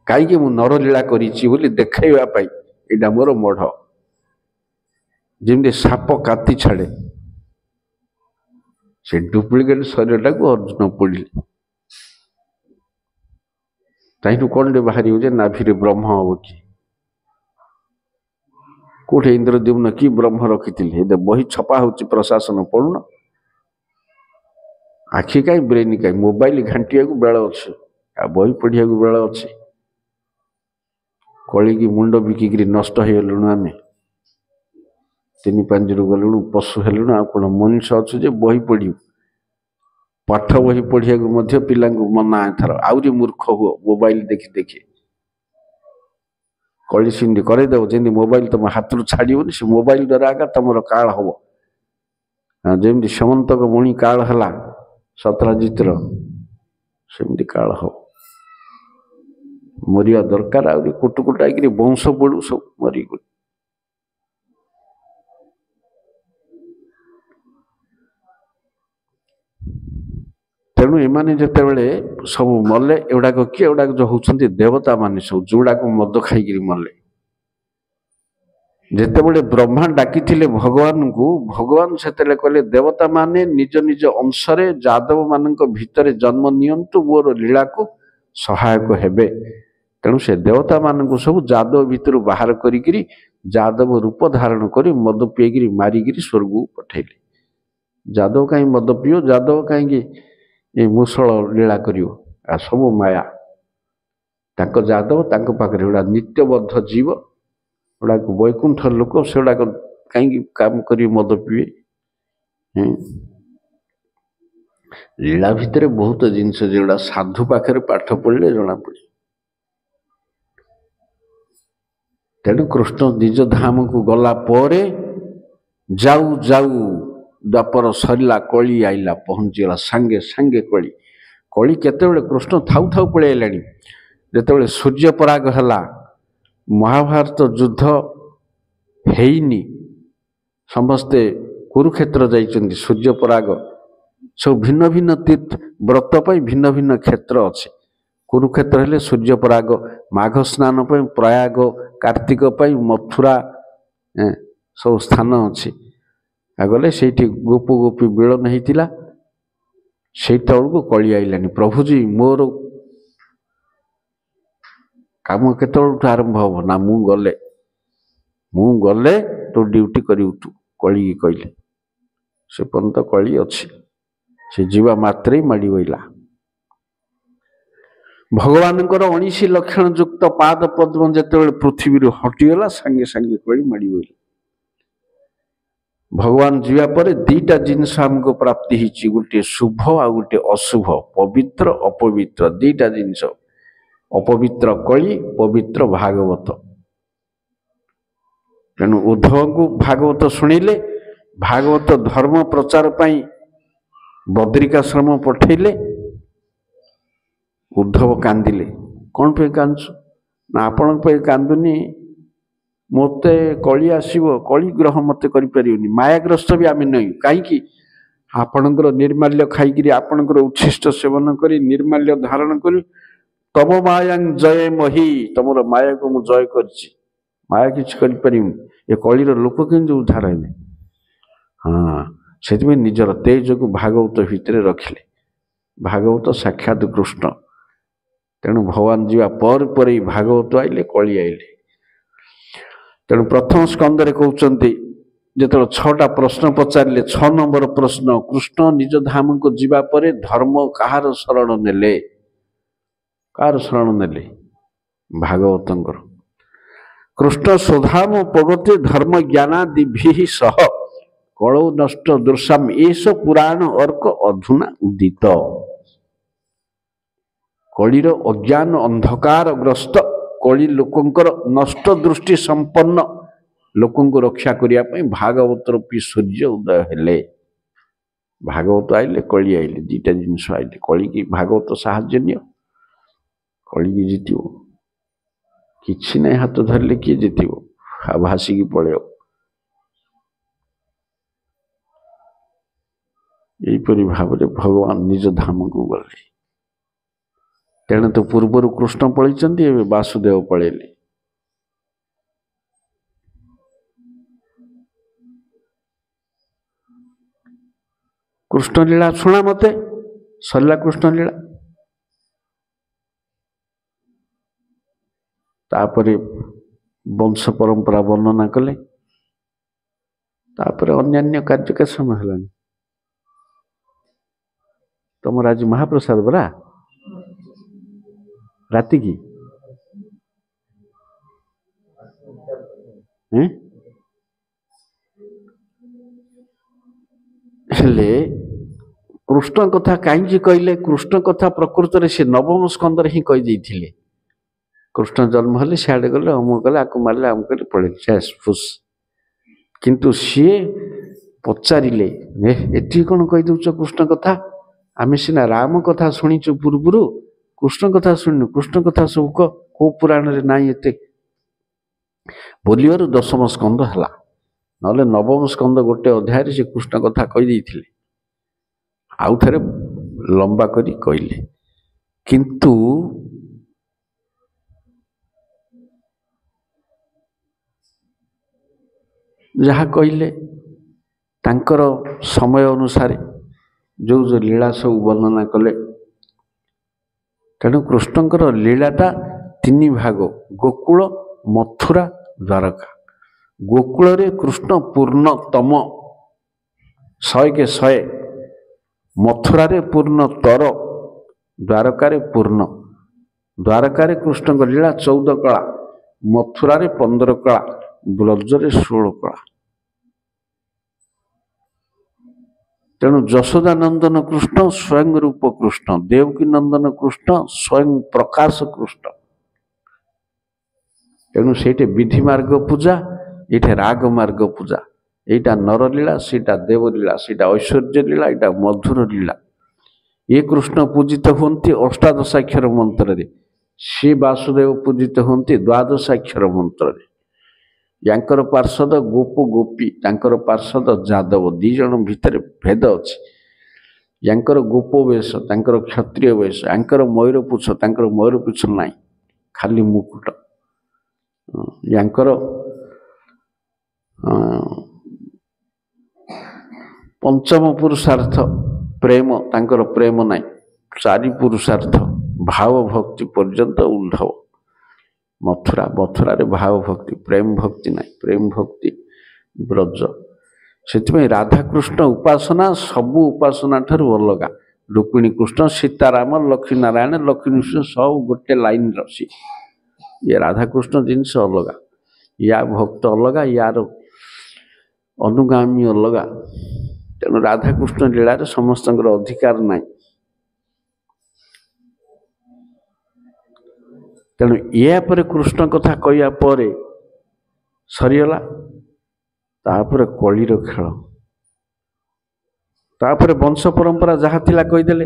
कहीं मु नरलीला करी देखाइवाई यहाँ मोर मढ़ जमी साप काति छाड़े से डुप्लिकेट शरीर को अर्जुन पोड़िले ताइटू कौन बाहरी हो नाभि ब्रह्म हम कि कौटे इंद्रद्युम्न कि ब्रह्म रखी बही छपा हो प्रशासन पढ़ुन आखि कहीं ब्रेन कहीं मोबाइल घाटिया बेल अच्छे आ बही पढ़िया बेल अच्छे कली की मुंड बिकिक नष्ट हो गलुणु आम 3-5 गलुणु पशु हेलुणु आ कौन मनुष्य अच्छे जे बही पढ़ पाठ बही पढ़िया पिला मना एथर आहरी मूर्ख हुआ मोबाइल देखी देखी कली सिंधी करदेव जमी मोबाइल तुम हाथ छाड़न से मोबाइल द्वारा आगा तुम काल हम ଯେମିତି ସମନ୍ତକ ମୁଣି କାଳ ହେଲା ସତ୍ରାଜିତର, ସେମିତି କାଳ ହବ। ମରିବା ଦରକାର, ଆହୁରି କୁଟୁ କୁଟାଇକିରି ବଂଶ ବଢୁ ସବୁ ମରିଗଲେ। ତେଣୁ ଏମାନେ ଯେତେବେଳେ ସବୁ ମଲେ, ଏଗୁଡାକ କିଏ? ଏଗୁଡାକ ଯୋଉ ହଉଛନ୍ତି ଦେବତା ମାନେ ସବୁ, ଯୋଉଗୁଡାକ ମଦ ଖାଇକିରି ମଲେ। ଯେତେବେଳେ ବ୍ରହ୍ମା ଡାକିଥିଲେ ଭଗବାନଙ୍କୁ, ଭଗବାନ ସେତେବେଳେ କହିଲେ ଦେବତା ମାନେ ନିଜ ନିଜ ଅଂଶରେ ଯାଦବ ମାନଙ୍କ ଭିତରେ ଜନ୍ମ ନିଅନ୍ତୁ, ମୋର ଲୀଳାକୁ ସହାୟକ ହେବେ। ତେଣୁ ସେ ଦେବତା ମାନଙ୍କୁ ସବୁ ଯାଦବ ଭିତରୁ ବାହାର କରିକିରି ଯାଦବ ରୂପ ଧାରଣ କରି ମଦ ପିଇକିରି ମାରିକିରି ସ୍ୱର୍ଗକୁ ପଠେଇଲେ। ଯାଦବ କାହିଁ ମଦ ପିଇବ? ଯାଦବ କାହିଁକି ଏ ମୁଷଳ ଲୀଳା କରିବ? ଆଉ ସବୁ ମାୟା। ତାଙ୍କ ଯାଦବ ତାଙ୍କ ପାଖରେ ଗୁଡ଼ା ନିତ୍ୟବଦ୍ଧ ଜୀବ, ଗୁଡ଼ାକ ବୈକୁଣ୍ଠ ଲୋକ, ସେଗୁଡ଼ାକ କାହିଁକି କାମ କରି ମଦ ପିଇବେ? ଲୀଳା ଭିତରେ ବହୁତ ଜିନିଷ ଯେଗୁଡ଼ା ସାଧୁ ପାଖରେ ପାଠ ପଢ଼ିଲେ ଜଣାପଡ଼େ। ତେଣୁ କୃଷ୍ଣ ନିଜ ଧାମକୁ ଗଲା ପରେ ଯାଉ ଯାଉ ଦ୍ୱାପର ସରିଲା, କଳି ଆଇଲା, ପହଞ୍ଚିଗଲା ସାଙ୍ଗେ ସାଙ୍ଗେ କଳି। କଳି କେତେବେଳେ? କୃଷ୍ଣ ଥାଉ ଥାଉ ପଳେଇ ଆଇଲାଣି। ଯେତେବେଳେ ସୂର୍ଯ୍ୟ ପରାଗ ହେଲା, ମହାଭାରତ ଯୁଦ୍ଧ ହେଇନି, ସମସ୍ତେ କୁରୁକ୍ଷେତ୍ର ଯାଇଛନ୍ତି। ସୂର୍ଯ୍ୟ ପରାଗ ସବୁ ଭିନ୍ନ ଭିନ୍ନ ତୀର୍ଥ ବ୍ରତ ପାଇଁ ଭିନ୍ନ ଭିନ୍ନ କ୍ଷେତ୍ର ଅଛି। କୁରୁକ୍ଷେତ୍ର ହେଲେ ସୂର୍ଯ୍ୟ ପରାଗ, ମାଘ ସ୍ନାନ ପାଇଁ ପ୍ରୟାଗ, କାର୍ତ୍ତିକ ପାଇଁ ମଥୁରା, ସବୁ ସ୍ଥାନ ଅଛି। ଗଲେ ସେଇଠି ଗୋପ ଗୋପୀ ମିଳନ ହେଇଥିଲା। ସେଇତେବେଳକୁ କଳି ଆଇଲାଣି। ପ୍ରଭୁଜୀ ମୋର କାମ କେତେବେଳଠୁ ଆରମ୍ଭ ହବ? ନା ମୁଁ ଗଲେ ତୁ ଡ୍ୟୁଟି କରିବୁ ତୁ, କଳିକି କହିଲେ। ସେ ପର୍ଯ୍ୟନ୍ତ କଳି ଅଛି। ସେ ଯିବା ମାତ୍ରେ ମାଡ଼ି ବଇଲା। ଭଗବାନଙ୍କର 19 ଲକ୍ଷଣ ଯୁକ୍ତ ପାଦ ପଦ୍ମ ଯେତେବେଳେ ପୃଥିବୀରୁ ହଟିଗଲା, ସାଙ୍ଗେ ସାଙ୍ଗେ କଳି ମାଡ଼ି ବଇଲା। ଭଗବାନ ଯିବା ପରେ ଦିଟା ଜିନିଷ ଆମକୁ ପ୍ରାପ୍ତି ହେଇଛି, ଗୋଟିଏ ଶୁଭ ଆଉ ଗୋଟିଏ ଅଶୁଭ, ପବିତ୍ର ଅପବିତ୍ର, ଦିଟା ଜିନିଷ। ଅପବିତ୍ର କଳି, ପବିତ୍ର ଭାଗବତ। ତେଣୁ ଉଦ୍ଧବଙ୍କୁ ଭାଗବତ ଶୁଣିଲେ, ଭାଗବତ ଧର୍ମ ପ୍ରଚାର ପାଇଁ ବଦ୍ରିକାଶ୍ରମ ପଠେଇଲେ। ଉଦ୍ଧବ କାନ୍ଦିଲେ। କ'ଣ ପାଇଁ କାନ୍ଦୁଛୁ? ନା ଆପଣଙ୍କ ପାଇଁ କାନ୍ଦୁନି, ମୋତେ କଳି ଆସିବ, କଳି ଗ୍ରହ ମୋତେ କରିପାରିବନି। ମାୟାଗ୍ରସ୍ତ ବି ଆମେ ନଇଁ। କାହିଁକି? ଆପଣଙ୍କର ନିର୍ମାଲ୍ୟ ଖାଇକିରି, ଆପଣଙ୍କର ଉଚ୍ଛିଷ୍ଟ ସେବନ କରି, ନିର୍ମାଲ୍ୟ ଧାରଣ କରି, ତମ ମାୟାଂ ଜୟ ମହି, ତମର ମାୟାକୁ ମୁଁ ଜୟ କରିଛି, ମାୟା କିଛି କରିପାରିବନି। ଏ କଳିର ଲୋକ କେମିତି ଉଦ୍ଧାର ହେବେ? ସେଥିପାଇଁ ନିଜର ତେଜକୁ ଭାଗବତ ଭିତରେ ରଖିଲେ। ଭାଗବତ ସାକ୍ଷାତ କୃଷ୍ଣ। ତେଣୁ ଭଗବାନ ଯିବା ପରେ ପରେ ଭାଗବତ ଆଇଲେ, କଳି ଆଇଲେ। ତେଣୁ ପ୍ରଥମ ସ୍କନ୍ଧରେ କହୁଛନ୍ତି, ଯେତେବେଳେ 6ଟା ପ୍ରଶ୍ନ ପଚାରିଲେ, 6 ନମ୍ବର ପ୍ରଶ୍ନ, କୃଷ୍ଣ ନିଜ ଧାମକୁ ଯିବା ପରେ ଧର୍ମ କାହାର ଶରଣ ନେଲେ? କାହାର ଶରଣ ନେଲେ? ଭାଗବତଙ୍କର। କୃଷ୍ଣ ସ୍ୱଧାମ ପବତେ ଧର୍ମ ଜ୍ଞାନାଦିଭି ସହ କଳୌ ନଷ୍ଟ ଦୃଶାମ୍ ଏଷ ପୁରାଣ ଅର୍କ ଅଧୁନା ଉଦିତ। କଳିର ଅଜ୍ଞାନ ଅନ୍ଧକାର ଗ୍ରସ୍ତ କଳି ଲୋକଙ୍କର ନଷ୍ଟ ଦୃଷ୍ଟି ସମ୍ପନ୍ନ ଲୋକଙ୍କୁ ରକ୍ଷା କରିବା ପାଇଁ ଭାଗବତ ରୂପୀ ସୂର୍ଯ୍ୟ ଉଦୟ ହେଲେ। ଭାଗବତ ଆଇଲେ, କଳି ଆଇଲେ, ଦିଟା ଜିନିଷ ଆଇଲେ। କଳିକି ଭାଗବତ ସାହାଯ୍ୟ ନିଅ, କଳିକି ଜିତିବ। କିଛି ନାହିଁ, ହାତ ଧରିଲେ କିଏ ଜିତିବ? ଭାସିକି ପଳେଇବ। ଏହିପରି ଭାବରେ ଭଗବାନ ନିଜ ଧାମକୁ ଗଲେ। ତେଣୁ ତ ପୂର୍ବରୁ କୃଷ୍ଣ ପଳେଇଛନ୍ତି, ଏବେ ବାସୁଦେବ ପଳେଇଲେ। କୃଷ୍ଣ ଲୀଳା ଶୁଣା ମତେ। ସରିଲା କୃଷ୍ଣ ଲୀଳା। ତାପରେ ବଂଶ ପରମ୍ପରା ବର୍ଣ୍ଣନା କଲେ। ତାପରେ ଅନ୍ୟାନ୍ୟ କାର୍ଯ୍ୟ କେତେ ସମୟ ହେଲାଣି? ତମର ଆଜି ମହାପ୍ରସାଦ ପରା, ରାତିକି ହେଲେ କୃଷ୍ଣ କଥା କାହିଁକି କହିଲେ? କୃଷ୍ଣ କଥା ପ୍ରକୃତରେ ସେ ନବମ ସ୍କନ୍ଧରେ ହିଁ କହିଦେଇଥିଲେ। କୃଷ୍ଣ ଜନ୍ମ ହେଲେ, ସିଆଡ଼େ ଗଲେ, ଅମୁକ ଗଲେ, ଆକୁ ମାରିଲେ, ଆମକୁ କହିଲେ, ପଳେଇଲେ, ଫୁସ୍। କିନ୍ତୁ ସିଏ ପଚାରିଲେ ଏଠି କ'ଣ କହିଦେଉଛ କୃଷ୍ଣ କଥା? ଆମେ ସିନା ରାମ କଥା ଶୁଣିଛୁ ପୂର୍ବରୁ, କୃଷ୍ଣ କଥା ଶୁଣିନୁ। କୃଷ୍ଣ କଥା ସବୁ କୋଉ ପୁରାଣରେ ନାହିଁ ଏତେ ବୋଲିବାରୁ 10ମ ସ୍କନ୍ଦ ହେଲା। ନହେଲେ 9ମ ସ୍କନ୍ଦ ଗୋଟେ ଅଧ୍ୟାୟରେ ସେ କୃଷ୍ଣ କଥା କହିଦେଇଥିଲେ, ଆଉ ଥରେ ଲମ୍ବା କରି କହିଲେ। କିନ୍ତୁ ଯାହା କହିଲେ ତାଙ୍କର ସମୟ ଅନୁସାରେ ଯୋଉ ଲୀଳା ସବୁ ବର୍ଣ୍ଣନା କଲେ। ତେଣୁ କୃଷ୍ଣଙ୍କର ଲୀଳାଟା 3 ଭାଗ, ଗୋକୁଳ, ମଥୁରା, ଦ୍ୱାରକା। ଗୋକୁଳରେ କୃଷ୍ଣ ପୂର୍ଣ୍ଣତମ 100କେ 100, ମଥୁରାରେ ପୂର୍ଣ୍ଣତର, ଦ୍ୱାରକାରେ ପୂର୍ଣ୍ଣ। ଦ୍ୱାରକାରେ କୃଷ୍ଣଙ୍କ ଲୀଳା 14 କଳା, ମଥୁରାରେ 15 କଳା, ବ୍ରଜରେ 16 କଳା। ତେଣୁ ଯଶୋଦା ନନ୍ଦନ କୃଷ୍ଣ ସ୍ୱୟଂ ରୂପ କୃଷ୍ଣ, ଦେବକୀ ନନ୍ଦନ କୃଷ୍ଣ ସ୍ୱୟଂ ପ୍ରକାଶ କୃଷ୍ଣ। ତେଣୁ ସେଇଠି ବିଧି ମାର୍ଗ ପୂଜା, ଏଇଠି ରାଗ ମାର୍ଗ ପୂଜା। এইটা নরলীলা, সেটা দেবলীলা, সেটা ঐশ্বর্য লীলা, এটা মধুর লীলা। ଏ କୃଷ୍ଣ ପୂଜିତ ହୁଅନ୍ତି ଅଷ୍ଟାଦଶାକ୍ଷର ମନ୍ତ୍ରରେ, ସେ ବାସୁଦେବ ପୂଜିତ ହୁଅନ୍ତି ଦ୍ୱାଦଶାକ୍ଷର ମନ୍ତ୍ରରେ। ୟାଙ୍କର ପାର୍ଷଦ ଗୋପ ଗୋପୀ, ତାଙ୍କର ପାର୍ଷଦ ଯାଦବ, 2 ଜଣ ଭିତରେ ଭେଦ ଅଛି। ୟାଙ୍କର ଗୋପ ବେଶ, ତାଙ୍କର କ୍ଷତ୍ରିୟ ବେଶ। ୟାଙ୍କର ମୟୂର ପୁଚ୍ଛ, ତାଙ୍କର ମୟୂର ପୁଚ୍ଛ ନାହିଁ, ଖାଲି ମୁକୁଟ। ୟାଙ୍କର ପଞ୍ଚମ ପୁରୁଷାର୍ଥ ପ୍ରେମ, ତାଙ୍କର ପ୍ରେମ ନାହିଁ। 4 ପୁରୁଷାର୍ଥ ଭାବ ଭକ୍ତି ପର୍ଯ୍ୟନ୍ତ ଉଦ୍ଧବ। ମଥୁରାରେ ଭାବ ଭକ୍ତି, ପ୍ରେମ ଭକ୍ତି ନାହିଁ। ପ୍ରେମ ଭକ୍ତି ବ୍ରଜ। ସେଥିପାଇଁ ରାଧାକୃଷ୍ଣ ଉପାସନା ସବୁ ଉପାସନା ଠାରୁ ଅଲଗା। ରୁକ୍ମିଣୀ କୃଷ୍ଣ, ସୀତାରାମ, ଲକ୍ଷ୍ମୀ ନାରାୟଣ, ଲକ୍ଷ୍ମୀ ନୃସିଂହ ସବୁ ଗୋଟେ ଲାଇନ୍ର। ଇଏ ରାଧାକୃଷ୍ଣ ଜିନିଷ ଅଲଗା, ୟା ଭକ୍ତ ଅଲଗା, ୟାର ଅନୁଗାମୀ ଅଲଗା। ତେଣୁ ରାଧାକୃଷ୍ଣ ଲୀଳାରେ ସମସ୍ତଙ୍କର ଅଧିକାର ନାହିଁ। ତେଣୁ ଏହା ପରେ କୃଷ୍ଣ କଥା କହିବା ପରେ ସରିଗଲା। ତାପରେ କଳିର ଖେଳ, ତାପରେ ବଂଶ ପରମ୍ପରା ଯାହା ଥିଲା କହିଦେଲେ।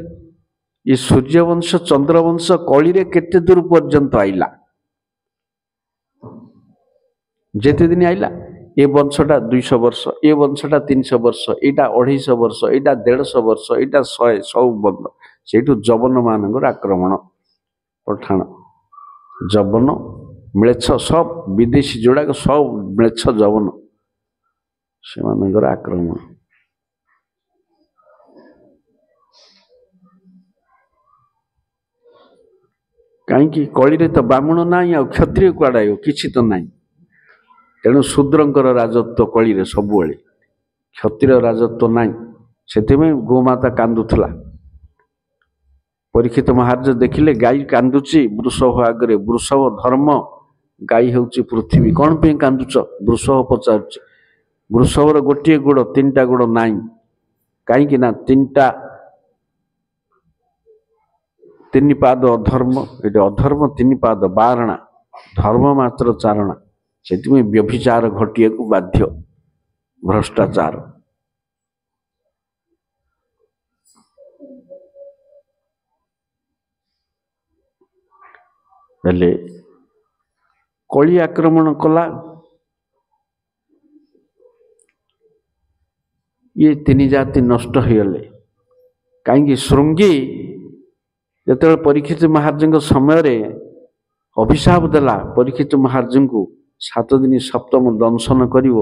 ଏ ସୂର୍ଯ୍ୟବଂଶ ଚନ୍ଦ୍ରବଂଶ କଳିରେ କେତେ ଦୂର ପର୍ଯ୍ୟନ୍ତ ଆଇଲା, ଯେତେ ଦିନ ଆଇଲା। ଏ ବଂଶଟା 200 ବର୍ଷ, ଏ ବଂଶଟା 300 ବର୍ଷ, ଏଇଟା 250 ବର୍ଷ, ଏଇଟା 150 ବର୍ଷ, ଏଇଟା 100, ସବୁ ବନ୍ଦ। ସେଇଠୁ ଯବନ ମାନଙ୍କର ଆକ୍ରମଣ, ପଠାଣ ଯବନ ମ୍ଲେଚ୍ଛ, ସବ ବିଦେଶୀ ଯୋଡ଼ାକ, ସବୁ ମ୍ଲେଚ୍ଛ ଯବନ, ସେମାନଙ୍କର ଆକ୍ରମଣ। କାହିଁକି? କଳିରେ ତ ବ୍ରାହ୍ମଣ ନାହିଁ, ଆଉ କ୍ଷତ୍ରିୟ କୁଆଡ଼େ ଆଇବ? କିଛି ତ ନାହିଁ। ତେଣୁ ଶୂଦ୍ରଙ୍କର ରାଜତ୍ୱ କଳିରେ ସବୁବେଳେ, କ୍ଷତ୍ରିୟ ରାଜତ୍ୱ ନାହିଁ। ସେଥିପାଇଁ ଗୋମାତା କାନ୍ଦୁଥିଲା। ପରୀକ୍ଷିତ ମହାରାଜ ଦେଖିଲେ ଗାଈ କାନ୍ଦୁଛି ବୃଷଭ ଆଗରେ, ବୃଷଭ ଧର୍ମ, ଗାଈ ହେଉଛି ପୃଥିବୀ। କ'ଣ ପାଇଁ କାନ୍ଦୁଛ? ବୃଷଭ ପଚାରୁଛି। ବୃଷଭର ଗୋଟିଏ ଗୋଡ଼, 3ଟା ଗୋଡ଼ ନାହିଁ। କାହିଁକି ନା 3 ପାଦ ଅଧର୍ମ, ଏଠି ଅଧର୍ମ 3 ପାଦ, ବାରଣା, ଧର୍ମ ମାତ୍ର ଚାରଣା। ସେଥିପାଇଁ ବ୍ୟଭିଚାର ଘଟିବାକୁ ବାଧ୍ୟ, ଭ୍ରଷ୍ଟାଚାର। ହେଲେ କଳି ଆକ୍ରମଣ କଲା। ଇଏ 3 ଜାତି ନଷ୍ଟ ହେଇଗଲେ। କାହିଁକି? ଶୃଙ୍ଗୀ ଯେତେବେଳେ ପରୀକ୍ଷିତ ମହାରାଜଙ୍କ ସମୟରେ ଅଭିଶାପ ଦେଲା ପରୀକ୍ଷିତ ମହାରାଜଙ୍କୁ, 7 ଦିନ ସପ୍ତମ ଦଂଶନ କରିବ,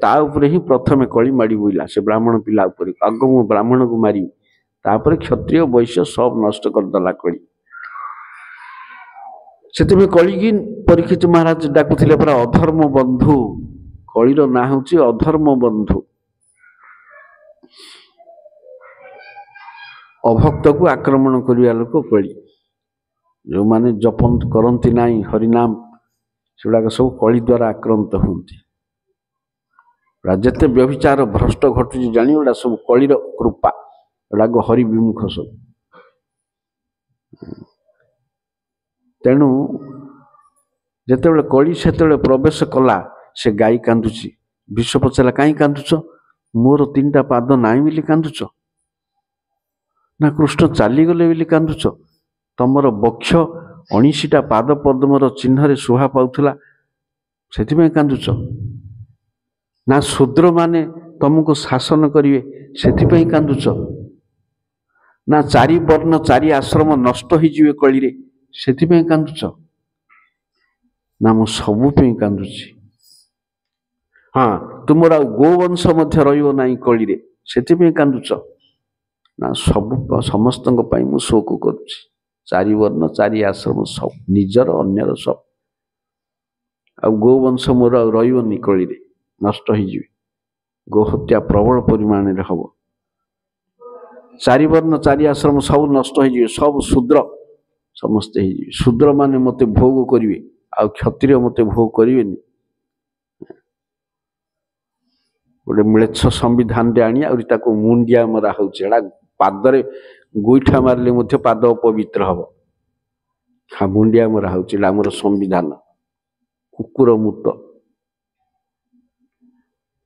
ତା ଉପରେ ହିଁ ପ୍ରଥମେ କଳି ମାଡ଼ି ବୋଇଲା। ସେ ବ୍ରାହ୍ମଣ ପିଲା ଉପରେ, ଆଗ ମୁଁ ବ୍ରାହ୍ମଣକୁ ମାରିବି, ତାପରେ କ୍ଷତ୍ରିୟ ବୈଶ୍ୟ ସବୁ ନଷ୍ଟ କରିଦେଲା କଳି। ସେଥିପାଇଁ କଳିକି ପରୀକ୍ଷିତ ମହାରାଜ ଡାକୁଥିଲେ ପରା ଅଧର୍ମ ବନ୍ଧୁ। କଳିର ନାଁ ହେଉଛି ଅଧର୍ମ ବନ୍ଧୁ। ଅଭକ୍ତକୁ ଆକ୍ରମଣ କରିବା ଲୋକ କଳି। ଯେଉଁମାନେ ଜପନ୍ତ କରନ୍ତି ନାହିଁ ହରିନାମ, ସେଗୁଡ଼ାକ ସବୁ କଳି ଦ୍ୱାରା ଆକ୍ରାନ୍ତ ହୁଅନ୍ତି। ଯେତେ ବ୍ୟଭିଚାର ଭ୍ରଷ୍ଟ ଘଟୁଛି ଜାଣି, ଏଗୁଡ଼ା ସବୁ କଳିର କୃପା, ଏଗୁଡ଼ାକ ହରି ବିମୁଖ ସବୁ। ତେଣୁ ଯେତେବେଳେ କଳି ସେତେବେଳେ ପ୍ରବେଶ କଲା, ସେ ଗାଈ କାନ୍ଦୁଛି। ବିଷ ପଚାରିଲା, କାହିଁ କାନ୍ଦୁଛ? ମୋର 3ଟା ପାଦ ନାହିଁ ବୋଲି କାନ୍ଦୁଛ, ନା କୃଷ୍ଣ ଚାଲିଗଲେ ବୋଲି କାନ୍ଦୁଛ? ତମର ବକ୍ଷ 19ଟା ପାଦ ପଦ୍ମର ଚିହ୍ନରେ ଶୋଭା ପାଉଥିଲା ସେଥିପାଇଁ କାନ୍ଦୁଛ? ନା ଶୂଦ୍ରମାନେ ତମକୁ ଶାସନ କରିବେ ସେଥିପାଇଁ କାନ୍ଦୁଛ? ନା 4 ବର୍ଣ୍ଣ 4 ଆଶ୍ରମ ନଷ୍ଟ ହେଇଯିବେ କଳିରେ ସେଥିପାଇଁ କାନ୍ଦୁଛ? ନା ମୁଁ ସବୁ ପାଇଁ କାନ୍ଦୁଛି। ହଁ, ତୁମର ଆଉ ଗୋବଂଶ ମଧ୍ୟ ରହିବ ନାହିଁ କଳିରେ ସେଥିପାଇଁ କାନ୍ଦୁଛ? ନା ସମସ୍ତଙ୍କ ପାଇଁ ମୁଁ ଶୋକ କରୁଛି। 4 ବର୍ଣ୍ଣ 4 ଆଶ୍ରମ ସବୁ, ନିଜର ଅନ୍ୟର ସବୁ। ଆଉ ଗୋବଂଶ ମୋର ଆଉ ରହିବନି କଳିରେ, ନଷ୍ଟ ହେଇଯିବେ। ଗୋହତ୍ୟା ପ୍ରବଳ ପରିମାଣରେ ହବ। 4 ବର୍ଣ୍ଣ 4 ଆଶ୍ରମ ସବୁ ନଷ୍ଟ ହେଇଯିବେ, ସବୁ ଶୂଦ୍ର ସମସ୍ତେ ହେଇଯିବେ। ଶୂଦ୍ର ମାନେ ମତେ ଭୋଗ କରିବେ, ଆଉ କ୍ଷତ୍ରିୟ ମତେ ଭୋଗ କରିବେନି। ଗୋଟେ ମ୍ଲେଚ୍ଛ ସମ୍ବିଧାନରେ ଆଣି ଆହୁରି ତାକୁ ମୁଣ୍ଡିଆ ମରା ହଉଛି। ଏଟା ପାଦରେ ଗୋଇଠା ମାରିଲେ ମଧ୍ୟ ପାଦ ଅପବିତ୍ର ହବ। ମୁଣ୍ଡିଆ ମରା ହଉଛି, ଏଟା ଆମର ସମ୍ବିଧାନ। କୁକୁର ମୁତ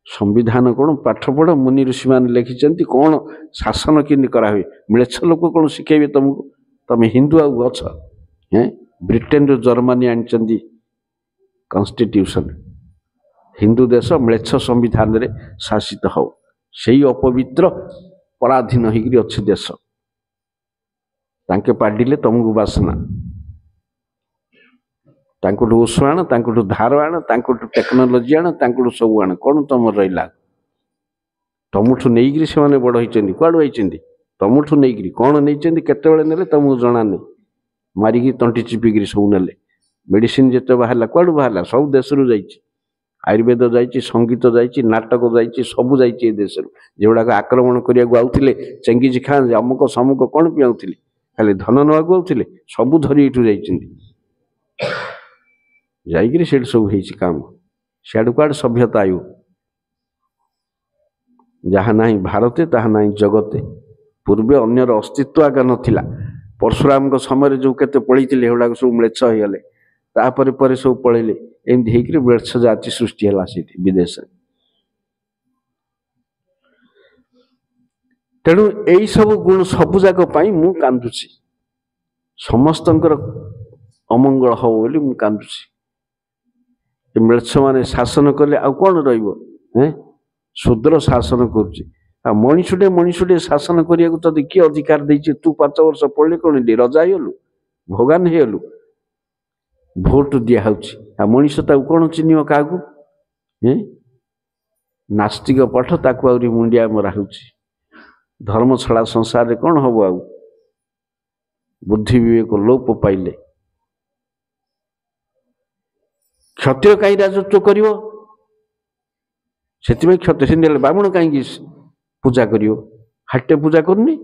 ସମ୍ବିଧାନ କଣ? ପାଠ ପଢ, ମୁନି ଋଷି ମାନେ ଲେଖିଛନ୍ତି କଣ ଶାସନ କେମିତି କରାହୁଏ। ମ୍ଲେଚ୍ଛ ଲୋକ କଣ ଶିଖେଇବେ ତମକୁ? ତମେ ହିନ୍ଦୁ ଆଉ ଅଛ? ବ୍ରିଟେନରୁ ଜର୍ମାନୀ ଆଣିଛନ୍ତି କନଷ୍ଟିଟ୍ୟୁସନ। ହିନ୍ଦୁ ଦେଶ ମ୍ଲେଚ୍ଛ ସମ୍ବିଧାନରେ ଶାସିତ ହଉ, ସେଇ ଅପବିତ୍ର ପରାଧୀନ ହେଇକିରି ଅଛି ଦେଶ। ତାଙ୍କେ ପାଡ଼ିଲେ ତମକୁ ବାସନା, ତାଙ୍କଠୁ ଓଷ ଆଣ, ତାଙ୍କଠୁ ଧାର ଆଣ, ତାଙ୍କଠୁ ଟେକ୍ନୋଲୋଜି ଆଣ, ତାଙ୍କଠୁ ସବୁ ଆଣ। କଣ ତମର ରହିଲା? ତମଠୁ ନେଇକିରି ସେମାନେ ବଡ଼ ହେଇଛନ୍ତି। କୁଆଡ଼ୁ ହେଇଛନ୍ତି? ତମଠୁ ନେଇକିରି। କଣ ନେଇଛନ୍ତି, କେତେବେଳେ ନେଲେ ତମକୁ ଜଣା ନାହିଁ। ମାରିକି ତଣ୍ଟି ଚିପିକିରି ସବୁ ନେଲେ। ମେଡିସିନ ଯେତେ ବାହାରିଲା କୁଆଡ଼ୁ ବାହାରିଲା? ସବୁ ଦେଶରୁ ଯାଇଛି। ଆୟୁର୍ବେଦ ଯାଇଛି, ସଙ୍ଗୀତ ଯାଇଛି, ନାଟକ ଯାଇଛି, ସବୁ ଯାଇଛି ଏ ଦେଶରୁ। ଯେଉଁଗୁଡ଼ାକ ଆକ୍ରମଣ କରିବାକୁ ଆଉଥିଲେ ଚେଙ୍ଗିଜ ଖାଁ, ଅମୁକ ସମୁକ, କଣ ପାଇଁ ଆଉଥିଲେ? ଖାଲି ଧନ ନେବାକୁ ଆଉଥିଲେ? ସବୁ ଧରି ଏଇଠୁ ଯାଇଛନ୍ତି। ଯାଇକିରି ସେଠି ସବୁ ହେଇଛି କାମ। ସିଆଡ଼ୁ କୁଆଡ଼େ ସଭ୍ୟତା ଆଇବ? ଯାହା ନାହିଁ ଭାରତେ ତାହା ନାହିଁ ଜଗତେ। ପୂର୍ବେ ଅନ୍ୟର ଅସ୍ତିତ୍ୱ ଆଗ ନଥିଲା। ପରଶୁରାମଙ୍କ ସମୟରେ ଯୋଉ କେତେ ପଳେଇଥିଲେ ସେଗୁଡ଼ାକ ସବୁ ମ୍ଲେଚ୍ଛ ହେଇଗଲେ। ତାପରେ ପରେ ସବୁ ପଳେଇଲେ। ଏମିତି ହେଇକିରି ମ୍ଲେଚ୍ଛ ଜାତି ସୃଷ୍ଟି ହେଲା ସେଠି ବିଦେଶରେ। ତେଣୁ ଏଇ ସବୁ ଗୁଣ ସବୁ ଯାକ ପାଇଁ ମୁଁ କାନ୍ଦୁଛି। ସମସ୍ତଙ୍କର ଅମଙ୍ଗଳ ହବ ବୋଲି ମୁଁ କାନ୍ଦୁଛି। ଏ ମ୍ଲେଚ୍ଛ ମାନେ ଶାସନ କଲେ ଆଉ କଣ ରହିବ? ଶୂଦ୍ର ଶାସନ କରୁଛି। ଆଉ ମଣିଷଟେ ଶାସନ କରିବାକୁ ତତେ କିଏ ଅଧିକାର ଦେଇଛି? ତୁ 5 ବର୍ଷ ପଢିଲେ କଣ ରଜା ହେଇଗଲୁ, ଭଗବାନ ହେଇଗଲୁ? ଭୋଟ ଦିଆହଉଛି, ଆଉ ମଣିଷ ତାକୁ କଣ ଚିହ୍ନିବ କାହାକୁ? ନାସ୍ତିକ ପାଠ, ତାକୁ ଆହୁରି ମୁଣ୍ଡିଆ ମରା ହଉଛି। ଧର୍ମ ଛଡ଼ା ସଂସାରରେ କଣ ହବ? ଆଉ ବୁଦ୍ଧି ବିବେକ ଲୋପ ପାଇଲେ। କ୍ଷତ୍ରିୟ କାହିଁ ରାଜତ୍ୱ କରିବ? ସେଥିପାଇଁ କ୍ଷତ୍ରିୟ। ସେମିତି ହେଲେ ବ୍ରାହ୍ମଣ କାହିଁକି ପୂଜା କରିବ? ହାଟେ ପୂଜା କରୁନି?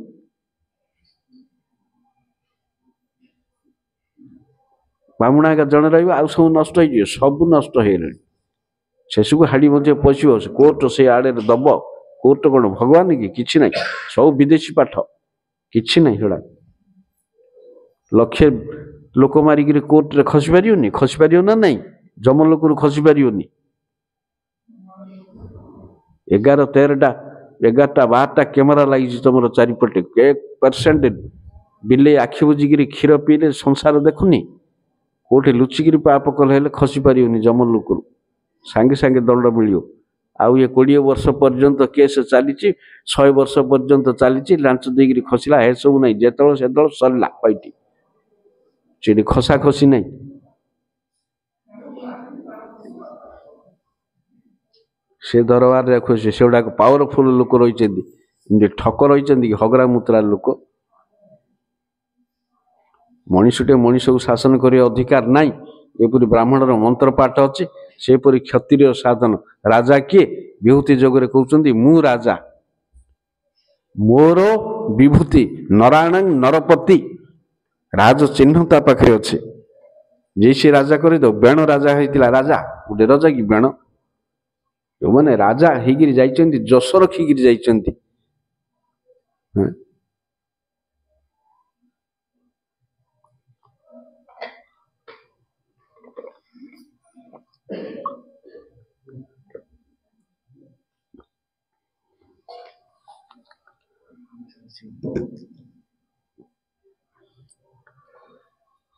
ବ୍ରାହ୍ମଣ ଆଜ୍ଞା ଜଣେ ରହିବ, ଆଉ ସବୁ ନଷ୍ଟ ହେଇଯିବ। ସବୁ ନଷ୍ଟ ହେଇଗଲେଣି। ଶେଷକୁ ହାଡ଼ି ମଧ୍ୟ ପଶିବ। କୋର୍ଟ ସେ ଆଡ଼େ ଦବ। କୋର୍ଟ କଣ ଭଗବାନ କି? କିଛି ନାହିଁ। ସବୁ ବିଦେଶୀ ପାଠ, କିଛି ନାହିଁ। ସେଗୁଡ଼ା ଲକ୍ଷେ ଲୋକ ମାରିକିରି କୋର୍ଟରେ ଖସି ପାରିବନି? ଖସି ପାରିବ ନା ନାହିଁ? ଯମ ଲୋକରୁ ଖସି ପାରିବନି? 11, 13ଟା 11ଟା 12ଟା କ୍ୟାମେରା ଲାଗିଛି ତମର ଚାରିପଟେ। 1% ବିଲେଇ ଆଖି ବୁଜିକିରି କ୍ଷୀର ପିଇଲେ ସଂସାର ଦେଖୁନି? କୋଉଠି ଲୁଚିକିରି ପାପ କଲେ ହେଲେ ଖସି ପାରିବନି ଯମ ଲୋକରୁ। ସାଙ୍ଗେ ସାଙ୍ଗେ ଦଣ୍ଡ ମିଳିବ। ଆଉ ଏ 20 ବର୍ଷ ପର୍ଯ୍ୟନ୍ତ କେସ୍ ଚାଲିଛି, 100 ବର୍ଷ ପର୍ଯ୍ୟନ୍ତ ଚାଲିଛି। ଲାଞ୍ଚ ଦେଇକିରି ଖସିଲା, ଏସବୁ ନାହିଁ। ଯେତେବେଳେ ସେତେବେଳେ ସରିଲା ପାଇଟି। ସେଠି ଖସା ଖସି ନାହିଁ। ସେ ଦରବାରରେ ଖୁସି। ସେଗୁଡ଼ାକ ପାୱାରଫୁଲ ଲୋକ ରହିଛନ୍ତି। ଏମିତି ଠକ ରହିଛନ୍ତି କି ହଗରା ମୁତରା ଲୋକ? ମଣିଷଟେ ମଣିଷକୁ ଶାସନ କରିବା ଅଧିକାର ନାହିଁ। ଏପରି ବ୍ରାହ୍ମଣର ମନ୍ତ୍ର ପାଠ ଅଛି, ସେପରି କ୍ଷତ୍ରିୟ ସାଧନ। ରାଜା କିଏ? ବିଭୂତି ଯୋଗରେ କହୁଛନ୍ତି ମୁଁ ରାଜା, ମୋର ବିଭୂତି। ନରାୟଣ ନରପତି, ରାଜ ଚିହ୍ନ ତା ପାଖରେ ଅଛି। ଯେ ସେ ରାଜା କରିଦବ। ବେଣ ରାଜା ହେଇଥିଲା। ରାଜା ଗୋଟେ ରାଜା କି ବେଣ? ଯୋଉମାନେ ରାଜା ହେଇକିରି ଯାଇଛନ୍ତି, ଯଶ ରଖିକିରି ଯାଇଛନ୍ତି।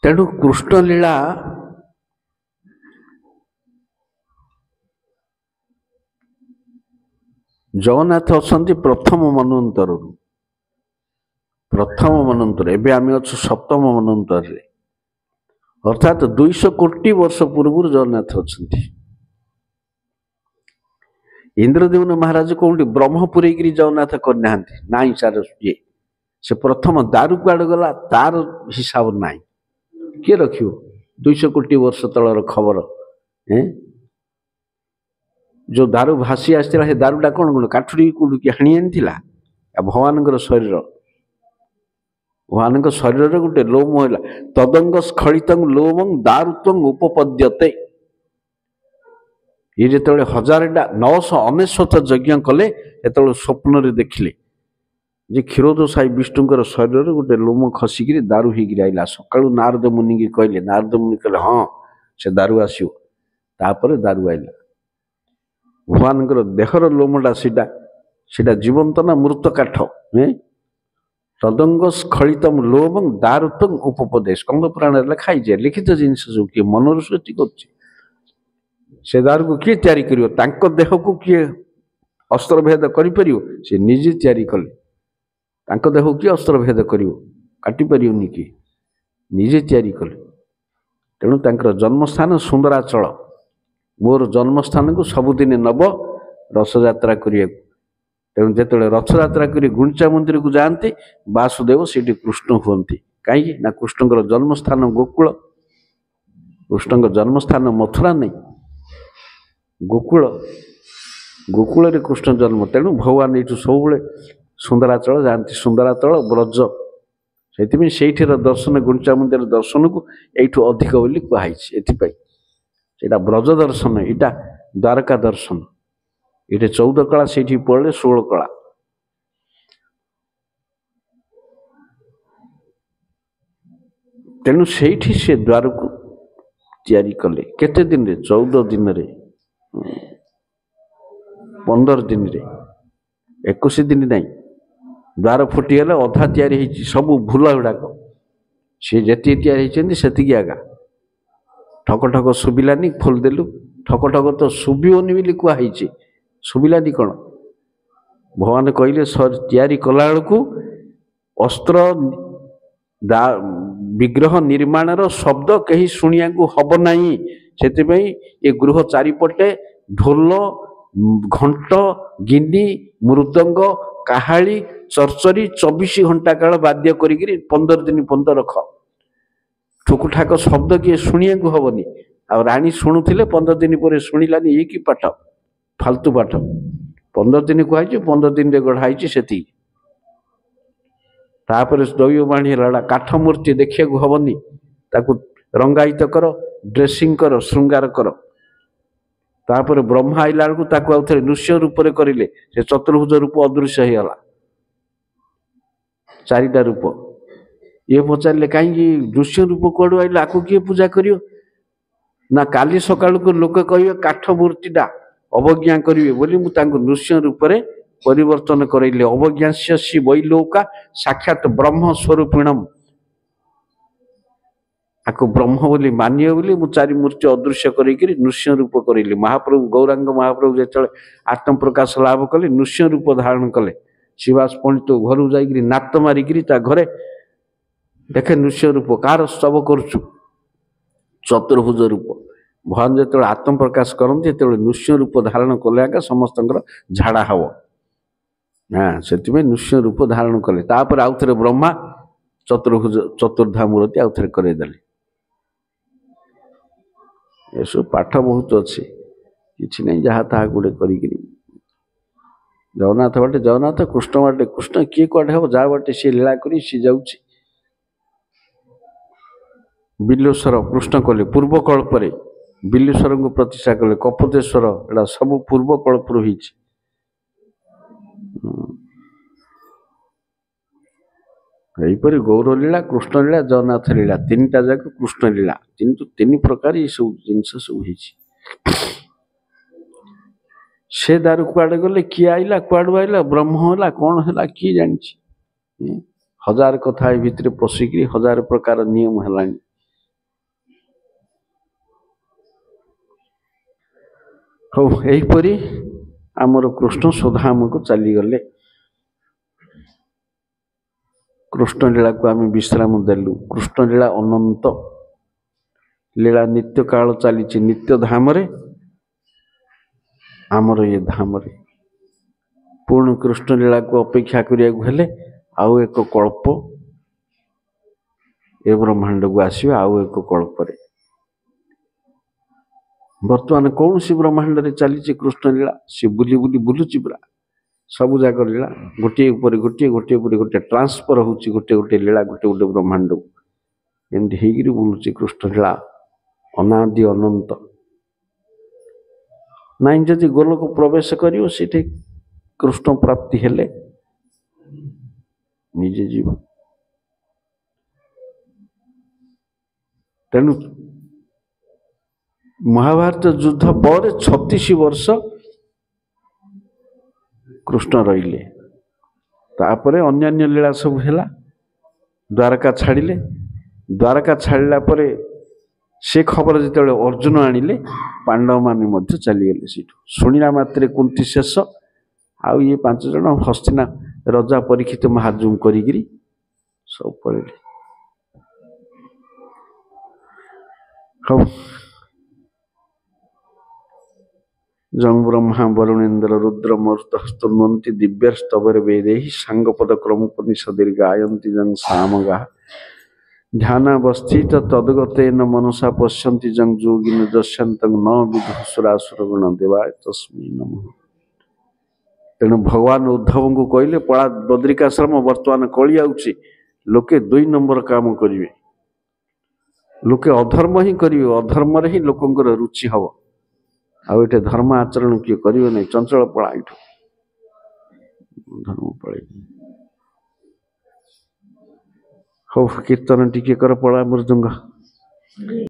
तेणु कृष्ण लीला जगन्नाथ अच्छा प्रथम मनवंतर एवं आम अच्छु सप्तम मनवंतर अर्थात 200 कोटी वर्ष पूर्व जगन्नाथ अच्छा इंद्रदेवन महाराज कौटी ब्रह्मपुरी जगन्नाथ करना ना सार ये से प्रथम दारू कुआड़ गला तार हिसाब ना किए रख 200 कोटी वर्ष तलर खबर जो दारू भासी आसला से दारूटा कौन कौन काठुरी कौटी हाणी आनी भगवान शरीर भगवान शरीर गोटे लोम है तदंग स्खलित लोम दारुत्व उपपद्यते ये जो 1999 यज्ञ कले जो स्वप्न देखिले जे क्षीरोदशाई विष्णुकर शरीर गोटे लोम खसिक दारू होकर आइला सका नारद मुनि की कहले नारद मुनि कहले हाँ से दारू आसो तापर दारू आइला भगवान देहर लोमटा सीटा जीवंत ना मृत काठ तदंग स्खलित लोम दारुत्व उपपदे स्कंद पुराण लिखाई जाए लिखित जिनस जो किए मनर सृष्टि कर दारू को किए तैयारी कर देह को किए अस्त्र भेद कर निजे तैयारी कले देह को किए अस्त्र भेद कर काटी पारियोनी कि निजे तैयारी कले तेणु जन्मस्थान सुंदराचल मोर जन्मस्थान को सबुदिन नब रथयात्रा करिया तेणु जो रथयात्रा कर गुंडीचा मंदिर को जाते वासुदेव से कृष्ण हुंती कहीं ना कृष्ण जन्मस्थान गोकुल कृष्ण जन्मस्थान मथुरा नहीं गोकुल गोकुल रे कृष्ण जन्म तेणु भगवान ये सब सुंदराचल जाती सुंदराचल ब्रज से दर्शन गुंडीचा मंदिर दर्शन को यू अधिक बोली कहुई एटा ब्रज दर्शन इटा द्वारका दर्शन ये 14 कला से पड़े 16 कला तेणु से द्वार को तैयारी कले केते दिन रे 14 दिन रे 15 दिन रे 21 दिन नहीं द्वार फुटीगला अधा तैयारी सब भूल गुड़ाक सी जी तैयारी आगा ठक ठक शुभिलानी खोलदेलु ठक ठक तो शुभोनी बोली कहुई शुभिलानी कौन भगवान कहले तैयारी कला बेलू अस्त्र विग्रह निर्माण शब्द कहीं शुणिया हम ना से ये गृह चारिपटे ढोल घंट गिनी मृदंग काहाली चरचरी 24 घंटा काल बाध्य कर 15 दिन पर्यंत रख ठुकुठाक शब्द किए शुणिया हमनी आ राणी शुणुले 15 दिन पर शुणिलानी ये कि पाठ फालतू पाठ 15 दिन कहुई 15 दिन गढ़ाई से दैव बाणी काठ मूर्ति देखा हमनी ताकू रंगायित कर ड्रेसिंग कर श्रृंगार कर तापर ब्रह्मा आइला बेलू आउ थे नृष्य रूप करें से चतुर्भुज रूप अदृश्य होगा 4टा रूप ये पचारे कहीं नृष्य रूप कौड़ आइला आपको किए पूजा करियो ना काली सकाल को लोक कहे काठ मूर्तिटा अवज्ञा करेंगे बोली मुझे नृष्य रूप परिवर्तन करैले अवज्ञास्य वैलोका साक्षात ब्रह्म स्वरूपिणम आपको ब्रह्म बोली मानिए बोली मु 4 मूर्ति अदृश्य कर नृष्य रूप करैली महाप्रभु गौरांग महाप्रभु जो आत्म प्रकाश लाभ कले नृष्य रूप धारण कले शिवास पंडित घर जा नात मारिक घरे देखे नृष्य रूप कार स्तव करुचु चतुर्भुज रूप भगवान जो आत्म प्रकाश करते जो नृष्य रूप धारण कले आगे समस्त झाड़ा हम हाँ से नृष्य रूप धारण कले तापर आउ थे ब्रह्मा चतुर्भुज चतुर्धा मूर्ति आउ थे करदेले ये सब पाठ बहुत अच्छे कि नहीं जहाँ ता गोटे कर जगन्नाथ बाटे जगन्नाथ कृष्ण बाटे कृष्ण किए कड़े हम जहाँ बाटे सी लीला कर सी जाऊँ बिल्लेश्वर कृष्ण कले पूर्व कल्पर बिल्लेश्वर को प्रतिष्ठा कले कपतेश्वर एटा सब पूर्व कल्पर हो यहीपर गौर लीला कृष्ण लीला जगन्नाथ लीला 3टा जाक कृष्ण लीला किंतु 3 प्रकार ये सब जिनस सब से दारू कुआड़े गले किए आइला कुआड़ू आइला ब्रह्म होला कौन है किए जानी हजार कथा भितर पशिकी हजार प्रकार नियम है। हो यहीपरी आमर कृष्ण स्वधाम को चलीगले। कृष्ण लीला को आम विश्राम देलु। कृष्ण लीला अनंत लीला नित्य काल चली नित्य धाम रे आमर ये धाम रे पूर्ण कृष्ण लीला को अपेक्षा करिया आउ एक कल्प ए ब्रह्मांड को आसो आउ एक कल्प रे। बर्तमान कौन सी ब्रह्मांड रे चली कृष्ण लीला सी बुली बुली बुलुची पूरा सब जाक लीला गोटे ऊपर गोटे गोटे ऊपर गोटे ट्रांसफर होची गोटे गोटे लीला गोटे गोटे ब्रह्मांड एमती हेगिरी बुलुची कृष्ण लीला अनादि अनंत नाई जदि गोलोक प्रवेश करियो सेठी कृष्ण प्राप्ति हेले निजे जीव। तेणु महाभारत युद्ध पर 36 वर्ष कृष्ण रहिले तापरे अन्यान्य लीला सब हेला। द्वारका छाड़िले द्वारका छाड़िला परे से खबर जिते अर्जुन आनिले पांडव माने मध्य चलीगले सीठू शुणिला मात्रे कुंती शेष आउ ये 5 जन हस्तिना रजा परीक्षित महाजुम करी सब पड़े। हम जंग ब्रह्मा वरुणेन्द्र रुद्र मरुत स्तुन्वन्ति दिव्यस्तवर वेदैः सांगपद क्रमोपनिषदि गायन्ति जंग सामगा ध्यानावस्थित तद्गतेन मनसा पश्यन्ति जंग जोगिन दस्यन्तं न विदुषुरासुरगण देवाय तस्मै नमः। तेणु भगवान उद्धव को कहले पड़ा बद्रिकाश्रम वर्तमान कली आउछि लोके 2 नंबर काम करिवे लोके अधर्म ही करिवे अधर्म रे ही लोकंकर रुचि हबो आउ एटे धर्म आचरण किए करिवे नहीं चंचल पड़ा इठो धर्म पड़े। हो कीर्तन टिके कर पड़ा मृदंग।